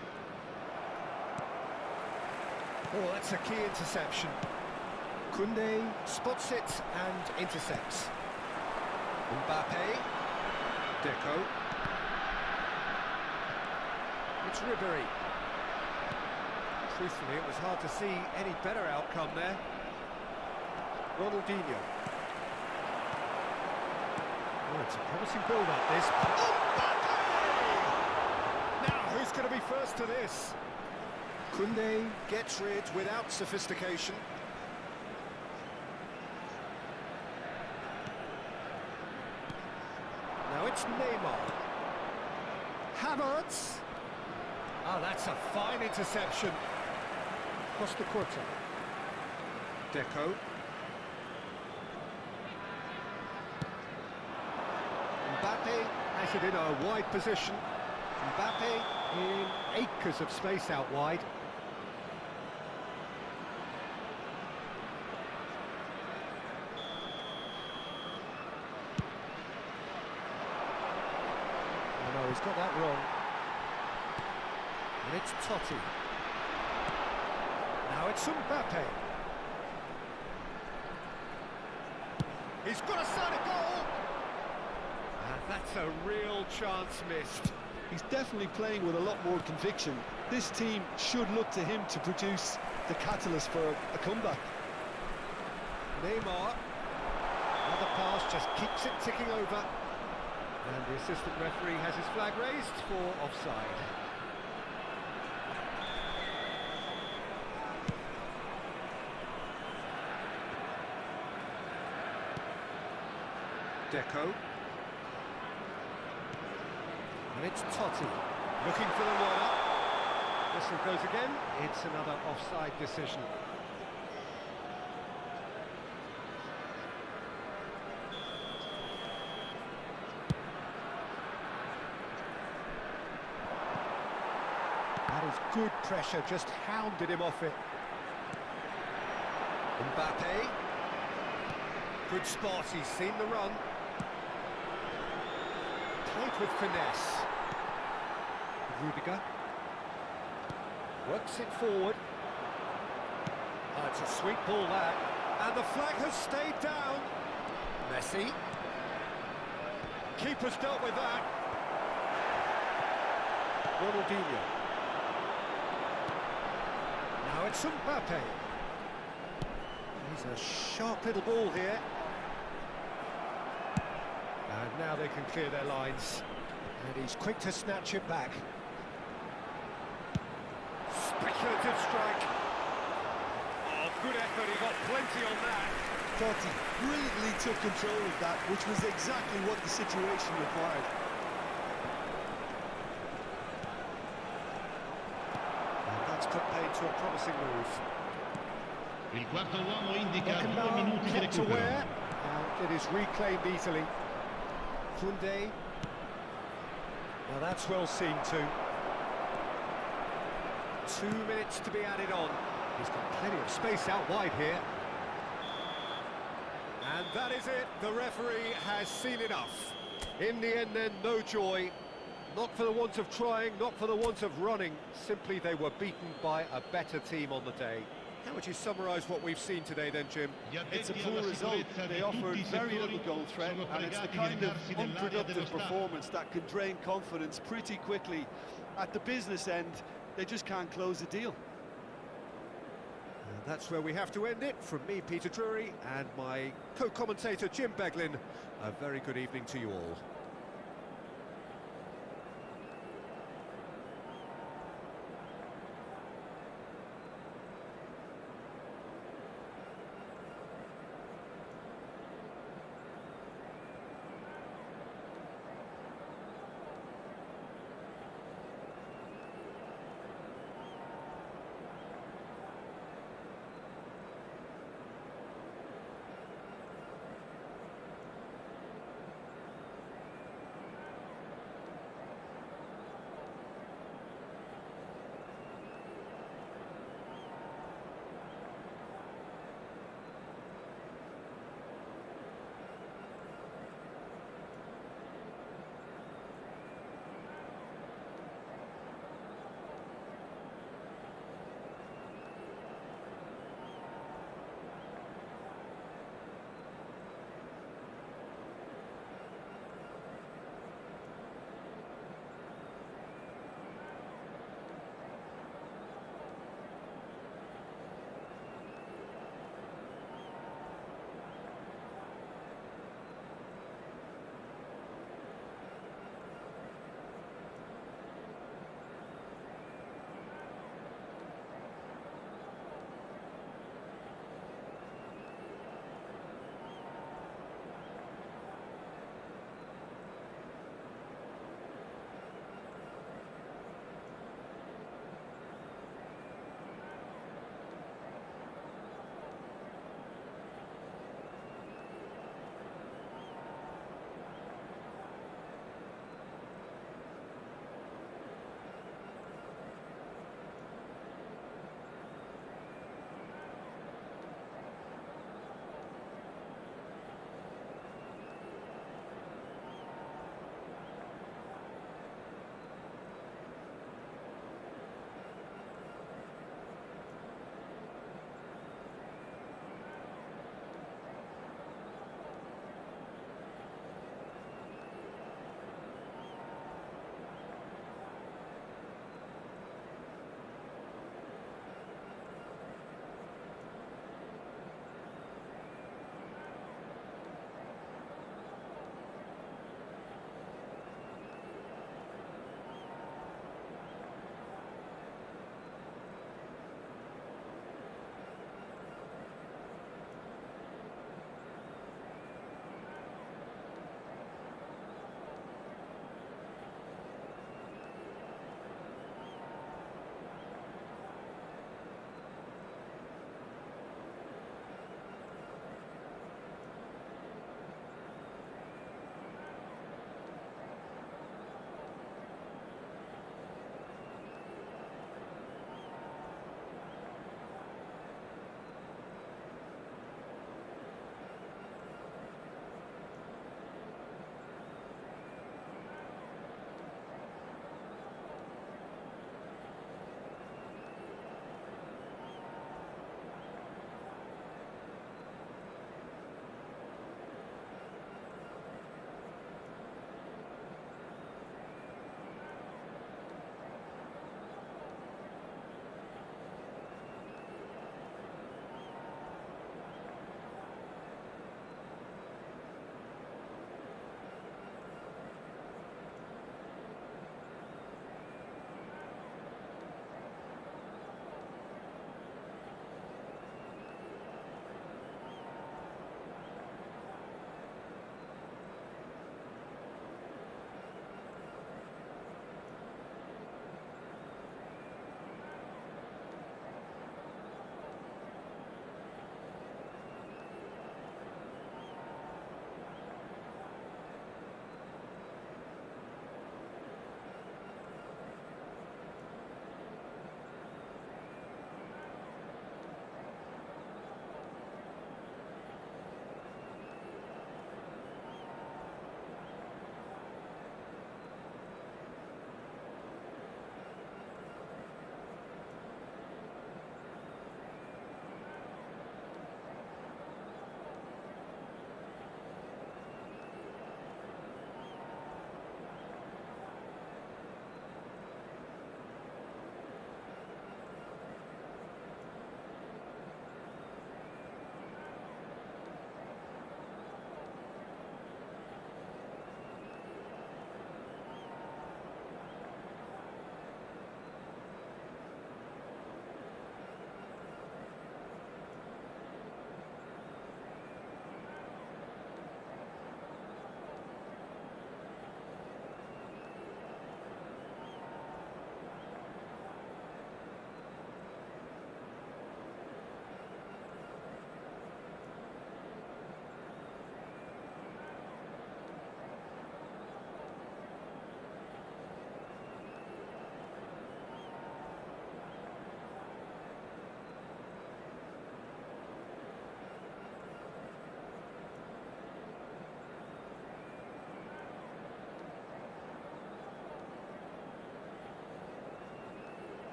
Oh, that's a key interception. Koundé spots it and intercepts. Mbappe. Deco. It's Ribéry. Truthfully, it was hard to see any better outcome there. Ronaldinho. Oh, it's a promising build-up, this. Now, who's going to be first to this? Koundé gets rid without sophistication. Now it's Neymar. Havertz. Oh, that's a fine interception. Costa Curta. Deco. Mbappe has it in a wide position. Mbappe in acres of space out wide. Oh no, he's got that wrong. And it's Totti. Now it's Mbappe. He's got a side of goal! And that's a real chance missed. He's definitely playing with a lot more conviction. This team should look to him to produce the catalyst for a comeback. Neymar. Another pass just keeps it ticking over. And the assistant referee has his flag raised for offside. Deco. And it's Totti, looking for the roll-up. Whistle goes again, it's another offside decision. That is good pressure, just hounded him off it. Mbappe. Good spot, he's seen the run. Played with finesse. Rudiger. Works it forward. Oh, it's a sweet ball that. And the flag has stayed down. Messi. Keeper's dealt with that. Ronaldinho. Now it's Mbappe. He's a sharp little ball here. And now they can clear their lines. And he's quick to snatch it back. Speculative strike. Oh, good effort, he got plenty on that. Totti brilliantly took control of that, which was exactly what the situation required. And that's put paid to a promising move. Il quarto uomo indica 2 minuti di recupero. And it is reclaimed easily. Koundé. Now that's well seen too. 2 minutes to be added on. He's got plenty of space out wide here. And that is it. The referee has seen enough. In the end then, no joy. Not for the want of trying, not for the want of running. Simply they were beaten by a better team on the day. How would you summarise what we've seen today then, Jim? It's a poor result. They offered very little goal threat, and it's the kind of unproductive performance that can drain confidence pretty quickly. At the business end, they just can't close the deal. And that's where we have to end it. From me, Peter Drury, and my co-commentator, Jim Beglin, a very good evening to you all.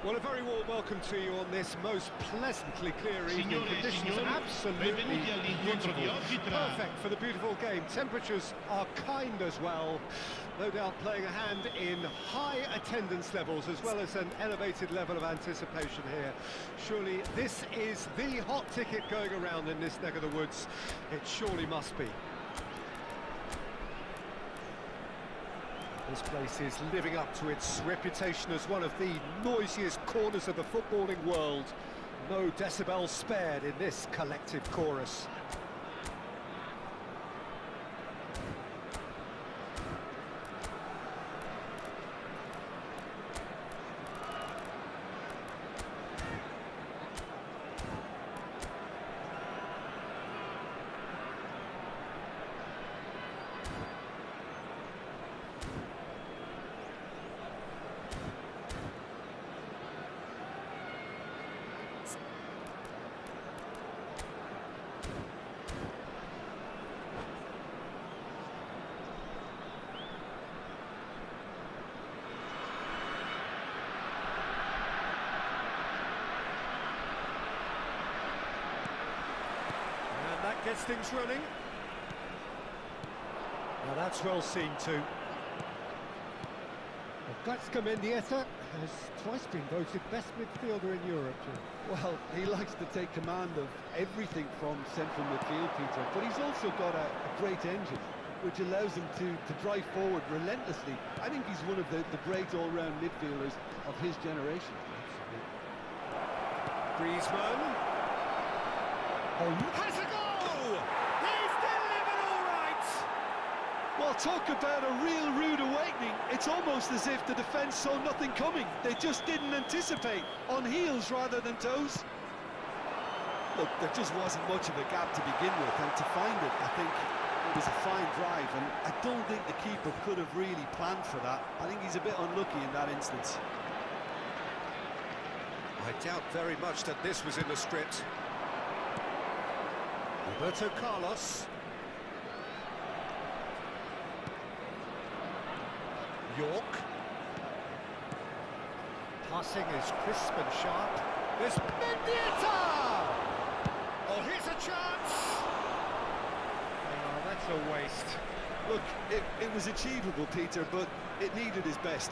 Well, a very warm welcome to you on this most pleasantly clear evening. Conditions absolutely beautiful. Perfect for the beautiful game. Temperatures are kind as well. No doubt playing a hand in high attendance levels as well as an elevated level of anticipation here. Surely this is the hot ticket going around in this neck of the woods. It surely must be. This place is living up to its reputation as one of the noisiest corners of the footballing world. No decibels spared in this collective chorus. Gets things running. Now that's well seen too. Gatska Mendieta has twice been voted best midfielder in Europe. Well, he likes to take command of everything from central midfield, Peter, but he's also got a great engine, which allows him to drive forward relentlessly. I think he's one of the great all-round midfielders of his generation. Griezmann. Oh, has a goal! He's delivered all right! Well, talk about a real rude awakening. It's almost as if the defence saw nothing coming. They just didn't anticipate, on heels rather than toes. Look, there just wasn't much of a gap to begin with, and to find it, I think it was a fine drive, and I don't think the keeper could have really planned for that. I think he's a bit unlucky in that instance. I doubt very much that this was in the script. Roberto Carlos. York. Passing is crisp and sharp. There's Mendieta! Oh, here's a chance! Oh, that's a waste. Look, it was achievable, Peter, but it needed his best.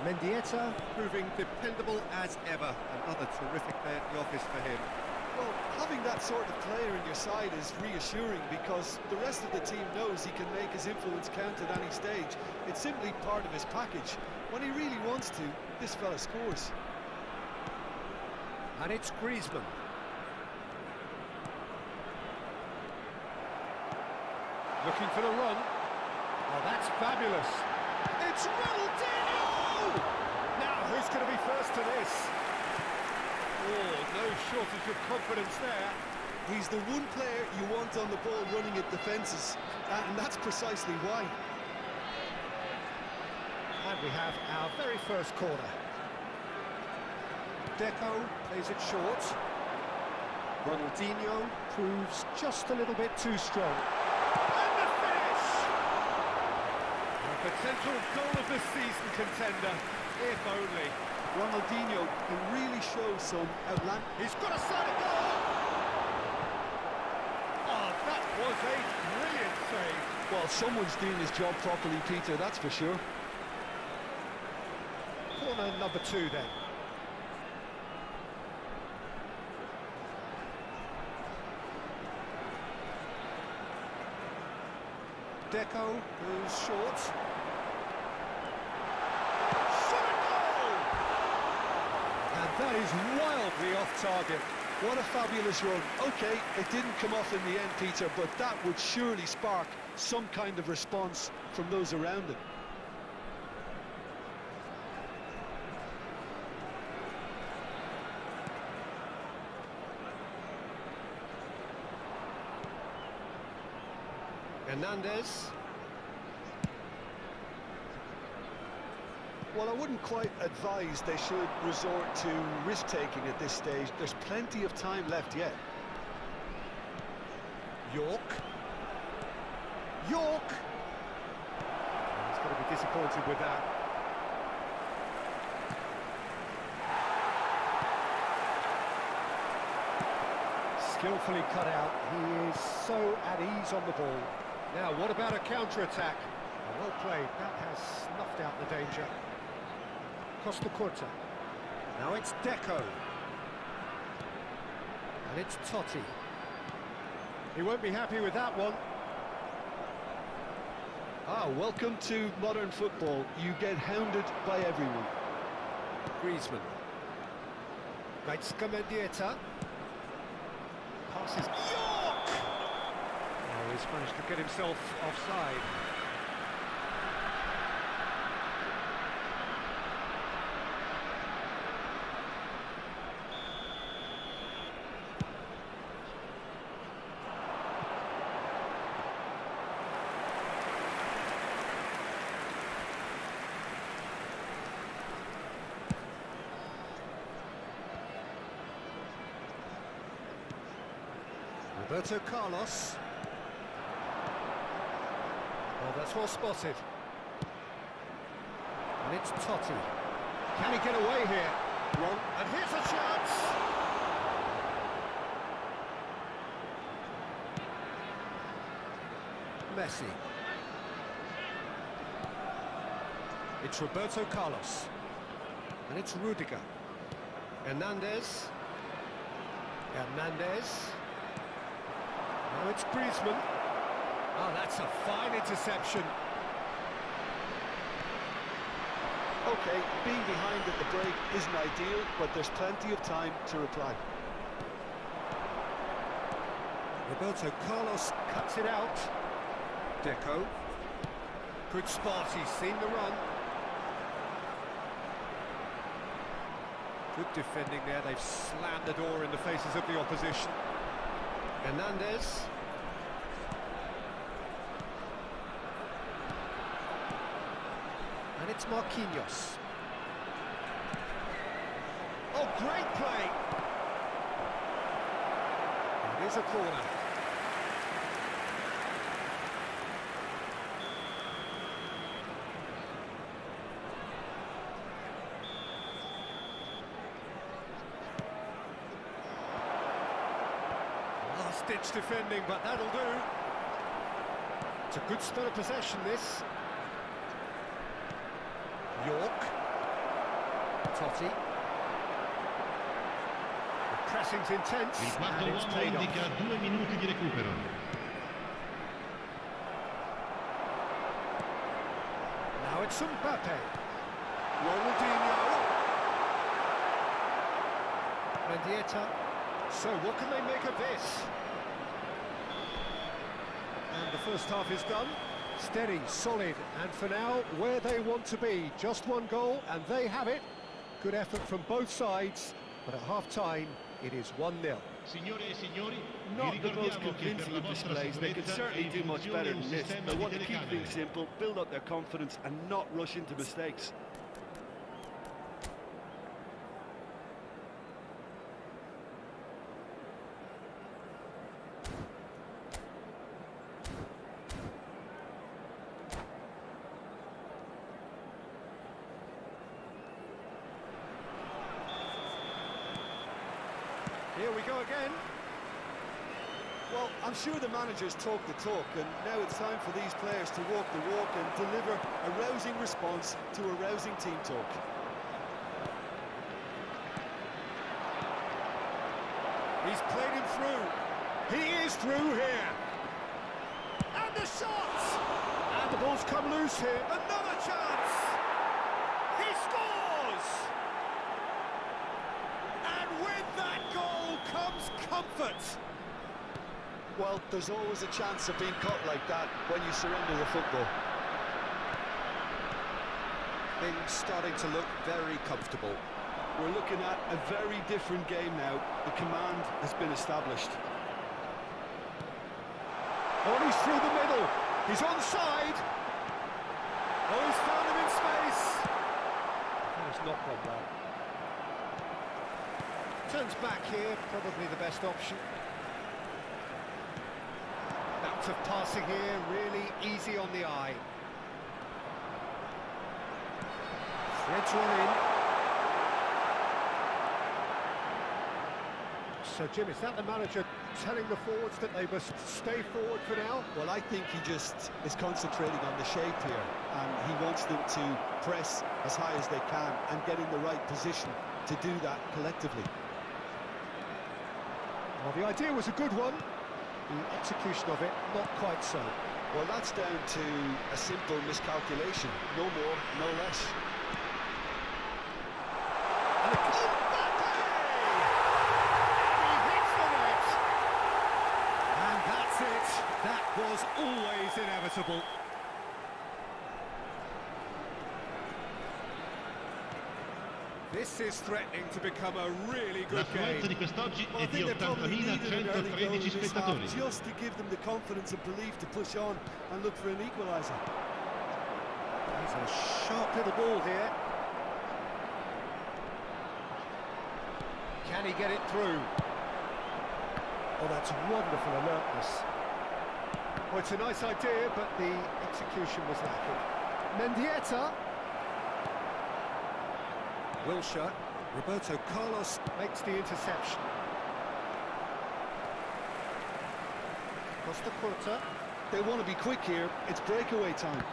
Mendieta proving dependable as ever. Another terrific day at the office for him. Well, having that sort of player in your side is reassuring because the rest of the team knows he can make his influence count at any stage. It's simply part of his package. When he really wants to, this fella scores. And it's Griezmann. Looking for the run. Oh, that's fabulous. It's Ronaldinho! Now, who's going to be first to this? Oh, no shortage of confidence there. He's the one player you want on the ball running at defences, and that's precisely why. And we have our very first corner. Deco plays it short. Ronaldinho proves just a little bit too strong. And the finish! A potential goal of the season contender, if only. Ronaldinho can really show some outland. He's got a solid goal! Oh, that was a brilliant save. Well, someone's doing his job properly, Peter, that's for sure. Corner number 2 then. Deco goes short. Shot a goal! And that is wildly off target. What a fabulous run. OK, it didn't come off in the end, Peter, but that would surely spark some kind of response from those around him. Hernandez. Well, I wouldn't quite advise they should resort to risk-taking at this stage. There's plenty of time left yet. York. York! disappointed with that. Skillfully cut out. He is so at ease on the ball. Now, what about a counter-attack? Well played. That has snuffed out the danger. Costa Curta. Now it's Deco. And it's Totti. He won't be happy with that one. Welcome to modern football. You get hounded by everyone. Griezmann. Gaitska Mendieta. Passes. York! Oh, he's managed to get himself offside. Roberto Carlos. Oh, that's well spotted. And it's Totti. Can he get away here? Wrong. And here's a chance! Messi. It's Roberto Carlos. And it's Rudiger. Hernandez. Now it's Griezmann. Oh, that's a fine interception. Okay, being behind at the break isn't ideal, but there's plenty of time to reply. Roberto Carlos cuts it out. Deco. Good spot, he's seen the run. Good defending there, they've slammed the door in the faces of the opposition. Hernandez. And it's Marquinhos. Oh, great play! It is a corner. Last-ditch defending, but that'll do. It's a good spell of possession, this. York. Totti. The pressing's intense. Il quarto uomo indica 2 minuti di recupero. Now it's Mbappe. Ronaldinho. Mendieta. So what can they make of this? And the first half is done. Steady, solid, and for now, where they want to be. Just one goal, and they have it. Good effort from both sides, but at half-time, it is 1-0. Not the most convincing of displays. They could certainly do much better than this. They want to keep things simple, build up their confidence, and not rush into mistakes. Here we go again. Well, I'm sure the managers talk the talk, and now it's time for these players to walk the walk and deliver a rousing response to a rousing team talk. He's played him through. He is through here. And the shot! And the ball's come loose here. Another chance! He scores! And with that goal comes comfort. Well, there's always a chance of being caught like that when you surrender the football. Things starting to look very comfortable. We're looking at a very different game now. The command has been established. Oh, he's through the middle. He's onside. Oh, he's found him in space. That has not gone well. Turns back here, probably the best option. Bounce of passing here, really easy on the eye. Gets one in. So, Jim, is that the manager telling the forwards that they must stay forward for now? Well, I think he just is concentrating on the shape here, and he wants them to press as high as they can and get in the right position to do that collectively. Well, the idea was a good one. The execution of it, not quite so. Well, that's down to a simple miscalculation. No more, no less. And Mbappe! He hits the net! And that's it. That was always inevitable. This is threatening to become a really good game. L'affluenza di quest'oggi è di 80.113 spettatori. Just to give them the confidence and belief to push on and look for an equaliser. There's a sharp little ball here. Can he get it through? Oh, that's wonderful alertness. Well, it's a nice idea, but the execution was lacking. Mendieta. Wilshere. Roberto Carlos makes the interception. Costa Curta. They want to be quick here. It's breakaway time.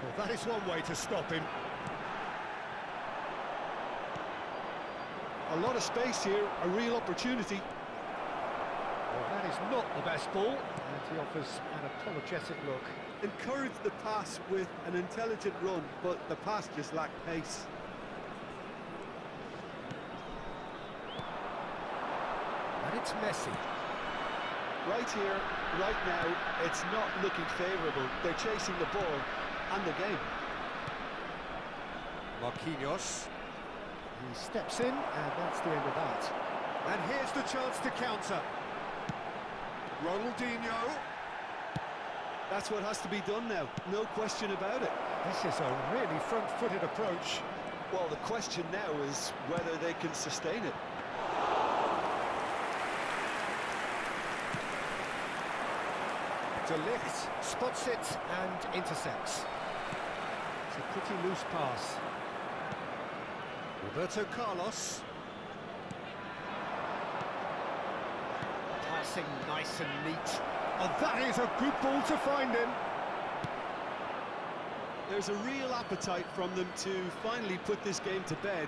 Well, that is one way to stop him. A lot of space here, a real opportunity. Well, that is not the best ball, and he offers an apologetic look. Encourage the pass with an intelligent run, but the pass just lacked pace. And it's Messi. Right here, right now, it's not looking favourable. They're chasing the ball and the game. Marquinhos. He steps in, and that's the end of that. And here's the chance to counter. Ronaldinho. That's what has to be done now, no question about it. This is a really front-footed approach. Well, the question now is whether they can sustain it. De Ligt spots it and intercepts. It's a pretty loose pass. Roberto Carlos. Passing nice and neat. Oh, that is a good ball to find him. There's a real appetite from them to finally put this game to bed,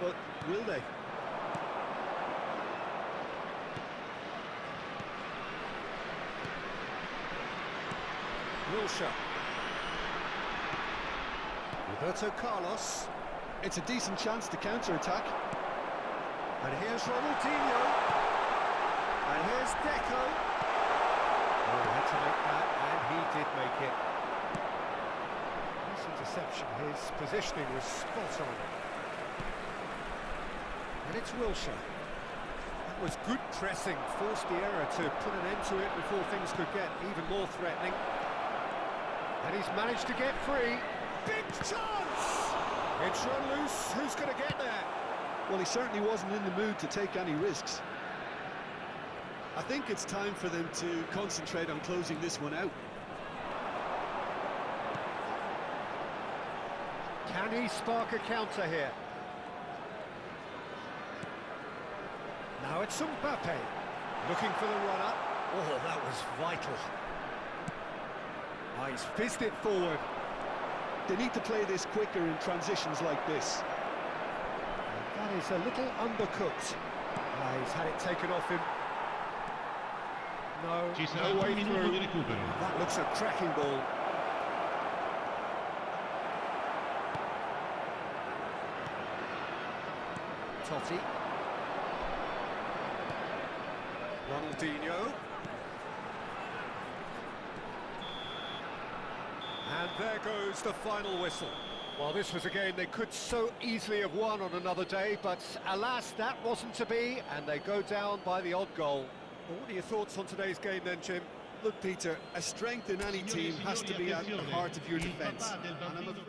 but will they? Wilshere. Roberto Carlos. It's a decent chance to counter-attack. And here's Ronaldinho. And here's Deco. Oh, he had to make that, and he did make it. Nice interception. His positioning was spot on. And it's Wilshere. That was good pressing. Forced the error to put an end to it before things could get even more threatening. And he's managed to get free. Big chance! It's run loose. Who's going to get there? Well, he certainly wasn't in the mood to take any risks. I think it's time for them to concentrate on closing this one out. Can he spark a counter here? Now it's Mbappe. Looking for the runner. Oh, that was vital. Oh, he's fizzed it forward. They need to play this quicker in transitions like this. And that is a little undercooked. He's had it taken off him. No, no way through. That looks a cracking ball. Totti. Ronaldinho. And there goes the final whistle. Well, this was a game they could so easily have won on another day, but alas, that wasn't to be, and they go down by the odd goal. Well, what are your thoughts on today's game then, Jim? Look, Peter, a strength in any team has to be at the heart of your defence. And I'm afraid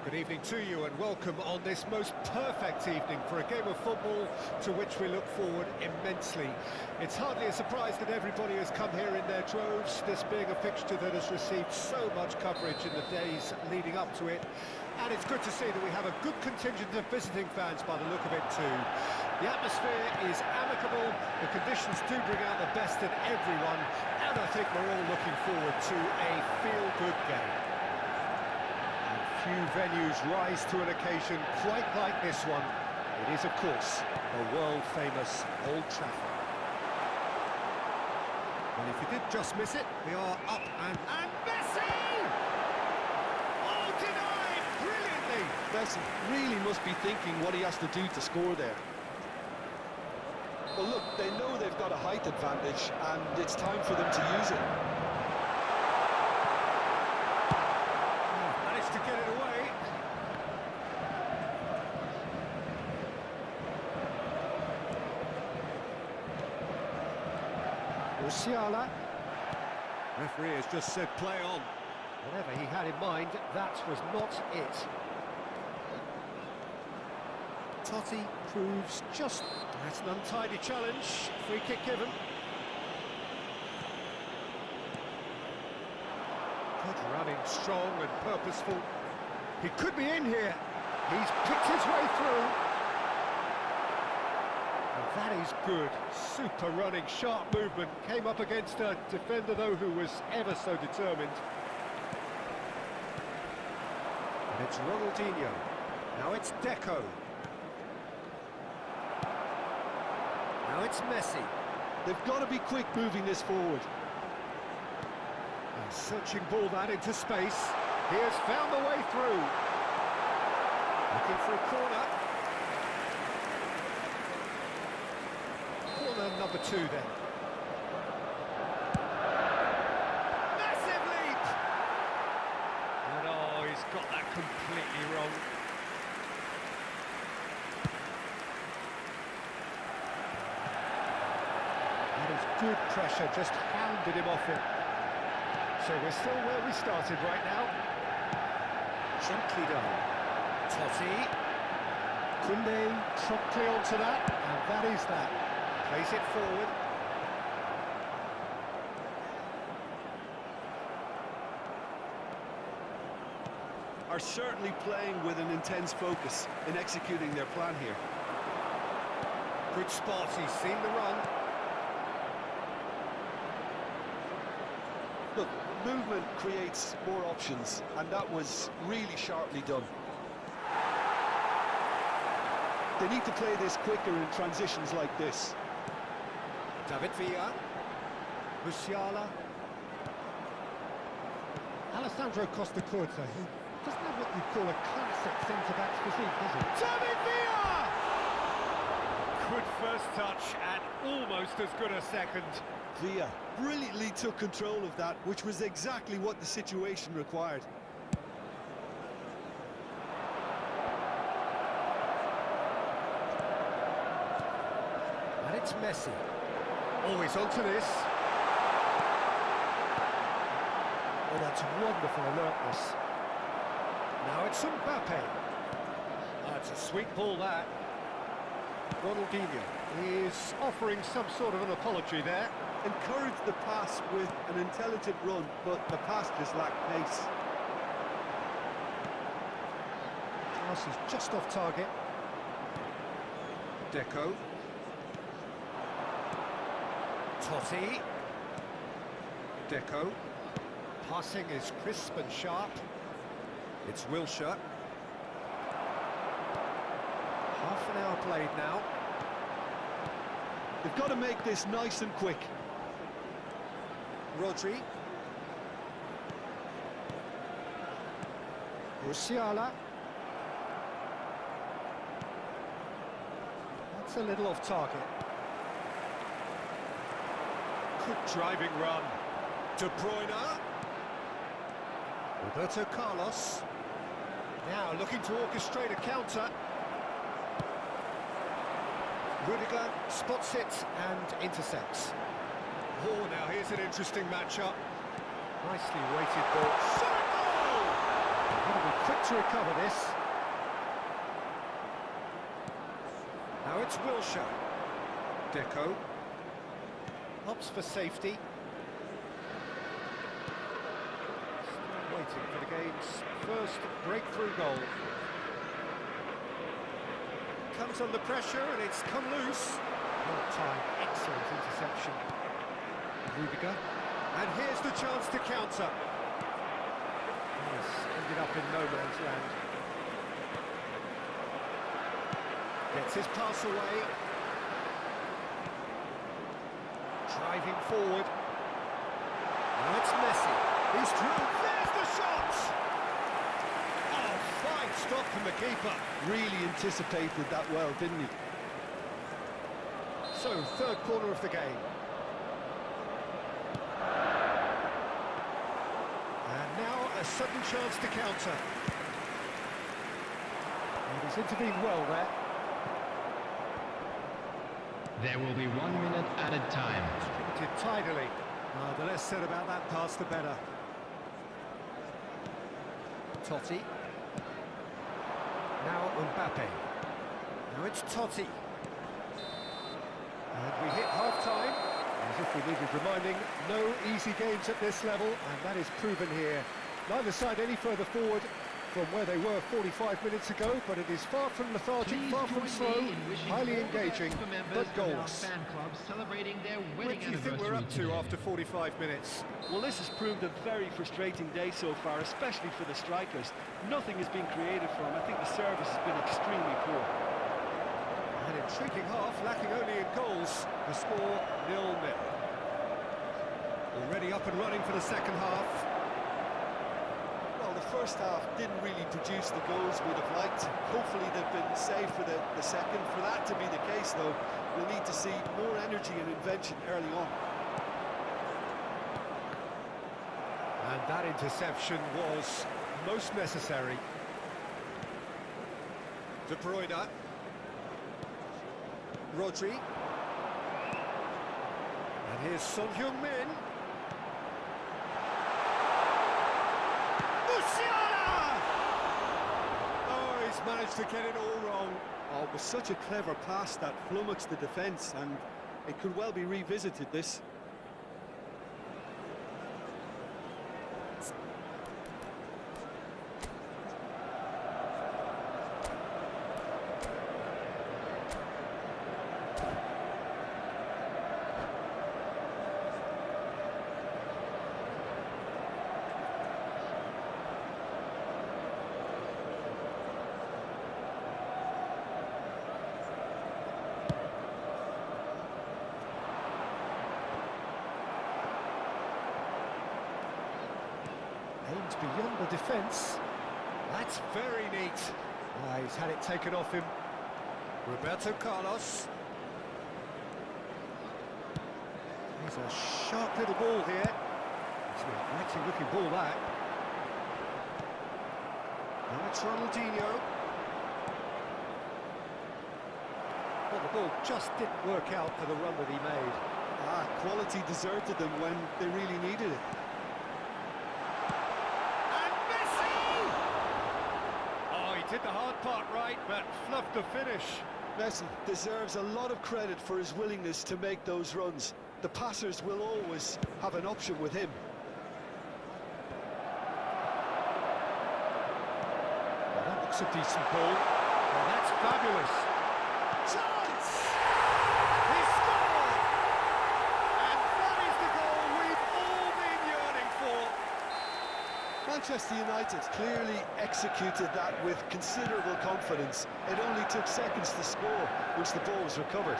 Good evening to you and welcome on this most perfect evening for a game of football to which we look forward immensely. It's hardly a surprise that everybody has come here in their droves, this being a fixture that has received so much coverage in the days leading up to it. And it's good to see that we have a good contingent of visiting fans by the look of it too. The atmosphere is amicable, the conditions do bring out the best in everyone, and I think we're all looking forward to a feel-good game. Few venues rise to an occasion quite like this one. It is, of course, the world-famous Old Trafford. Well, if you did just miss it, we are up and Messi! Oh, denied! Brilliantly! Messi really must be thinking what he has to do to score there. Well, look, they know they've got a height advantage, and it's time for them to use it. To get it away. Musiala. Referee has just said play on. Whatever he had in mind, that was not it. Totti proves just... That's an untidy challenge. Free kick given. Good running, strong and purposeful. He could be in here. He's picked his way through. And that is good. Super running, sharp movement. Came up against a defender, though, who was ever so determined. And it's Ronaldinho. Now it's Deco. Now it's Messi. They've got to be quick moving this forward. Searching ball that into space. He has found the way through. Looking for a corner. Corner number 2 then. Massive leap! And oh, he's got that completely wrong. That is good pressure, just hounded him off it. So we're still where we started right now. Gently done. Totti. Koundé promptly onto that, and that is that. Plays it forward. Are certainly playing with an intense focus in executing their plan here. Good spot, he's seen the run. Look, movement creates more options, and that was really sharply done. They need to play this quicker in transitions like this. David Villa. Musiala. Alessandro Costa Curta, he doesn't have what you'd call a classic centre-back's physique, does he? David Villa! Good first touch, and almost as good a second. Villa brilliantly took control of that, which was exactly what the situation required. And it's Messi. Always onto this. Oh, that's wonderful alertness. Now it's Mbappe. That's a sweet ball, that. Ronaldinho is offering some sort of an apology there. Encouraged the pass with an intelligent run, but the pass just lacked pace. Pass is just off target. Deco. Totti. Deco. Passing is crisp and sharp. It's Wilshere. Half an hour played now. They've got to make this nice and quick. Rodri. Musiala. That's a little off target. Good driving run. De Bruyne. Roberto Carlos. Now looking to orchestrate a counter. Rudiger spots it and intercepts. Oh, now here's an interesting match-up. Nicely weighted ball. What do we quick to recover this. Now it's Wilshere. Deco. Opts for safety. Still waiting for the game's first breakthrough goal. Comes under pressure and it's come loose. Well timed, excellent interception. Rudiger. And here's the chance to counter. Yes, ended up in no man's land. Gets his pass away. Driving forward. Now it's Messi. He's through. There's the shot! Oh, fine stop from the keeper. Really anticipated that well, didn't he? So, third corner of the game. And now a sudden chance to counter. And he's intervened well there. There will be 1 minute added time. Distributed tidily. The less said about that pass, the better. Totti. Now Mbappe. Now it's Totti. And we hit half-time. As if we needed reminding, no easy games at this level, and that is proven here. Neither side any further forward from where they were 45 minutes ago, but it is far from lethargic, far from slow, highly engaging, but goals. Where do you think we're up to after 45 minutes? Well, this has proved a very frustrating day so far, especially for the strikers. Nothing has been created for them. I think the service has been extremely poor. An intriguing half, lacking only in goals. The score 0-0. Already up and running for the second half. Well, the first half didn't really produce the goals we'd have liked. Hopefully they've been saved for the second. For that to be the case, though, we'll need to see more energy and invention early on. And that interception was most necessary. De Bruyne. Rodri. And here's Son Heung-min. Musiala! Oh, he's managed to get it all wrong. Oh, it was such a clever pass that flummoxed the defence, and it could well be revisited, this. Aimed beyond the defence. That's very neat. He's had it taken off him. Roberto Carlos. He's a sharp little ball here. It's an inviting looking ball, that. Now it's Ronaldinho. Well, the ball just didn't work out for the run that he made. Quality deserted them when they really needed it. Did the hard part right, but fluffed the finish. Messi deserves a lot of credit for his willingness to make those runs. The passers will always have an option with him. Well, that looks a decent ball. Well, that's fabulous. Chance! He scored! And that is the goal we've all been yearning for. Manchester United clearly executed that with considerable confidence. It only took seconds to score once the ball was recovered.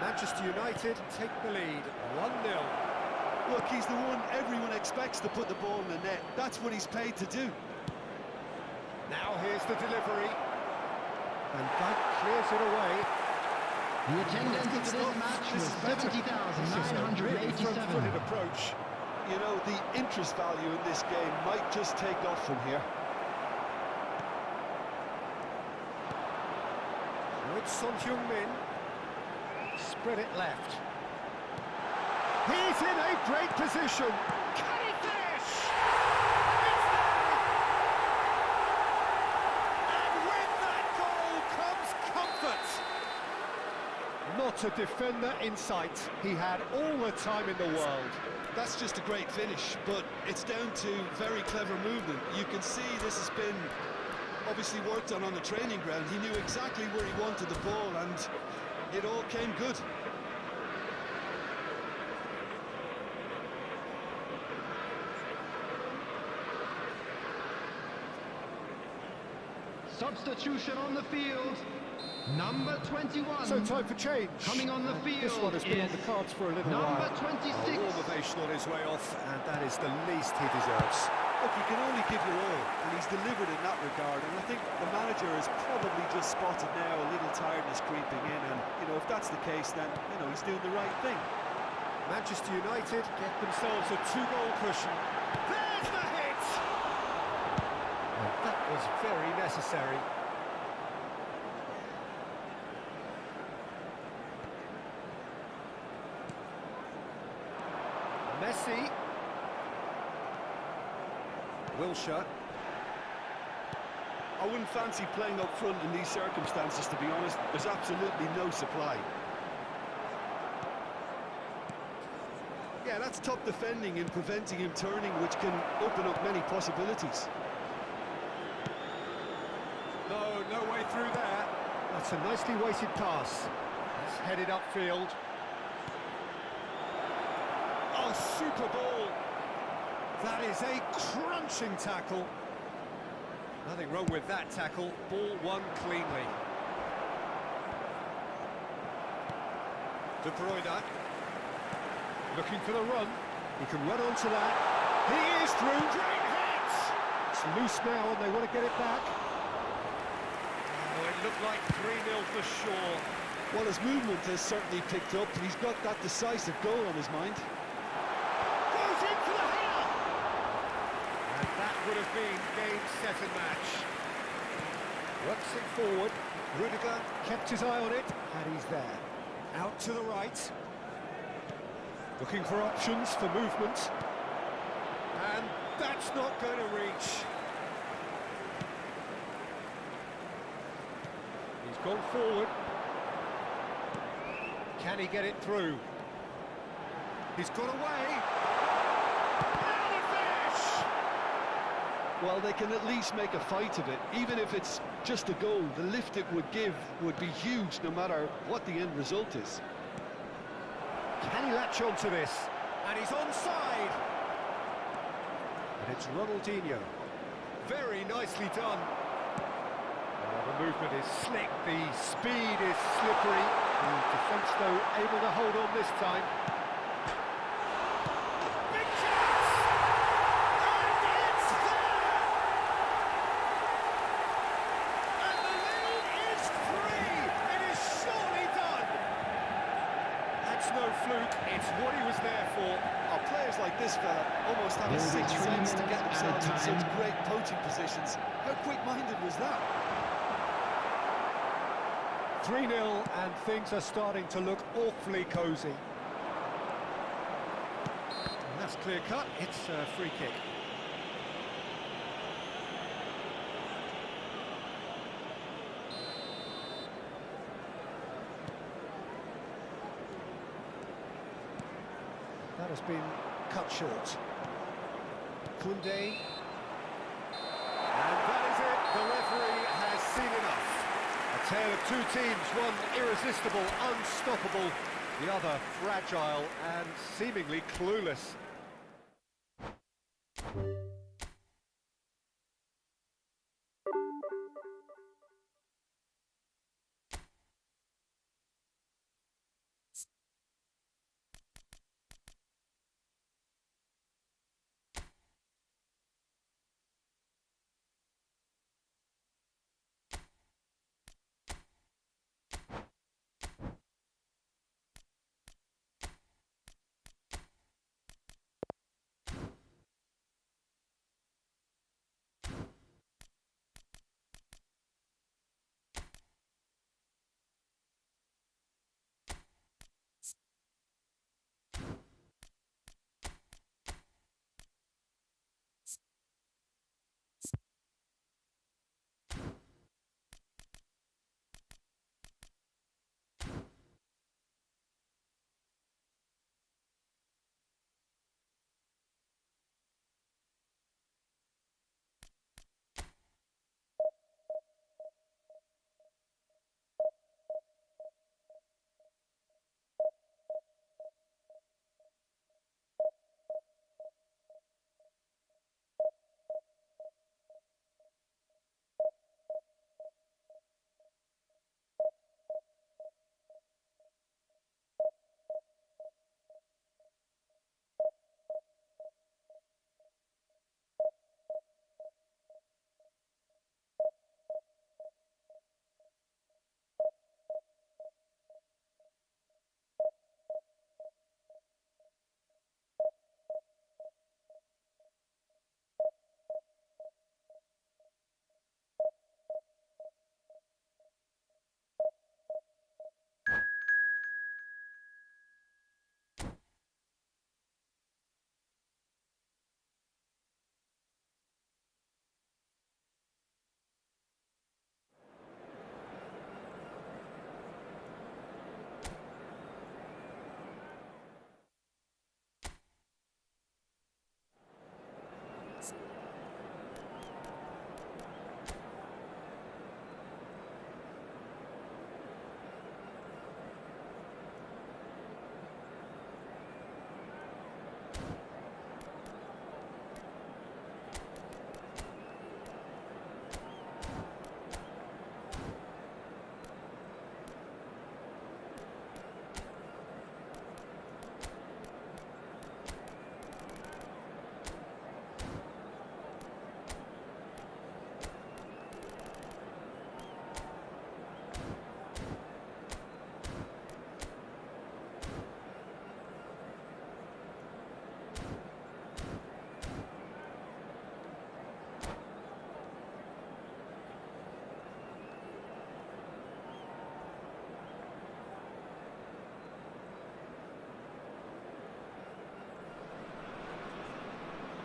Manchester United take the lead, 1-0. Look, he's the one everyone expects to put the ball in the net. That's what he's paid to do. Now here's the delivery. And that clears it away. The attendance for this match was 70,987. Front-footed approach. You know, the interest value in this game might just take off from here. Now it's Son Heung-min. Spread it left. He's in a great position. Can he finish? It's a defender in sight. He had all the time in the world. That's just a great finish, but it's down to very clever movement. You can see this has been obviously worked on the training ground. He knew exactly where he wanted the ball, and it all came good. Substitution on the field, number 21. So time for change. Coming on the field This one has been on the cards for a little number while. 26. A warm ovation on his way off, and that is the least he deserves. Look, you can only give your all, and he's delivered in that regard, and I think the manager has probably just spotted now a little tiredness creeping in, and, you know, if that's the case, then, you know, he's doing the right thing. Manchester United get themselves a 2-goal cushion. There's the hit! And that was very necessary. Messi. Wilshere. I wouldn't fancy playing up front in these circumstances, to be honest. There's absolutely no supply. Yeah, that's top defending and preventing him turning, which can open up many possibilities. No way through there. That's a nicely weighted pass. It's headed upfield. Oh, super ball. That is a crunching tackle. Nothing wrong with that tackle. Ball won cleanly. De Bruyne. Looking for the run. He can run onto that. He is through. Great hit! It's loose now and they want to get it back. Oh, it looked like 3-0 for sure. Well, his movement has certainly picked up. He's got that decisive goal on his mind. Goes in for the header! And that would have been game, set and match. Works it forward. Rudiger kept his eye on it, and he's there. Out to the right. Looking for options for movement. And that's not going to reach. He's gone forward. Can he get it through? He's got away. Now the finish! Well, they can at least make a fight of it. Even if it's just a goal, the lift it would give would be huge no matter what the end result is. Can he latch on to this? And he's onside! And it's Ronaldinho. Very nicely done. Oh, the movement is slick, the speed is slippery. The defence, though, able to hold on this time. Big chance! And it's there! And the lead is 3! It is surely done! That's no fluke, it's what he was there for. Our players like this fella almost have a sixth sense to get themselves in such great poaching positions. How quick-minded was that? 3-0 and things are starting to look awfully cosy. And that's clear cut, it's a free kick. That has been cut short. Koundé. And that is it, the referee has seen enough. A tale of two teams, one irresistible, unstoppable, the other fragile and seemingly clueless.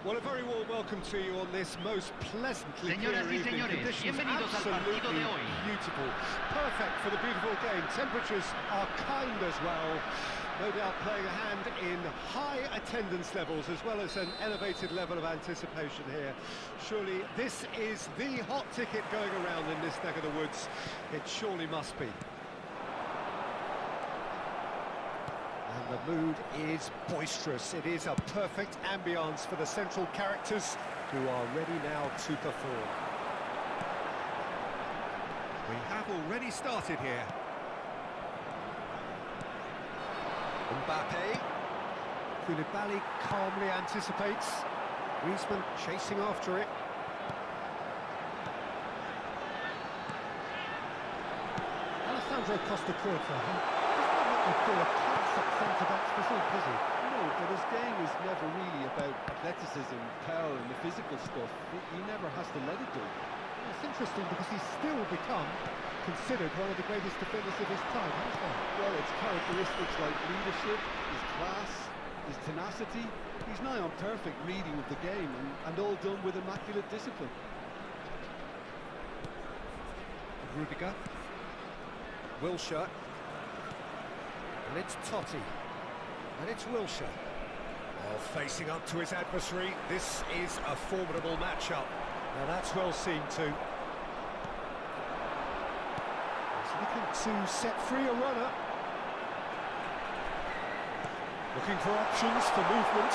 Well, a very warm welcome to you on this most pleasantly clear evening. Conditions absolutely beautiful. Perfect for the beautiful game. Temperatures are kind as well. No doubt playing a hand in high attendance levels as well as an elevated level of anticipation here. Surely this is the hot ticket going around in this neck of the woods. It surely must be. And the mood is boisterous. It is a perfect ambience for the central characters who are ready now to perform. We have already started here. Mbappe. Koulibaly calmly anticipates. Griezmann chasing after it. Alessandro Costa-Curta. Centre-backs for so busy. No, but his game is never really about athleticism, power and the physical stuff. He never has to let it go. It's interesting because he's still become considered one of the greatest defenders of his time, hasn't he? Well, it's characteristics like leadership, his class, his tenacity. He's nigh on perfect reading of the game and all done with immaculate discipline. Rudiger. Wilshere. And it's Totti. And it's Wilshere. Oh, facing up to his adversary. This is a formidable matchup. Now that's well seen too. He's looking to set free a runner. Looking for options for movement.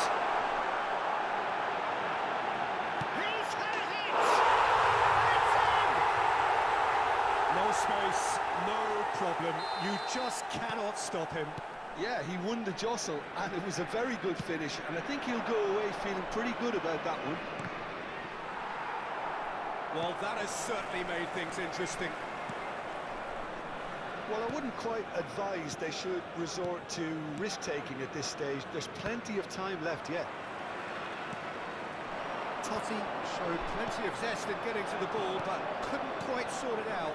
He's had it! It's in! No space, no problem. You just cannot stop him. Yeah, he won the jostle, and it was a very good finish, and I think he'll go away feeling pretty good about that one. Well, that has certainly made things interesting. Well, I wouldn't quite advise they should resort to risk-taking at this stage. There's plenty of time left yet. Totti showed plenty of zest in getting to the ball, but couldn't quite sort it out.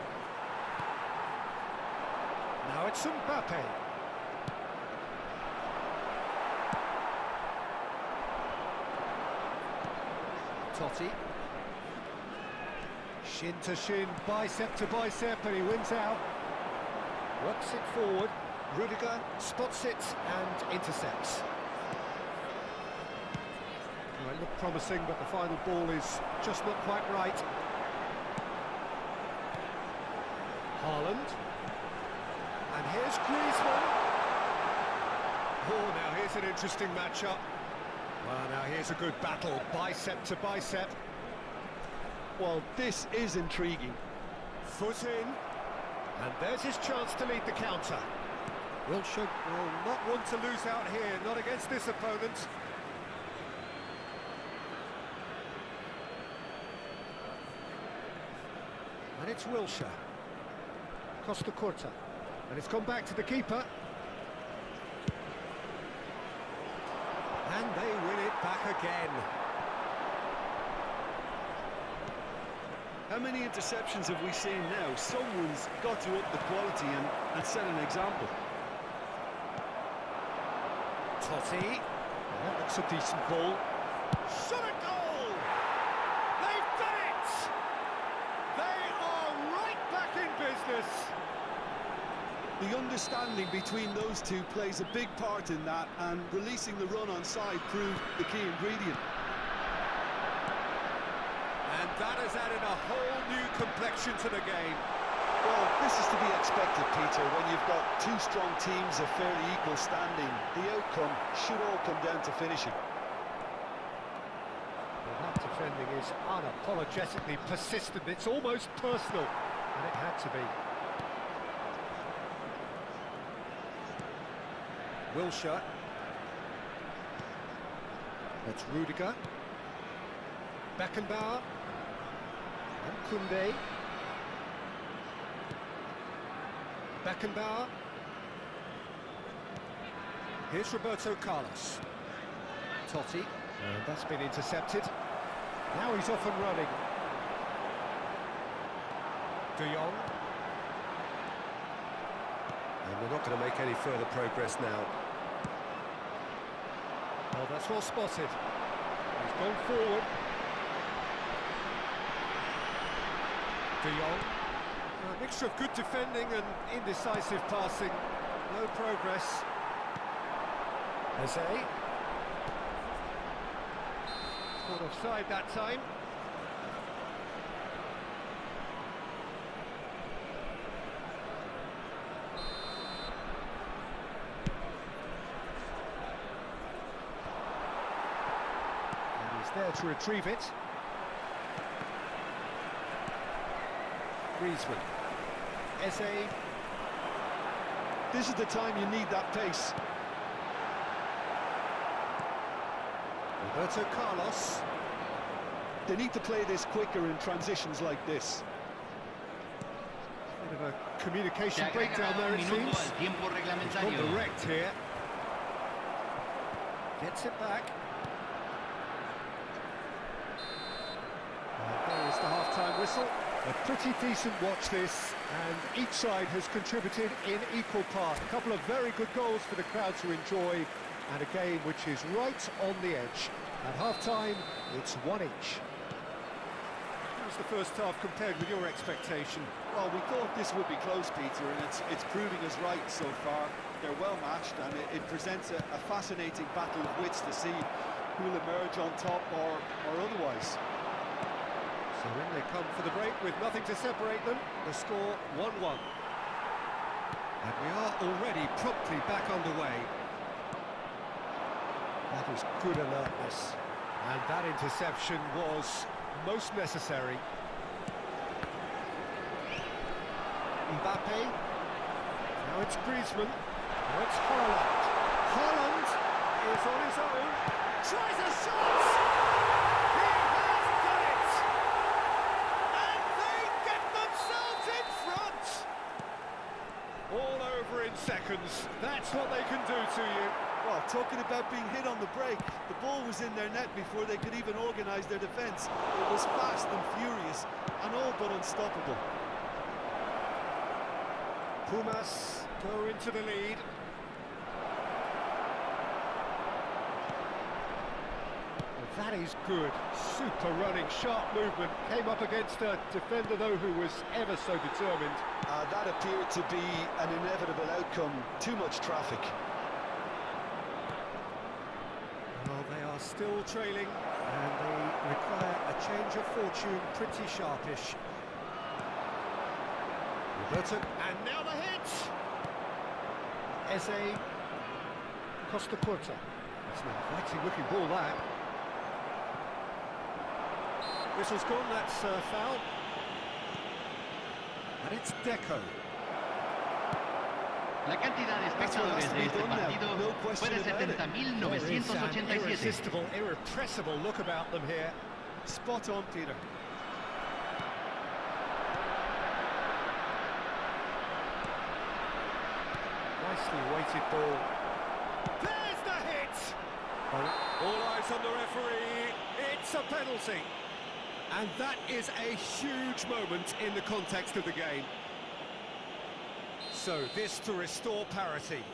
Now it's Mbappe. Totti. Shin to shin, bicep to bicep, and he wins out. Works it forward. Rudiger spots it and intercepts. Well, it looked promising, but the final ball is just not quite right. Haaland. And here's Griezmann. Oh, now here's an interesting matchup. Well, now here's a good battle, bicep to bicep. Well, this is intriguing. Foot in, and there's his chance to lead the counter. Wilshere will not want to lose out here, not against this opponent. And it's Wilshere. Costa-Curta. And it's gone back to the keeper. And they win it back again. How many interceptions have we seen now? Someone's got to up the quality and set an example. Totti. That looks a decent ball. Shot a goal! They've done it! They are right back in business. The understanding between those two plays a big part in that, and releasing the run on side proved the key ingredient. And that has added a whole new complexion to the game. Well, this is to be expected, Peter. When you've got two strong teams of fairly equal standing, the outcome should all come down to finishing. Well, that defending is unapologetically persistent. It's almost personal, and it had to be. Wilshere. That's Rudiger. Beckenbauer. And Koundé. Beckenbauer. Here's Roberto Carlos. Totti. And that's been intercepted. Now he's off and running. De Jong. And we're not going to make any further progress now. Well, that's well spotted. He's gone forward. De Jong. A mixture of good defending and indecisive passing. No progress. Eze. Caught offside that time. And he's there to retrieve it. Griezmann. Eze. This is the time you need that pace. Roberto Carlos. They need to play this quicker in transitions like this. Bit of a communication breakdown there, it seems. He's gone direct here. Gets it back. And there is the half-time whistle. A pretty decent watch this, and each side has contributed in equal part. A couple of very good goals for the crowd to enjoy, and a game which is right on the edge. At half-time, it's 1 each. How's the first half compared with your expectation? Well, we thought this would be close, Peter, and it's proving us right so far. They're well matched, and it presents a fascinating battle of wits to see who'll emerge on top or otherwise. So in they come for the break with nothing to separate them. The score 1-1. And we are already promptly back underway. That was good alertness. And that interception was most necessary. Mbappe. Now it's Griezmann. Now it's Haaland. Haaland is on his own. Tries a shot! He has done it! And they get themselves in front! All over in seconds. That's what they can do to you. Well, talking about being hit on the break, the ball was in their net before they could even organise their defence. It was fast and furious, and all but unstoppable. Pumas go into the lead. That is good. Super running, sharp movement. Came up against a defender, though, who was ever so determined. That appeared to be an inevitable outcome. Too much traffic. Well, they are still trailing, and they require a change of fortune, pretty sharpish. Roberto, and now the hit! Eze. Costa Curta. It's an inviting looking ball, that. Whistle's gone, that's foul. And it's Deco. La cantidad de espectadores de este partido fue de 70.987. Irresistible, irrepressible look about them here. Spot on, Peter. Nicely weighted ball. There's the hit! All eyes on the referee. It's a penalty. And that is a huge moment in the context of the game. So this to restore parity.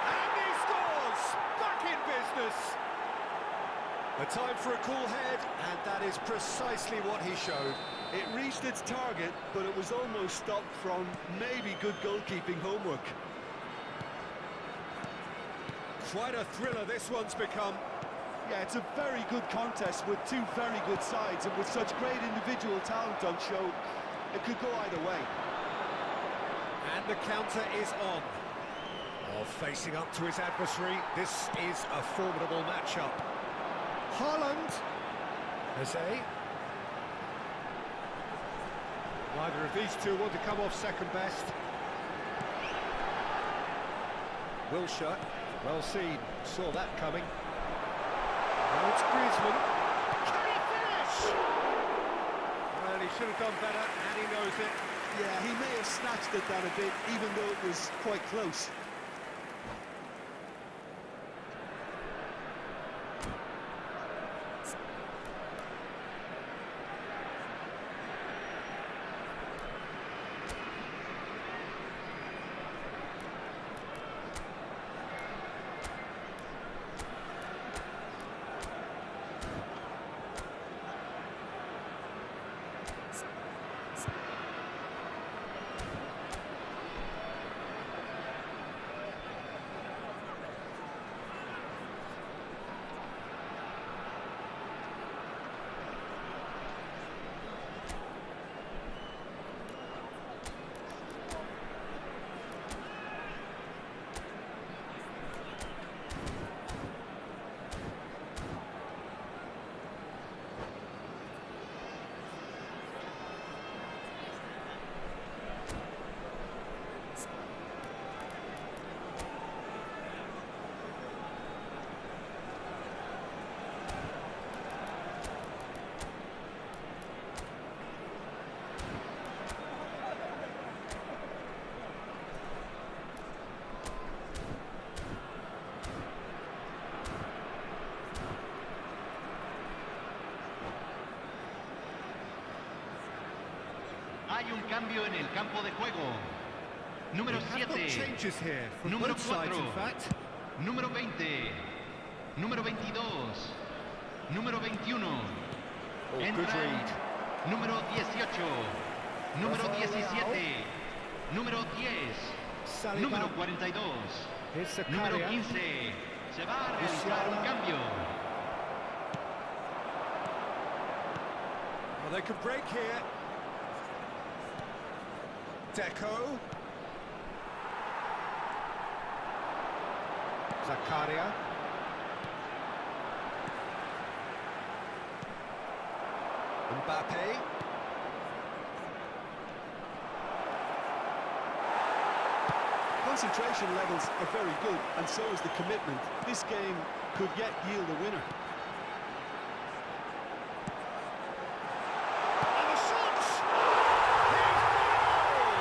And he scores! Back in business! A time for a cool head, and that is precisely what he showed. It reached its target, but it was almost stopped from maybe good goalkeeping homework. Quite a thriller this one's become. Yeah, it's a very good contest with two very good sides, and with such great individual talent on show, it could go either way. And the counter is on. Oh, facing up to his adversary, this is a formidable matchup. Haaland. Eze. Neither of these two want to come off second best. Wilshere, well seen, saw that coming. Now it's Griezmann. Can he finish? Well, he should have done better, and he knows it. Yeah, he may have snatched it down a bit, even though it was quite close. Hay un cambio en el campo de juego. Número 7. Changes here from Número both sides, 4. in fact. Número 20. Número 22. Número 21. Oh, good Entran read. número 18. Número 17. Número 10. Saliba. Número 42. Here's Número Zakaria. 15. Se va a realizar un cambio. Well, they could break here. Deco. Zakaria. Mbappe. Concentration levels are very good, and so is the commitment. This game could yet yield a winner. And the shots! Here's the goal!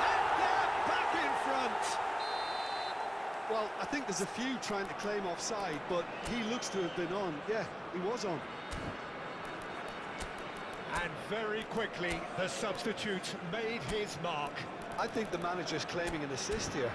And they're back in front! Well, I think there's a few trying to claim offside, but he looks to have been on. Yeah, he was on. And very quickly, the substitute made his mark. I think the manager's claiming an assist here.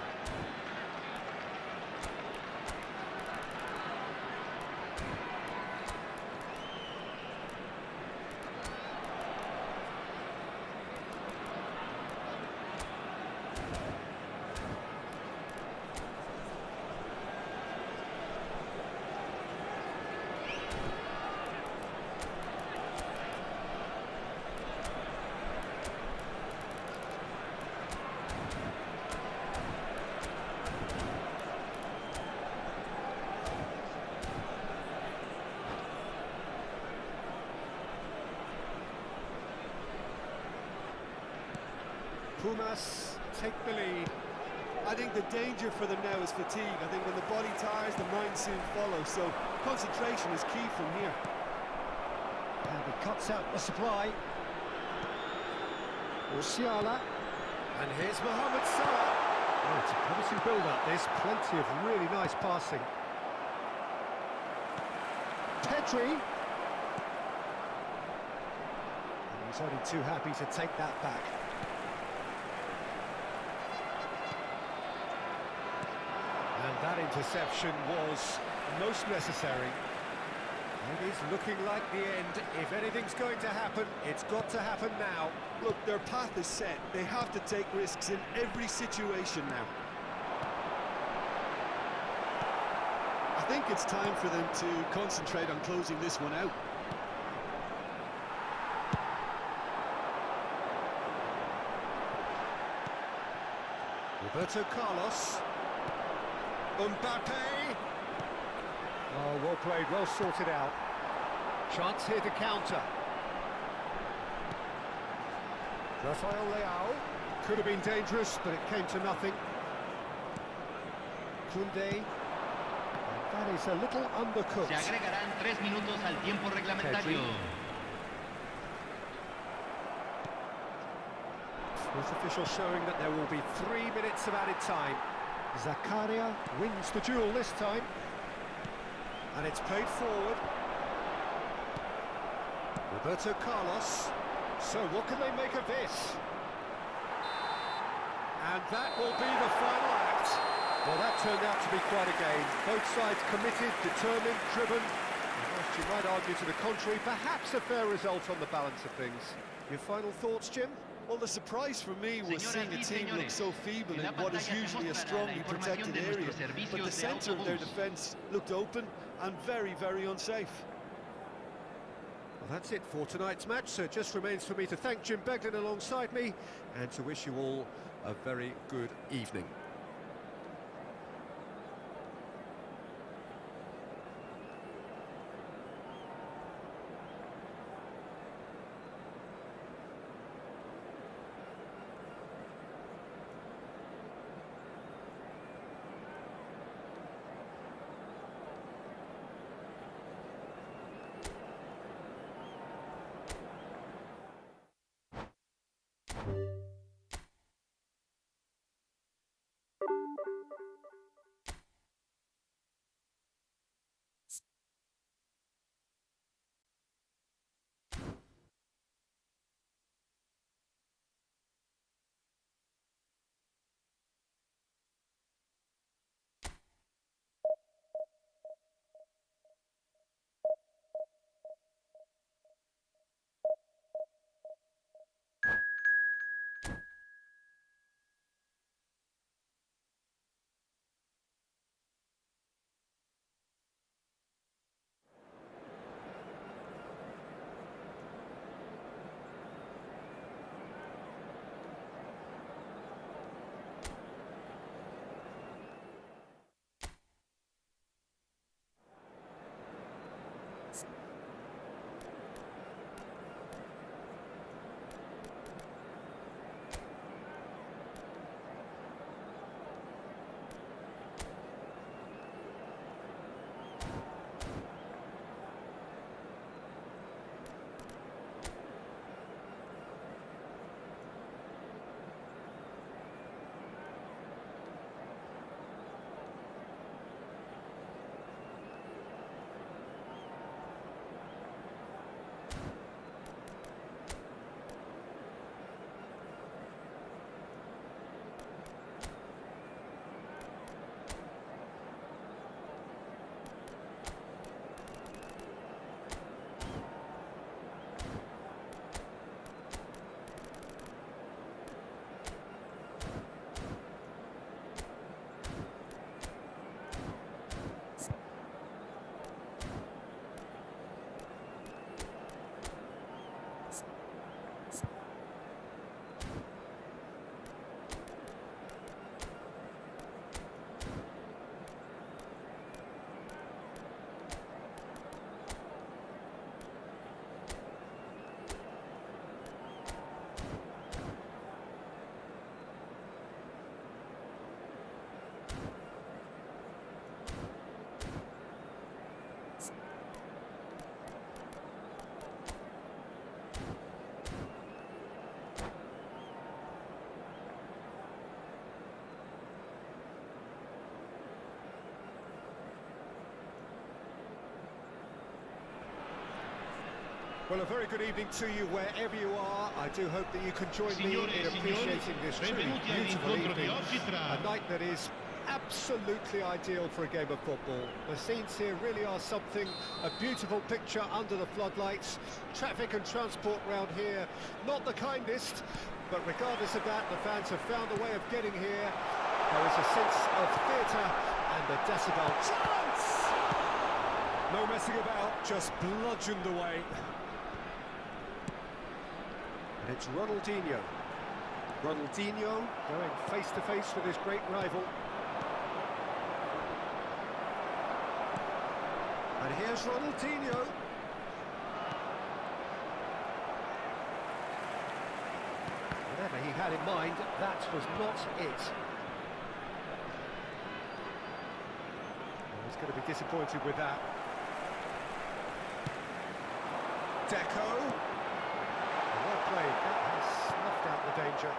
Pumas take the lead. I think the danger for them now is fatigue. I think when the body tires, the mind soon follows. So concentration is key from here. And he cuts out the supply. Musiala. And here's Mohamed Salah. Oh, it's a promising build-up. There's plenty of really nice passing. Pedri. And he's only too happy to take that back. And that interception was most necessary. It is looking like the end. If anything's going to happen, it's got to happen now. Look, their path is set. They have to take risks in every situation now. I think it's time for them to concentrate on closing this one out. Roberto Carlos. Mbappe. Oh, well played, well sorted out. Chance here to counter. Rafael Leao. Could have been dangerous, but it came to nothing. Koundé. That is a little undercooked. Se agregarán 3 minutos al tiempo reglamentario. With official showing that there will be 3 minutes of added time. Zakaria wins the duel this time. And it's played forward. Roberto Carlos. So what can they make of this? And that will be the final act. Well, that turned out to be quite a game. Both sides committed, determined, driven. And whilst you might argue to the contrary, perhaps a fair result on the balance of things. Your final thoughts, Jim? Well, the surprise for me was seeing a team look so feeble in what is usually a strongly protected area. But the centre of their defence looked open and very, very unsafe. Well, that's it for tonight's match, so it just remains for me to thank Jim Beglin alongside me and to wish you all a very good evening. Well, a very good evening to you wherever you are. I do hope that you can join me in appreciating this truly beautiful evening. A night that is absolutely ideal for a game of football. The scenes here really are something, a beautiful picture under the floodlights. Traffic and transport round here, not the kindest, but regardless of that, the fans have found a way of getting here. There is a sense of theatre and the decibel. Chance! No messing about, just bludgeoned away. And it's Ronaldinho. Ronaldinho going face-to-face with his great rival. And here's Ronaldinho. Whatever he had in mind, that was not it. Well, he's going to be disappointed with that. Deco. Well played, that has snuffed out the danger.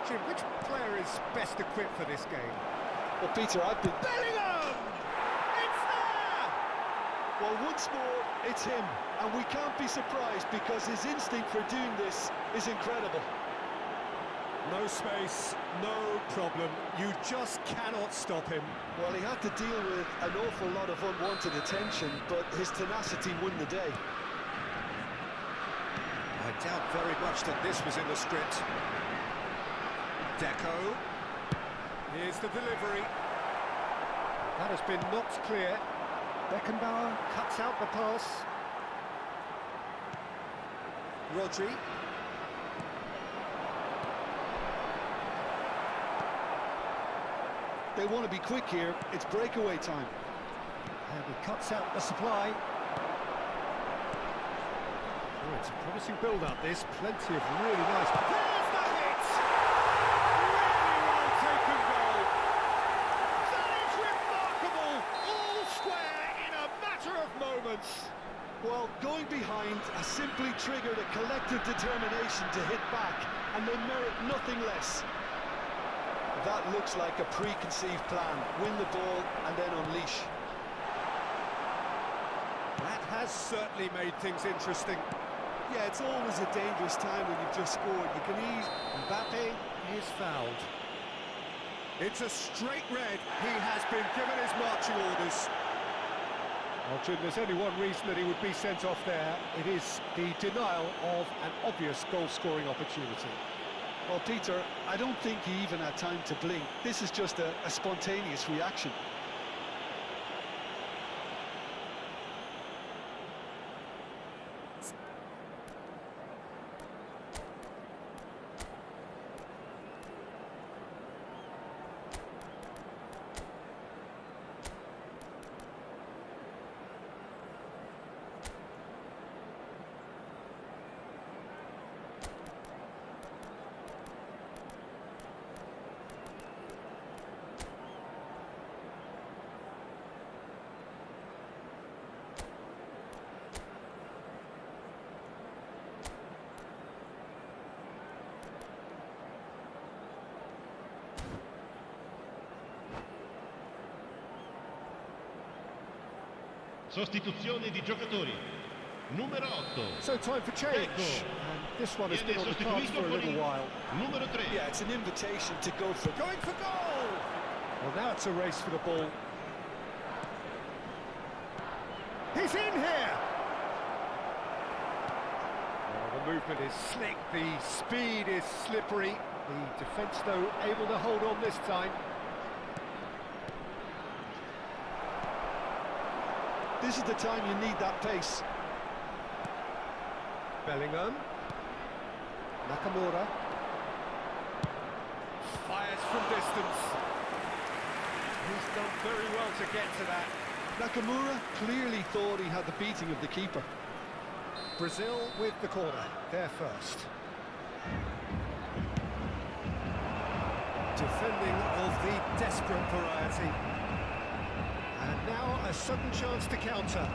Jim, which player is best equipped for this game? Well, Peter, I've been... Bellingham! It's there! Well, once more, it's him. And we can't be surprised because his instinct for doing this is incredible. No space, no problem. You just cannot stop him. Well, he had to deal with an awful lot of unwanted attention, but his tenacity won the day. I doubt very much that this was in the script. Deco. Here's the delivery. That has been knocked clear. Beckenbauer cuts out the pass. Rodri. They want to be quick here. It's breakaway time. And he cuts out the supply. Oh, it's a promising build-up, this. Plenty of really nice... There's the hit! Really well taken goal. That is remarkable! All square in a matter of moments. Well, going behind has simply triggered a collective determination to hit back, and they merit nothing less. That looks like a preconceived plan. Win the ball and then unleash. That has certainly made things interesting. Yeah, it's always a dangerous time when you've just scored. You can ease. Mbappe is fouled. It's a straight red. He has been given his marching orders. Well, Jim, there's only one reason that he would be sent off there. It is the denial of an obvious goal-scoring opportunity. Well, Peter, I don't think he even had time to blink. This is just a spontaneous reaction. Sostituzione di giocatori. Numero 8. So time for change. And this one has been on the cards for a little while. Numero 3. Yeah, it's an invitation to go for... Going for goal! Well, now it's a race for the ball. He's in here! Well, the movement is slick, the speed is slippery. The defence, though, able to hold on this time. This is the time you need that pace. Bellingham. Nakamura. Fires from distance. He's done very well to get to that. Nakamura clearly thought he had the beating of the keeper. Brazil with the corner, they're first. Defending of the desperate variety. And now a sudden chance to counter.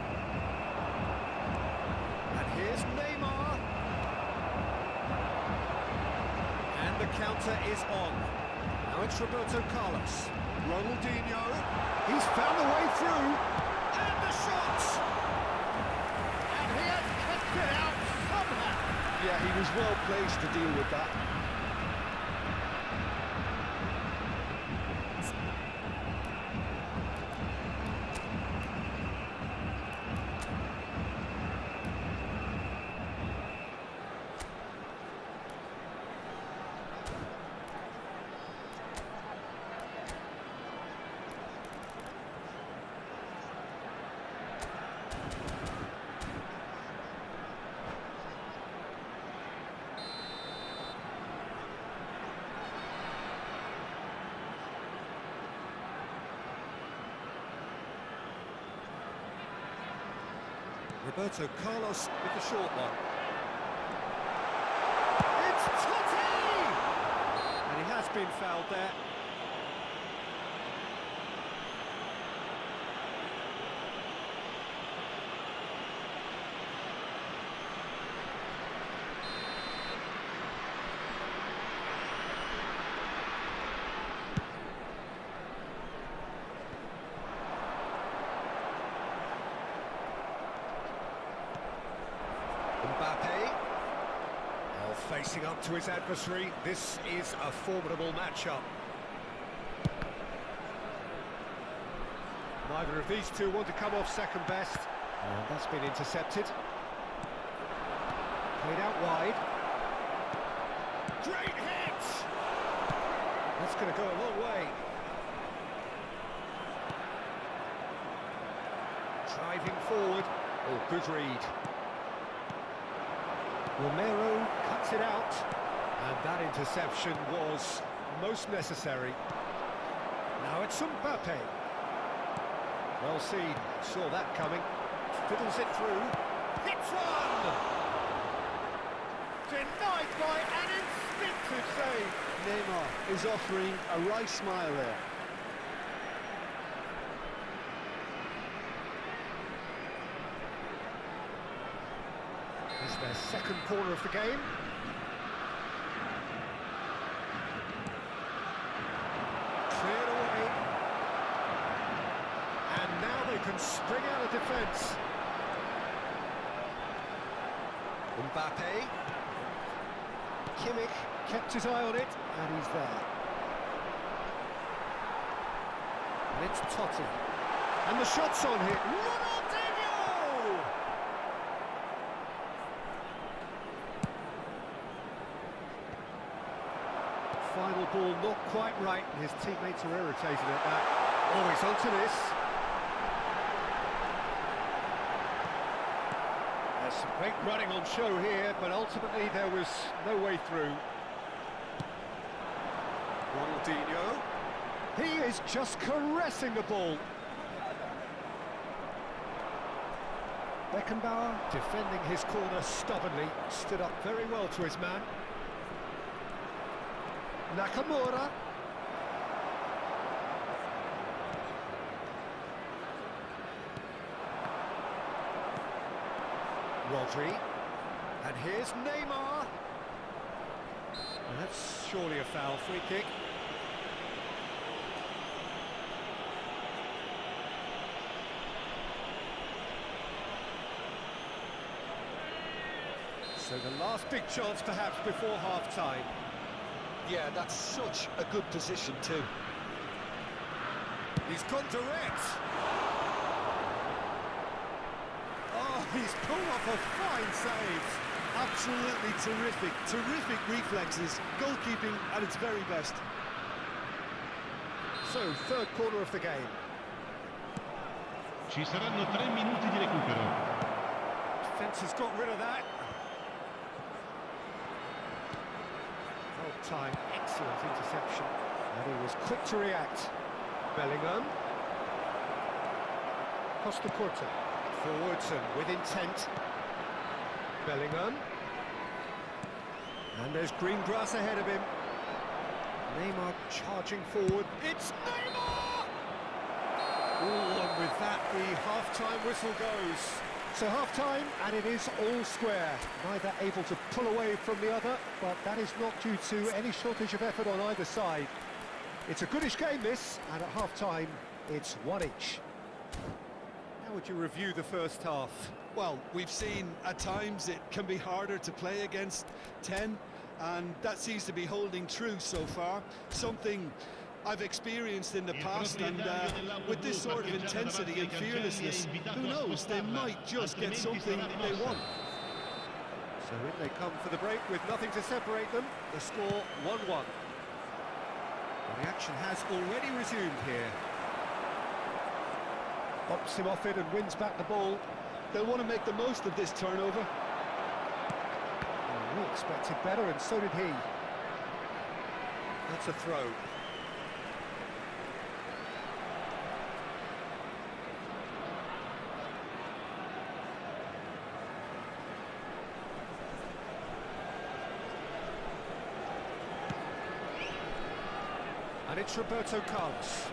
And here's Neymar. And the counter is on. Now it's Roberto Carlos. Ronaldinho. He's found a way through. And the shot! And he has cut Yeah, he was well placed to deal with that. Roberto Carlos with the short one. It's Totti! And he has been fouled there. Mbappe, facing up to his adversary. This is a formidable matchup. Neither of these two want to come off second best. And that's been intercepted. Played out wide. Great hit! That's going to go a long way. Driving forward. Oh, good read. Romero cuts it out, and that interception was most necessary. Now it's Mbappe. Well seen, saw that coming. Fiddles it through. Hits one! Denied by an instinctive save. Neymar is offering a right smile there. It's their second corner of the game. Cleared away. And now they can spring out of defence. Mbappe. Kimmich kept his eye on it, and he's there. And it's Totti. And the shot's on here. Ronaldinho! Final ball not quite right, and his teammates are irritated at that. Oh, he's onto this. There's some great running on show here, but ultimately there was no way through. Ronaldinho. He is just caressing the ball. Beckenbauer, defending his corner stubbornly, stood up very well to his man. Nakamura. Rodri. And here's Neymar. And that's surely a foul. Free kick. So the last big chance perhaps before half-time. Yeah, that's such a good position too. He's gone direct. Oh, he's pulled off a fine save. Absolutely terrific, terrific reflexes. Goalkeeping at its very best. So, third quarter of the game. Ci saranno 3 minuti di recupero. Defence has got rid of that. Time, excellent interception, and he was quick to react. Bellingham. Costa Curta. Forwards and with intent. Bellingham. And there's green grass ahead of him. Neymar charging forward. It's Neymar! Oh, and with that, the half-time whistle goes. So half-time, and it is all square. Neither able to pull away from the other, but that is not due to any shortage of effort on either side. It's a goodish game, this, and at half-time, it's one each. Now How would you review the first half? Well, we've seen at times it can be harder to play against 10, and that seems to be holding true so far. Something I've experienced in the past, and with this sort of intensity and fearlessness, who knows, they might just get something they want. So in they come for the break with nothing to separate them. The score 1-1. Well, the action has already resumed here. Bops him off it and wins back the ball. They'll want to make the most of this turnover. Well, we expected better, and so did he. That's a throw. And it's Roberto Carlos.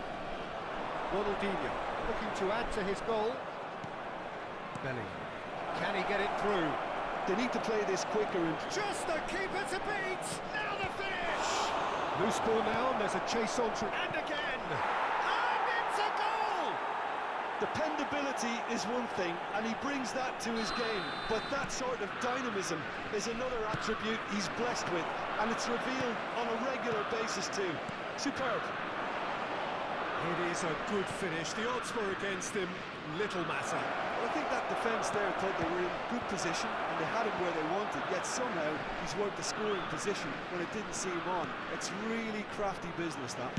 Ronaldinho looking to add to his goal. Belly. Can he get it through? They need to play this quicker and... Just the keeper to beat! Now the finish! Loose ball now, and there's a chase on through. And again! And it's a goal! Dependability is one thing, and he brings that to his game. But that sort of dynamism is another attribute he's blessed with, and it's revealed on a regular basis too. Superb. It is a good finish. The odds were against him. Little matter. Well, I think that defence there thought they were in good position and they had him where they wanted, yet somehow he's worked the scoring position when it didn't seem on. It's really crafty business, that.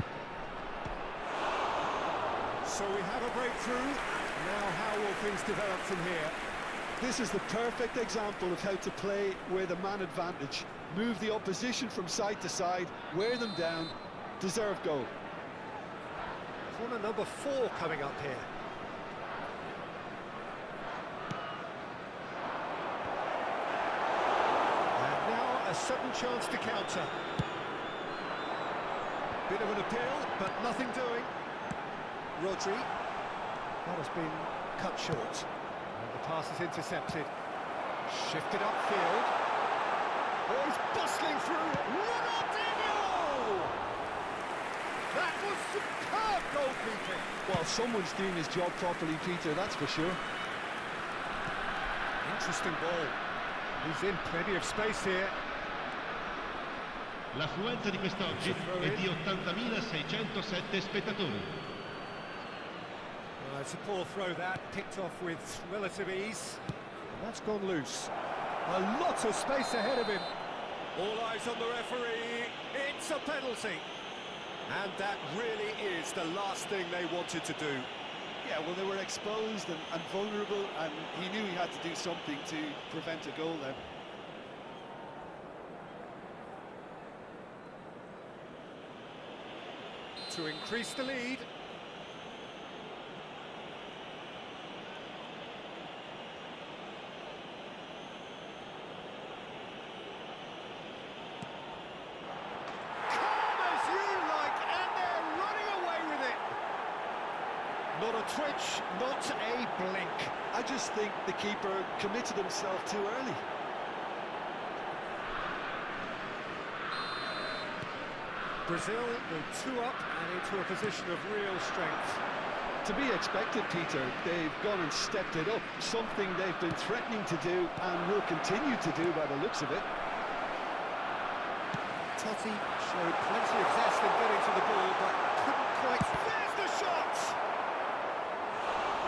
So we have a breakthrough. Now how will things develop from here? This is the perfect example of how to play with a man advantage. Move the opposition from side to side, wear them down, deserve goal. Corner number 4 coming up here. And now a sudden chance to counter. Bit of an appeal, but nothing doing. Rodri. That has been cut short. And the pass is intercepted. Shifted upfield. Oh, he's bustling through. Ronaldinho! That was superb goalkeeping. Well, someone's doing his job properly, Peter, that's for sure. Interesting ball. He's in plenty of space here. L'affluenza di quest'oggi è di 80.607 spettatori. Well, it's a poor throw that, picked off with relative ease. And that's gone loose. A lot of space ahead of him. All eyes on the referee. It's a penalty. And that really is the last thing they wanted to do. Yeah, well, they were exposed and vulnerable, and he knew he had to do something to prevent a goal then. To increase the lead. Not a twitch, not a blink. I just think the keeper committed himself too early. Brazil will 2 up and into a position of real strength. To be expected, Peter. They've gone and stepped it up, something they've been threatening to do and will continue to do by the looks of it. Totti showed plenty of zest in getting to the ball, but couldn't quite... There's the shot!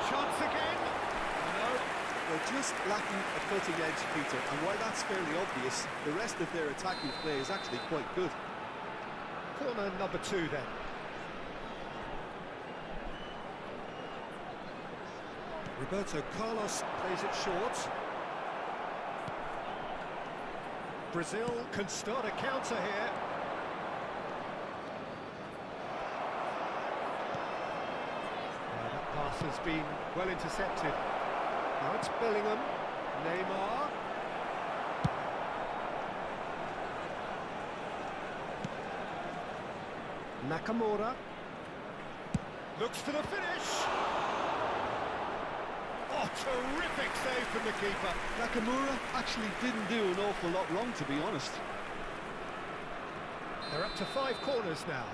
Chance again. No. They're just lacking a cutting edge, Peter, and while that's fairly obvious, the rest of their attacking play is actually quite good. Corner number 2 then. Roberto Carlos plays it short. Brazil can start a counter here. That pass has been well intercepted. Now it's Bellingham, Neymar. Nakamura. Looks for the finish. Oh, terrific save from the keeper. Nakamura actually didn't do an awful lot wrong, to be honest. They're up to 5 corners now.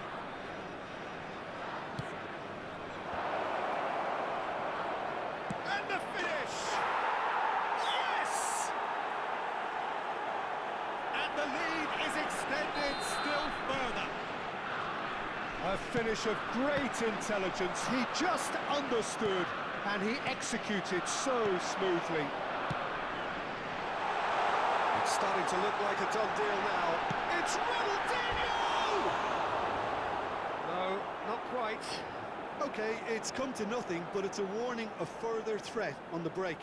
And the finish! Yes! And the lead is extended still further. A finish of great intelligence. He just understood and he executed so smoothly. It's starting to look like a done deal now. It's Ronaldinho! No, not quite. OK, it's come to nothing, but it's a warning of further threat on the break.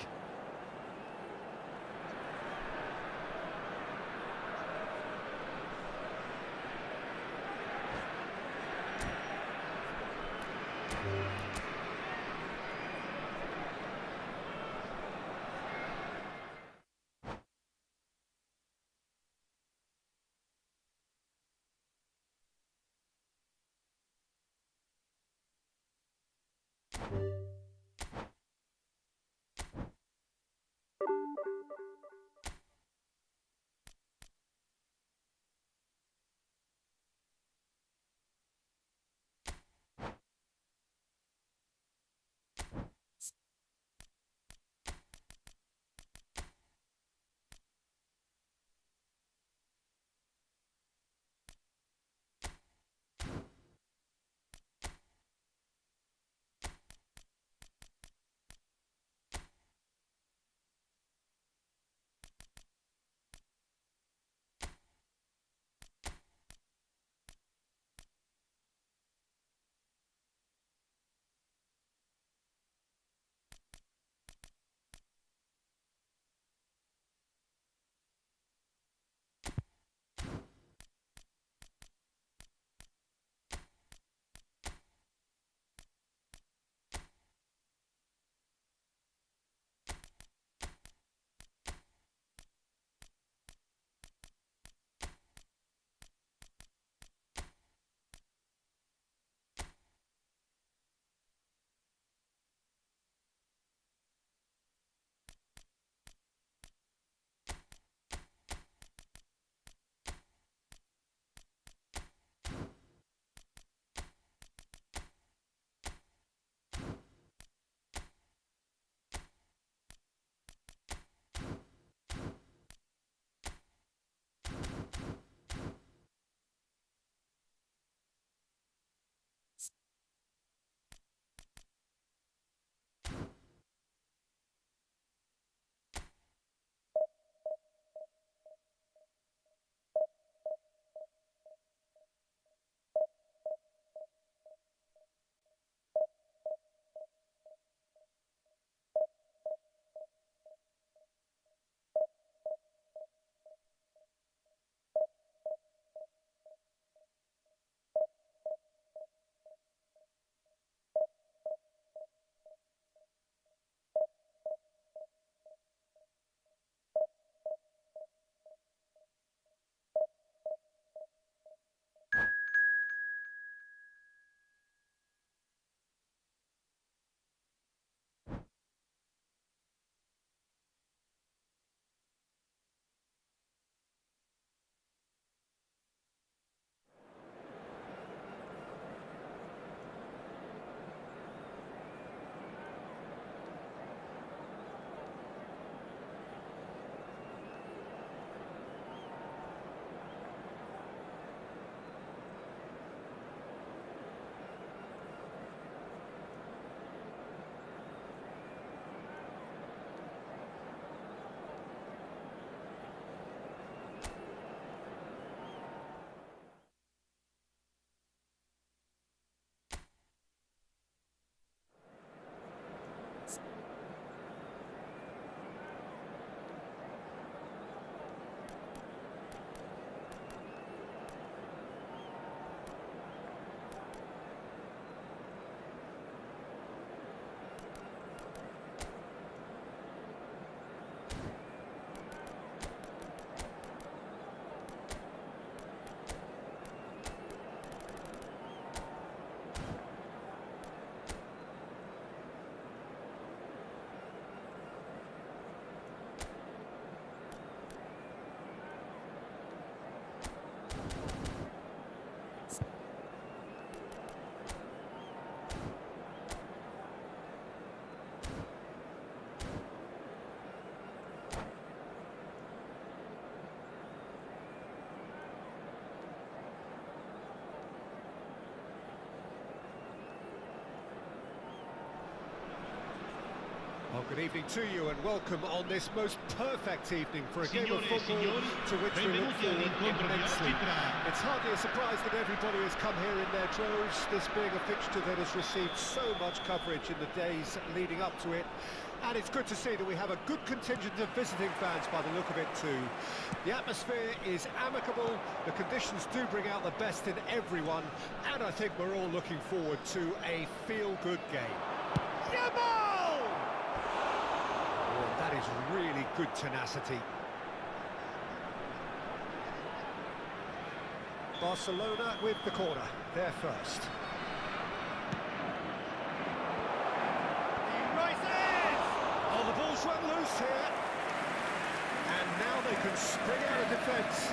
Well, good evening to you and welcome on this most perfect evening for a game of football to which we look forward immensely. It's hardly a surprise that everybody has come here in their droves, this being a fixture that has received so much coverage in the days leading up to it. And it's good to see that we have a good contingent of visiting fans by the look of it too. The atmosphere is amicable, the conditions do bring out the best in everyone, and I think we're all looking forward to a feel-good game. Yamal! Oh, that is really good tenacity. Barcelona with the corner, they're first. He rises! Oh, the ball's run loose here. And now they can spring out of defence.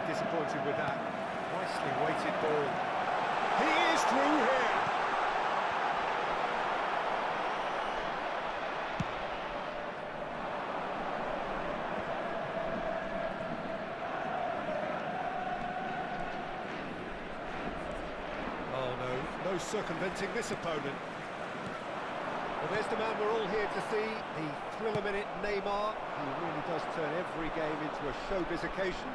Disappointed with that nicely weighted ball. He is through here. Oh no, no circumventing this opponent. Well, there's the man we're all here to see, the thriller-minute Neymar. He really does turn every game into a showbiz occasion.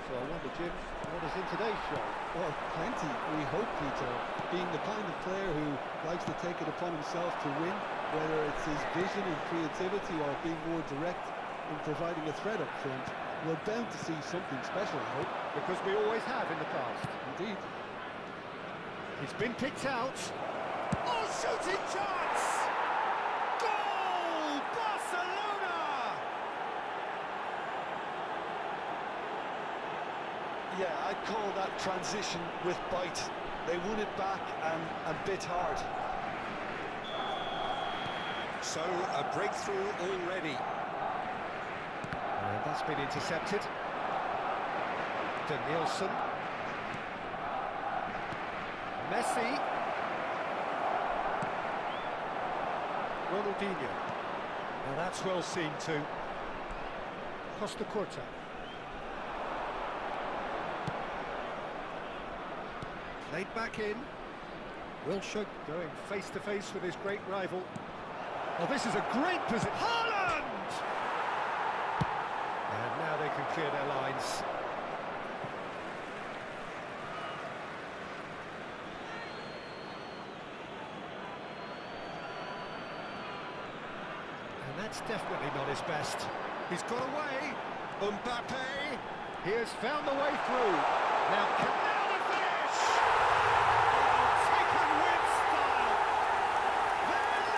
So I wonder, Jim, what is in today's show? Well, plenty, we hope, Peter. Being the kind of player who likes to take it upon himself to win, whether it's his vision and creativity or being more direct in providing a threat up front, we're bound to see something special, I hope. Because we always have in the past. Indeed. He's been picked out. Oh, shooting chance! Goal! Barcelona! Yeah, I'd call that transition with bite. They won it back and bit hard. So, a breakthrough already. And that's been intercepted. Nielsen. Messi. Ronaldinho. Now that's well seen too. Costa Curta. Played back in. Wilshere going face-to-face with his great rival. Oh, this is a great position. Haaland! And now they can clear their lines. And that's definitely not his best. He's got away. Mbappe. He has found the way through. Now can the finish! Taken with style. They're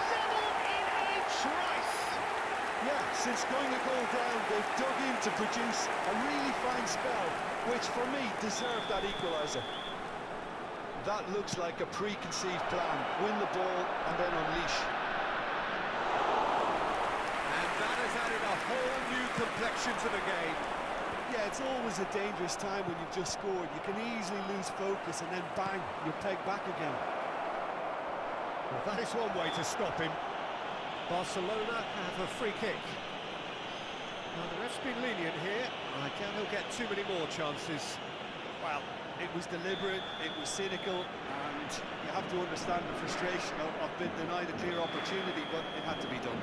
level in a trice. Yeah, since going a goal down, they've dug in to produce a really fine spell, which for me deserved that equaliser. That looks like a preconceived plan. Win the ball and then unleash. And that has added a whole new complexion to the game. Yeah, it's always a dangerous time when you've just scored. You can easily lose focus and then bang, you're pegged back again. Well, that is one way to stop him. Barcelona have a free kick. Now, the ref's been lenient here. I doubt he'll get too many more chances. Well, it was deliberate, it was cynical, and you have to understand the frustration of being denied a clear opportunity, but it had to be done.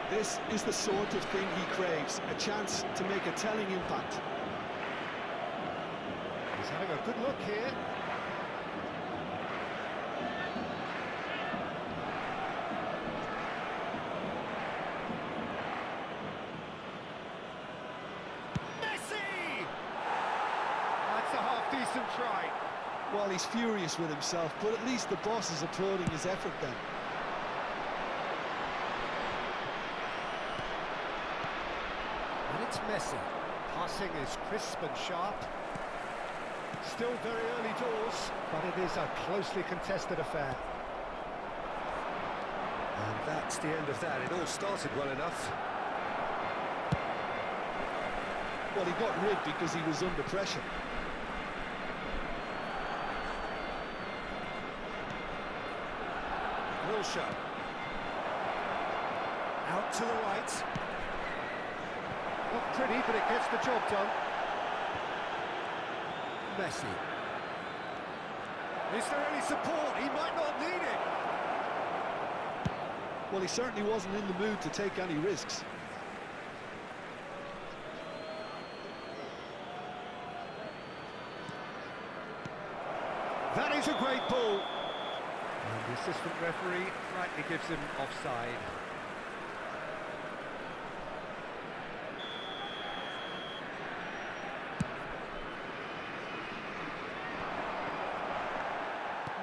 This is the sort of thing he craves, a chance to make a telling impact. He's having a good look here. Messi! That's a half-decent try. Well, he's furious with himself, but at least the boss is applauding his effort then. It's Messi. Passing is crisp and sharp. Still very early doors, but it is a closely contested affair. And that's the end of that. It all started well enough. Well, he got rid because he was under pressure. Wilshere. Out to the right. Not pretty, but it gets the job done. Messi. Is there any support? He might not need it. Well, he certainly wasn't in the mood to take any risks. That is a great ball. And the assistant referee rightly gives him offside.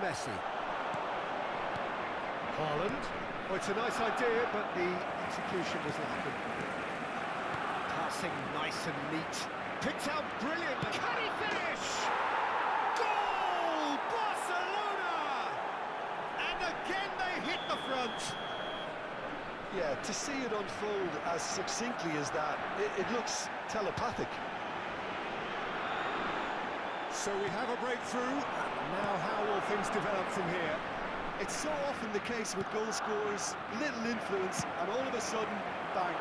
Messi. Haaland. Well, it's a nice idea, but the execution was lacking. Passing nice and neat. Picked out brilliantly. Can he finish? Goal! Barcelona! And again they hit the front. Yeah, to see it unfold as succinctly as that, it looks telepathic. So we have a breakthrough, and now how will things develop from here? It's so often the case with goal scorers, little influence, and all of a sudden, bang.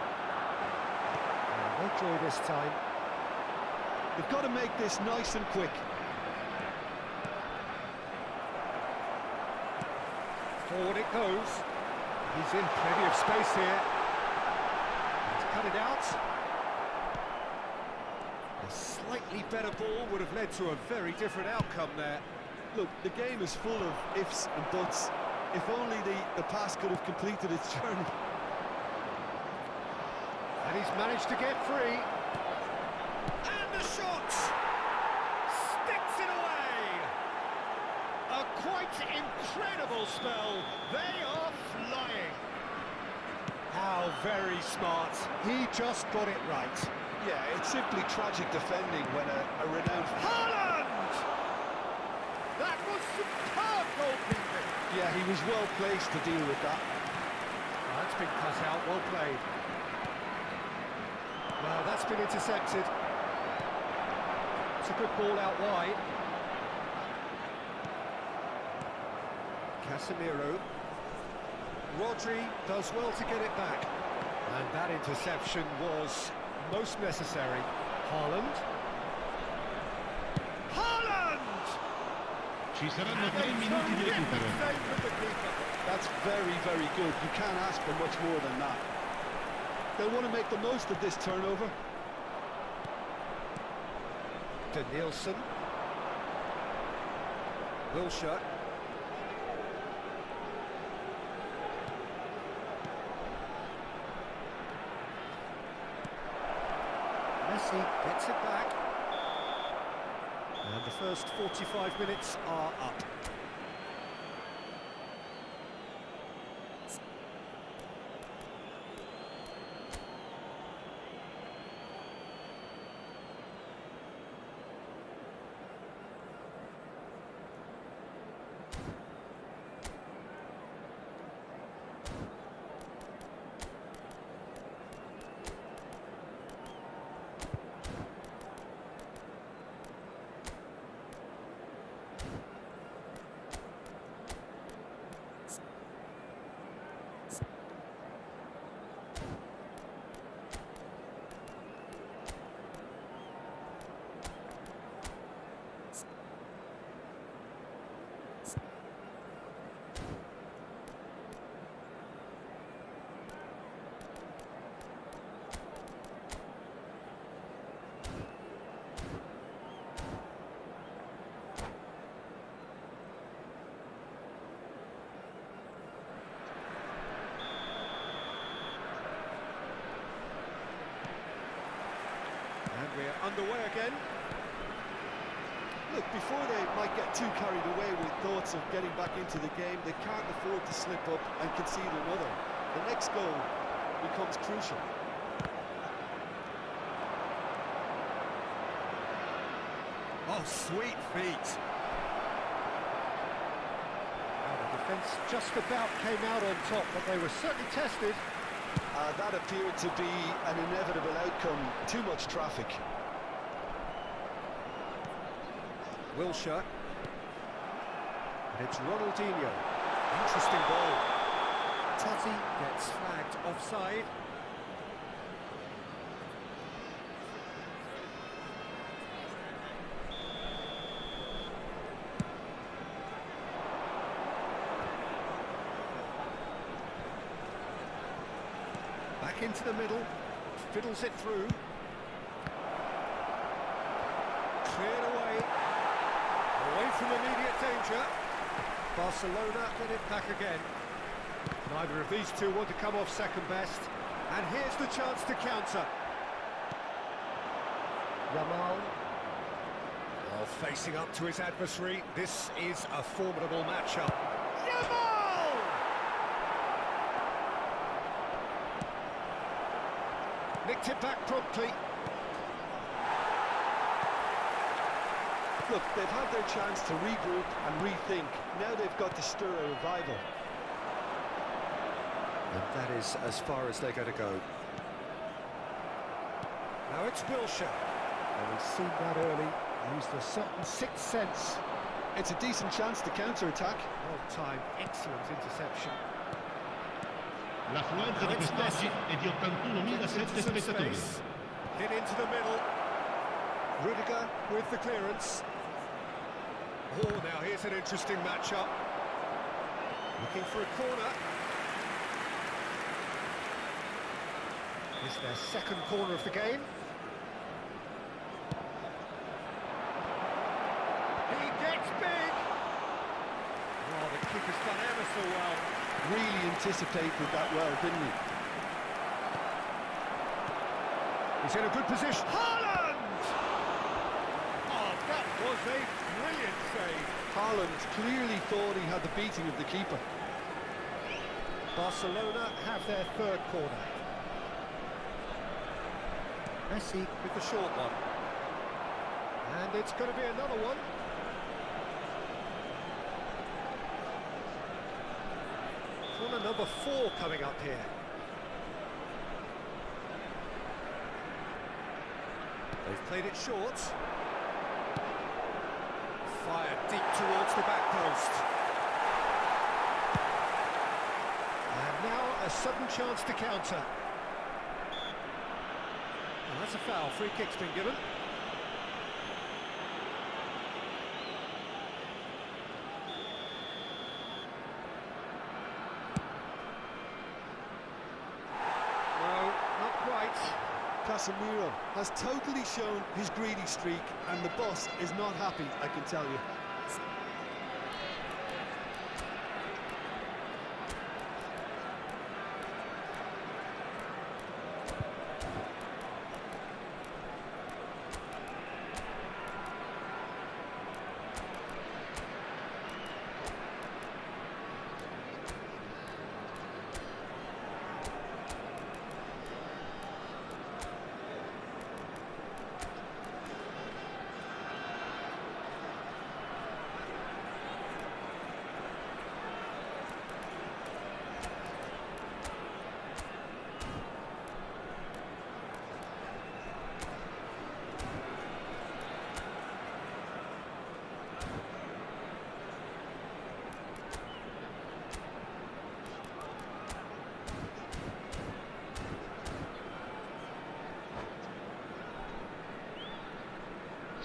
No joy this time. They've got to make this nice and quick. Forward it goes. He's in plenty of space here. He's cut it out. A slightly better ball would have led to a very different outcome there. Look, the game is full of ifs and buts. If only the pass could have completed its journey. And he's managed to get free. And the shot! Sticks it away! A quite incredible spell. They are flying. How very smart. He just got it right. Yeah, it's simply tragic defending when a renowned... Haaland! That was superb goalkeeping. Yeah, he was well placed to deal with that. That's been cut out, well played. Well, that's been intercepted. It's a good ball out wide. Casemiro. Rodri does well to get it back. And that interception was most necessary. Haaland. Haaland! Ci saranno 3 minuti di recupero. That's very, very good. You can't ask for much more than that. They'll want to make the most of this turnover. Danielson. Wilshere. Messi gets it back. And the first 45 minutes are up. And we're underway again. Look, before they might get too carried away with thoughts of getting back into the game, they can't afford to slip up and concede another. The next goal becomes crucial. Oh, sweet feet. Well, the defence just about came out on top, but they were certainly tested. That appeared to be an inevitable outcome. Too much traffic. Wilshere. And it's Ronaldinho. Interesting ball. Totti gets flagged offside. Back into the middle, fiddles it through. Cleared away, away from immediate danger. Barcelona get it back again. Neither of these two want to come off second best. And here's the chance to counter. Yamal. Oh, facing up to his adversary. This is a formidable matchup. Yamal! Nicked it back promptly. Look, they've had their chance to regroup and rethink. Now they've got to stir a revival. And that is as far as they're going to go. Now it's Wilshere. And we've seen that early. Used a certain sixth sense. It's a decent chance to counter-attack. Well-timed, excellent interception. L'affluenza di quest'oggi è di 81.007 spettatori. Hit into the middle. Rudiger with the clearance. Oh, now here's an interesting matchup. Looking for a corner. It's their second corner of the game. He gets big. Oh, the keeper's done ever so well. Really anticipated that well, didn't he? He's in a good position. Haaland! Oh, that was a brilliant save. Haaland clearly thought he had the beating of the keeper. Barcelona have their third corner. Messi with the short one. And it's going to be another one. Corner number 4 coming up here. They've played it short. Fired deep towards the back post. And now a sudden chance to counter. And that's a foul. Free kick's been given. No, not quite. Casemiro has totally shown his greedy streak, and the boss is not happy, I can tell you.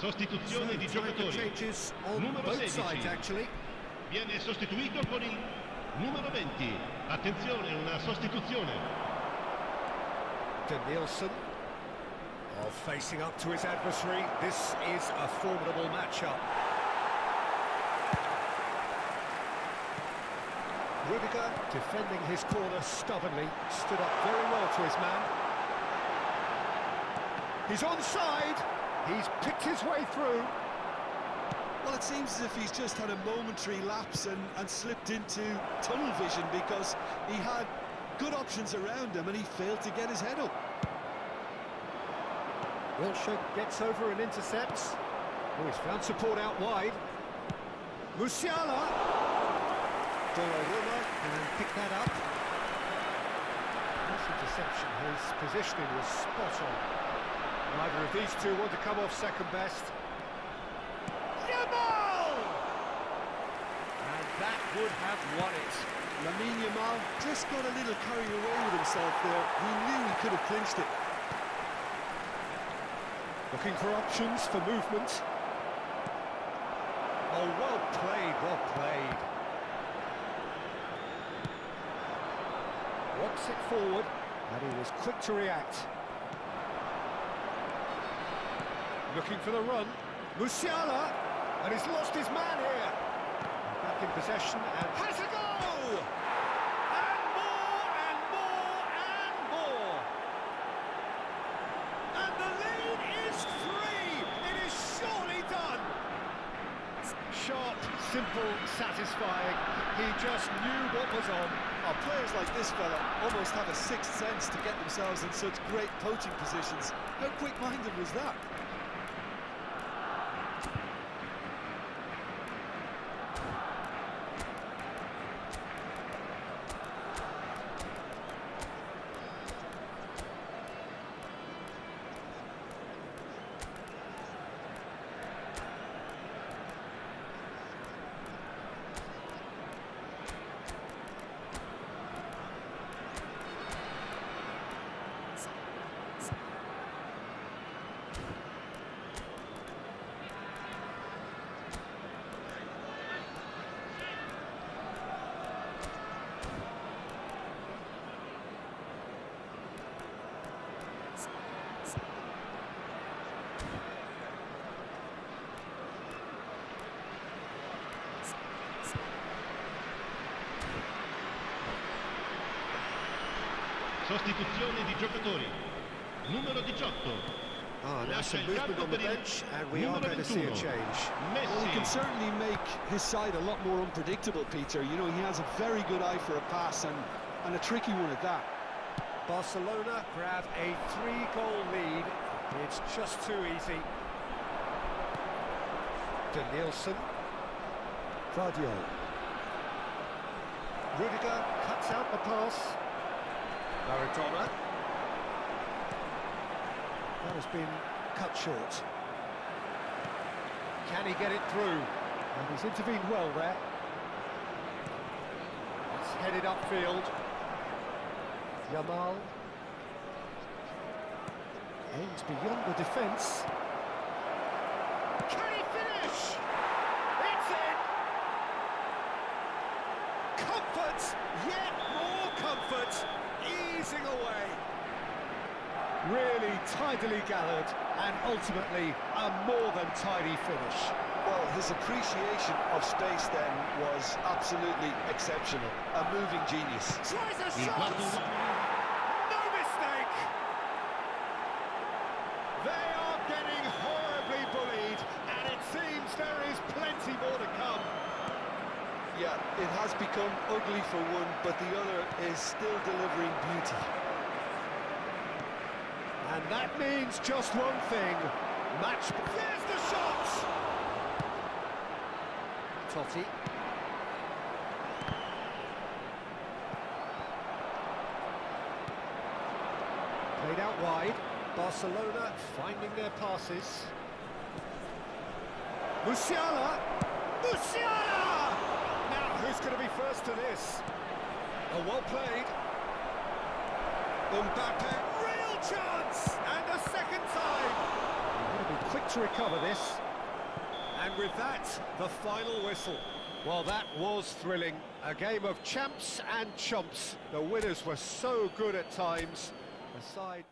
Sostituzione di giocatori. Numero 16 viene sostituito con il numero 20. Attenzione, una sostituzione. De Nielsen. Oh, facing up to his adversary. This is a formidable matchup. Rudiger defending his corner stubbornly. Stood up very well to his man. He's onside. He's picked his way through. Well, it seems as if he's just had a momentary lapse and slipped into tunnel vision, because he had good options around him and he failed to get his head up. Wilshere gets over and intercepts. Oh, he's found support out wide. Musiala. Donnarumma can pick that up. Nice interception. His positioning was spot on. Neither of these two want to come off second best. Yamal! And that would have won it. Lamine Yamal just got a little carried away with himself there. He knew he could have clinched it. Looking for options for movement. Oh, well played, well played. Walks it forward. And he was quick to react. Looking for the run. Musiala, and he's lost his man here. Back in possession and has a go! And more, and more, and more. And the lead is 3. It is surely done. Sharp, simple, satisfying. He just knew what was on. Oh, players like this fella almost have a sixth sense to get themselves in such great poaching positions. How quick-minded was that? Sostituzione di giocatori. Numero 18. Now some movement on the bench, and we are going to see a change. Well, he can certainly make his side a lot more unpredictable, Peter. You know, he has a very good eye for a pass, and a tricky one at that. Barcelona grab a 3-goal lead. It's just too easy. De Nielsen. Vardiol. Rudiger cuts out the pass. Maradona. That has been cut short. Can he get it through? And he's intervened well there. It's headed upfield. Yamal. Aims beyond the defence. Can he finish? It's in! Comfort! Yet more comfort! Easing away. Really tidily gathered, and ultimately a more than tidy finish. Well, his appreciation of space then was absolutely exceptional. A moving genius. Tries a shot! No mistake! They are getting horribly bullied, and it seems there is plenty more to come. Yeah, it has become ugly for one, but the other is still delivering beauty. And that means just one thing. Match. There's the shot! Totti. Played out wide. Barcelona finding their passes. Musiala! Musiala! Now, who's going to be first to this? Oh, well played. Mbappe, real chance! And a second time! He's going to be quick to recover this. And with that, the final whistle. Well, that was thrilling. A game of champs and chumps. The winners were so good at times. The side...